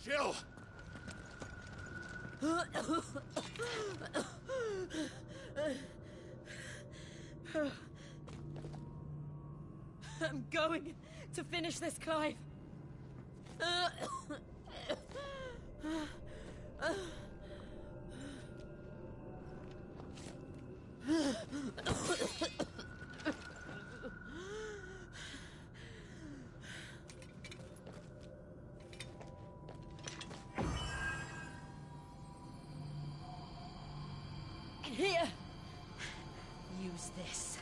Jill! I'm going to finish this, Clive. Here. Use this.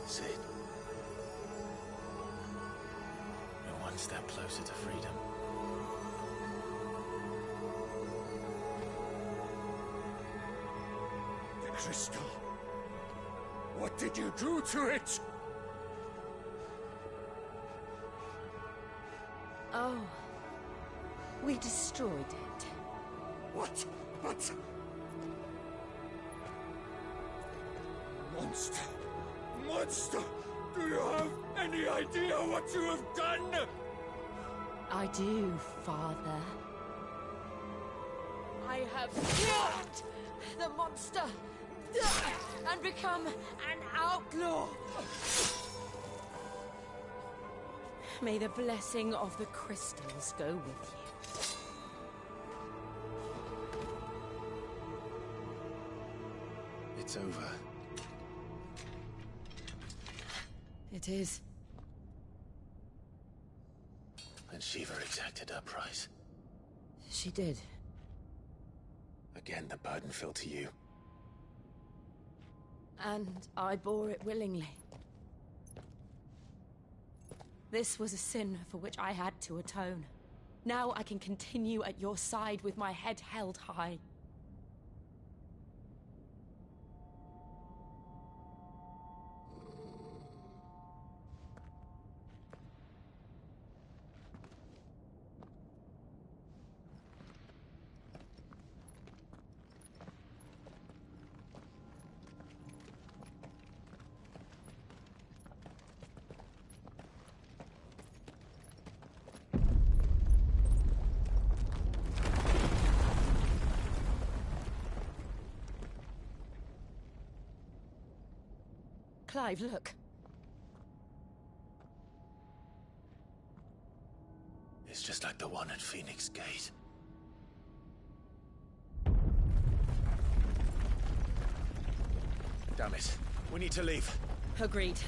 Sid. You're one step closer to freedom. The crystal. What did you do to it? Oh. We destroyed it. What? But... Monster! Monster! Do you have any idea what you have done? I do, Father. I have killed the monster and become an outlaw. May the blessing of the crystals go with you. It's over. It is. And Shiva exacted her price. She did. Again, the burden fell to you. And I bore it willingly. This was a sin for which I had to atone. Now I can continue at your side with my head held high. Clive, look. It's just like the one at Phoenix Gate. Damn it. We need to leave. Agreed.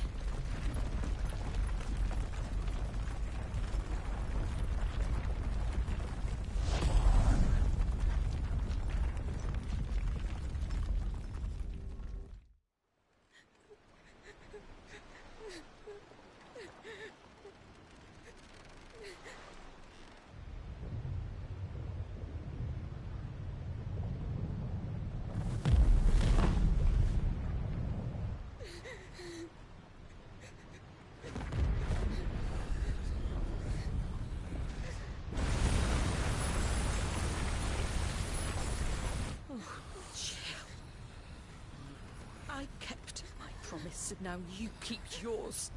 I kept my promise, and now you keep yours.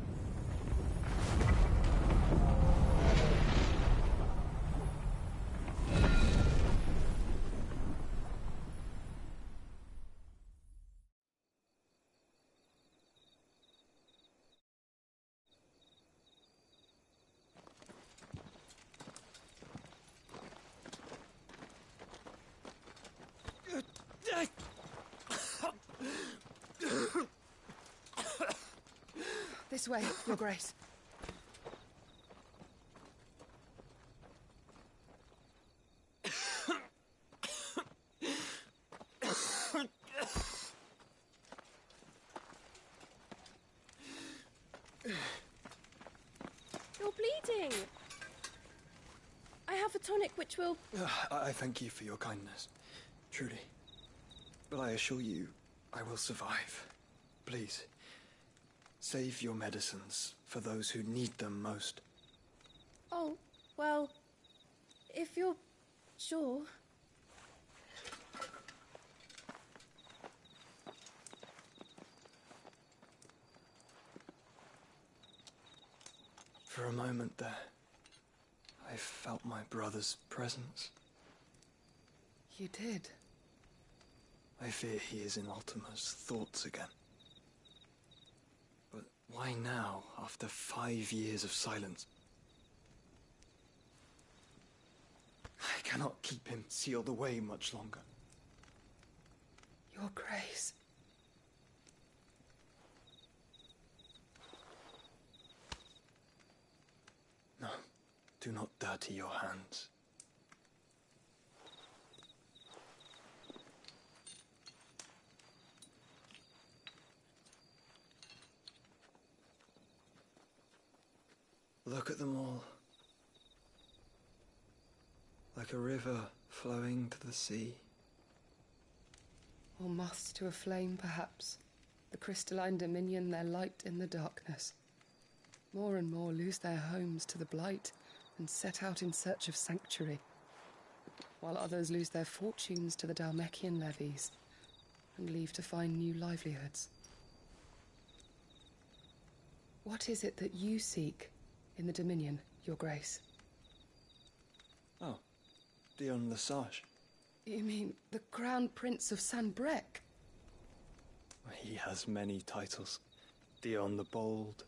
This way, Your Grace. You're bleeding. I have a tonic which will... I thank you for your kindness, truly. But I assure you, I will survive. Please, save your medicines for those who need them most. Oh, well, if you're sure... For a moment there, I felt my brother's presence. You did? I fear he is in Ultima's thoughts again. But why now, after 5 years of silence? I cannot keep him sealed away much longer. Your Grace. No, do not dirty your hands. Look at them all. Like a river flowing to the sea. Or moths to a flame, perhaps. The crystalline dominion, their light in the darkness. More and more lose their homes to the blight and set out in search of sanctuary, while others lose their fortunes to the Dhalmekian levies and leave to find new livelihoods. What is it that you seek in the Dominion, Your Grace? Oh, Dion Lesage. You mean the Crown Prince of Sanbrec? He has many titles. Dion the Bold,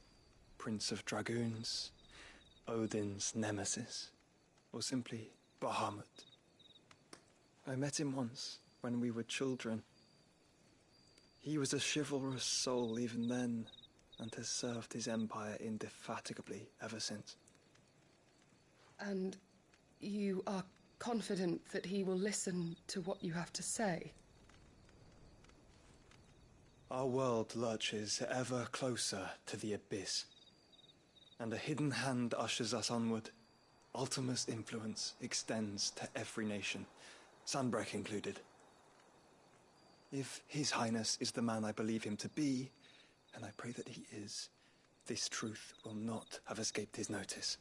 Prince of Dragoons, Odin's Nemesis, or simply Bahamut. I met him once, when we were children. He was a chivalrous soul even then, and has served his empire indefatigably ever since. And you are confident that he will listen to what you have to say? Our world lurches ever closer to the abyss, and a hidden hand ushers us onward. Ultima's influence extends to every nation, Sanbrec included. If His Highness is the man I believe him to be, and I pray that he is, this truth will not have escaped his notice.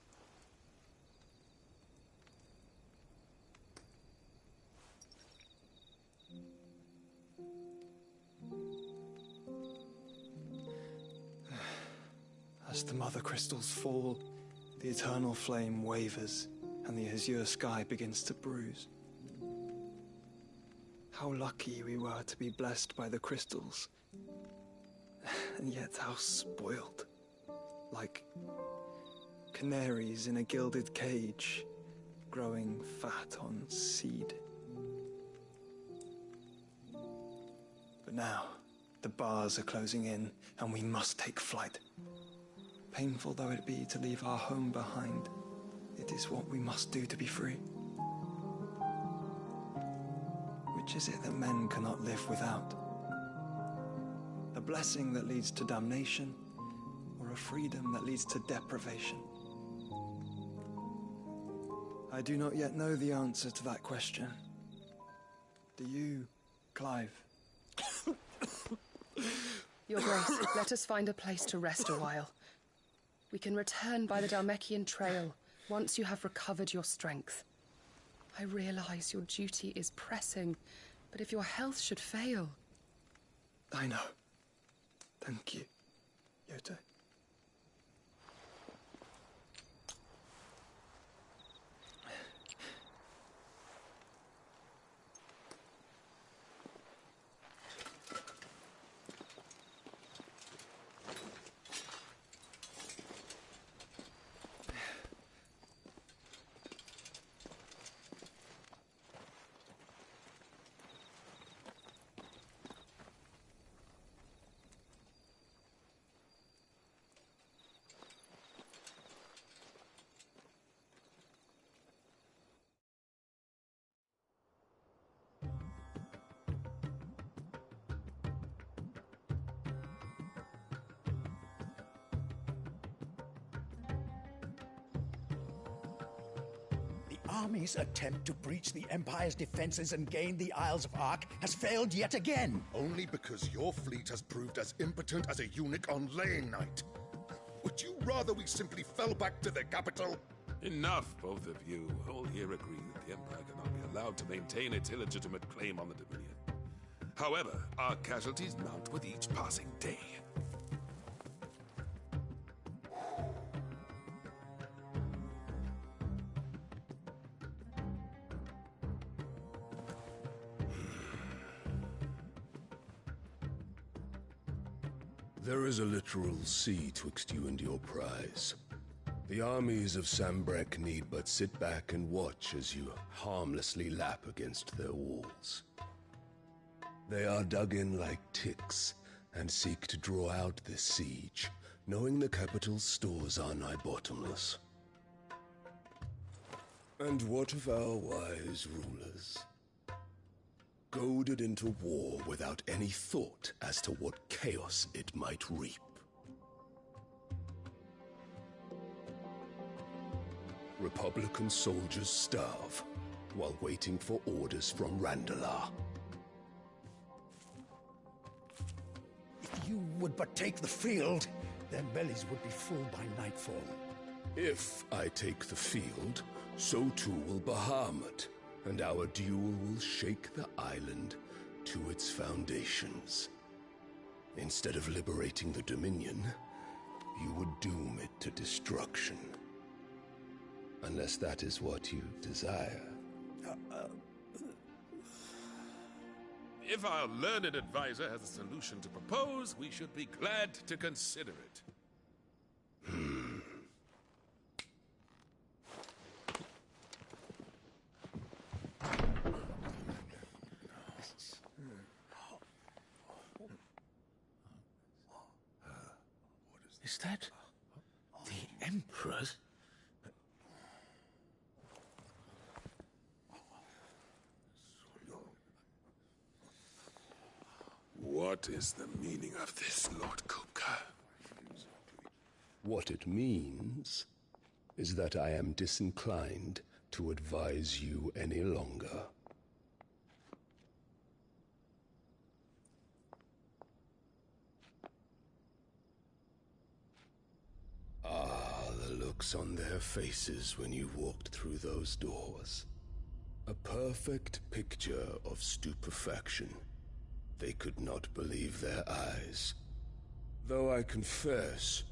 As the mother crystals fall, the eternal flame wavers, and the azure sky begins to bruise. How lucky we were to be blessed by the crystals, and yet how spoiled. Like canaries in a gilded cage, growing fat on seed. But now, the bars are closing in, and we must take flight. Painful though it be to leave our home behind, it is what we must do to be free. Which is it that men cannot live without? A blessing that leads to damnation, or a freedom that leads to deprivation? I do not yet know the answer to that question. Do you, Clive? Your Grace, let us find a place to rest a while. We can return by the Dhalmekian trail once you have recovered your strength. I realize your duty is pressing, but if your health should fail... I know. Thank you, Yote. army's attempt to breach the Empire's defenses and gain the Isles of Ark has failed yet again. Only because your fleet has proved as impotent as a eunuch on laying night. Would you rather we simply fell back to the capital? Enough, both of you. All here agree that the Empire cannot be allowed to maintain its illegitimate claim on the Dominion. However, our casualties mount with each passing day. There is a literal sea twixt you and your prize. The armies of Sambrek need but sit back and watch as you harmlessly lap against their walls. They are dug in like ticks and seek to draw out this siege, knowing the capital's stores are nigh bottomless. And what of our wise rulers? Goaded into war without any thought as to what chaos it might reap. Republican soldiers starve while waiting for orders from Randalar. If you would but take the field, their bellies would be full by nightfall. If I take the field, so too will Bahamut, and our duel will shake the island to its foundations. Instead of liberating the Dominion, you would doom it to destruction. Unless that is what you desire. If our learned advisor has a solution to propose, we should be glad to consider it. Is that the Emperor's? What is the meaning of this, Lord Kupka? What it means is that I am disinclined to advise you any longer. Ah, the looks on their faces when you walked through those doors. A perfect picture of stupefaction. They could not believe their eyes. Though I confess,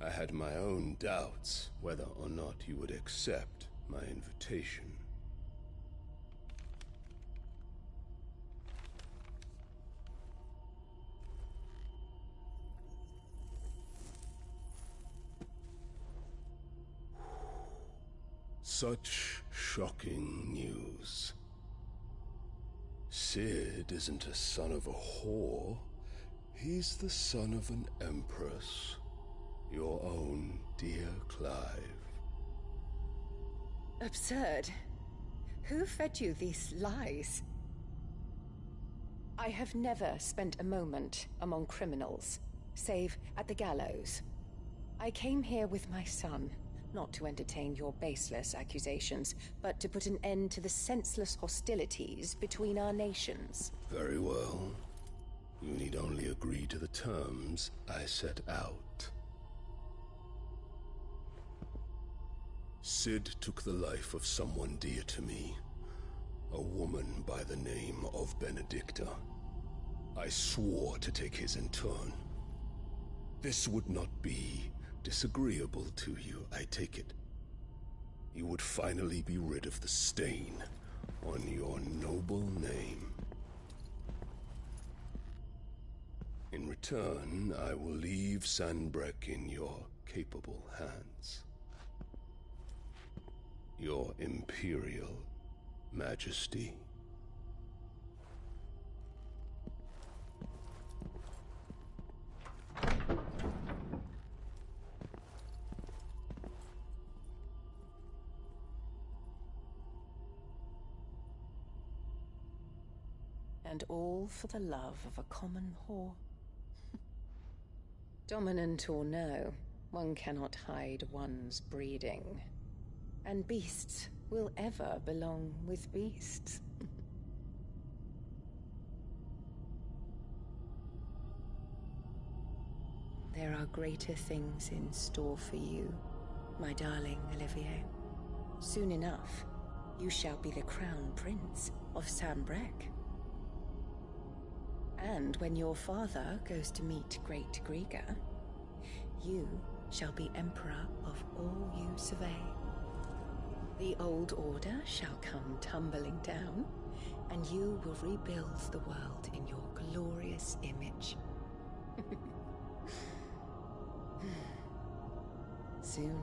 I had my own doubts whether or not you would accept my invitation. Such shocking news. Sid isn't a son of a whore. He's the son of an empress. Your own dear Clive. Absurd. Who fed you these lies? I have never spent a moment among criminals, save at the gallows. I came here with my son, not to entertain your baseless accusations, but to put an end to the senseless hostilities between our nations. Very well. You need only agree to the terms I set out. Sid took the life of someone dear to me, a woman by the name of Benedicta. I swore to take his in turn. This would not be disagreeable to you, I take it. You would finally be rid of the stain on your noble name. In return, I will leave Sanbreque in your capable hands. Your Imperial Majesty. And all for the love of a common whore. Dominant or no, one cannot hide one's breeding. And beasts will ever belong with beasts. There are greater things in store for you, my darling Olivier. Soon enough, you shall be the crown prince of Sambrec. And when your father goes to meet Great Grieger, you shall be emperor of all you survey. The old order shall come tumbling down, and you will rebuild the world in your glorious image. Soon.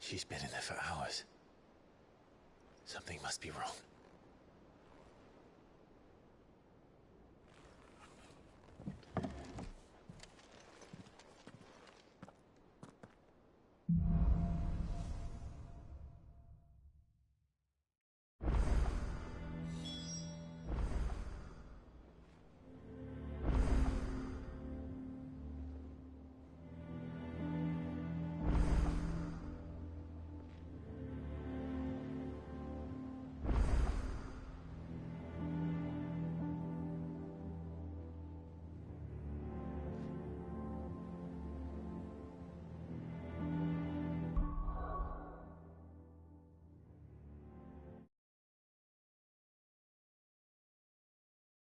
She's been in there for hours. Something must be wrong.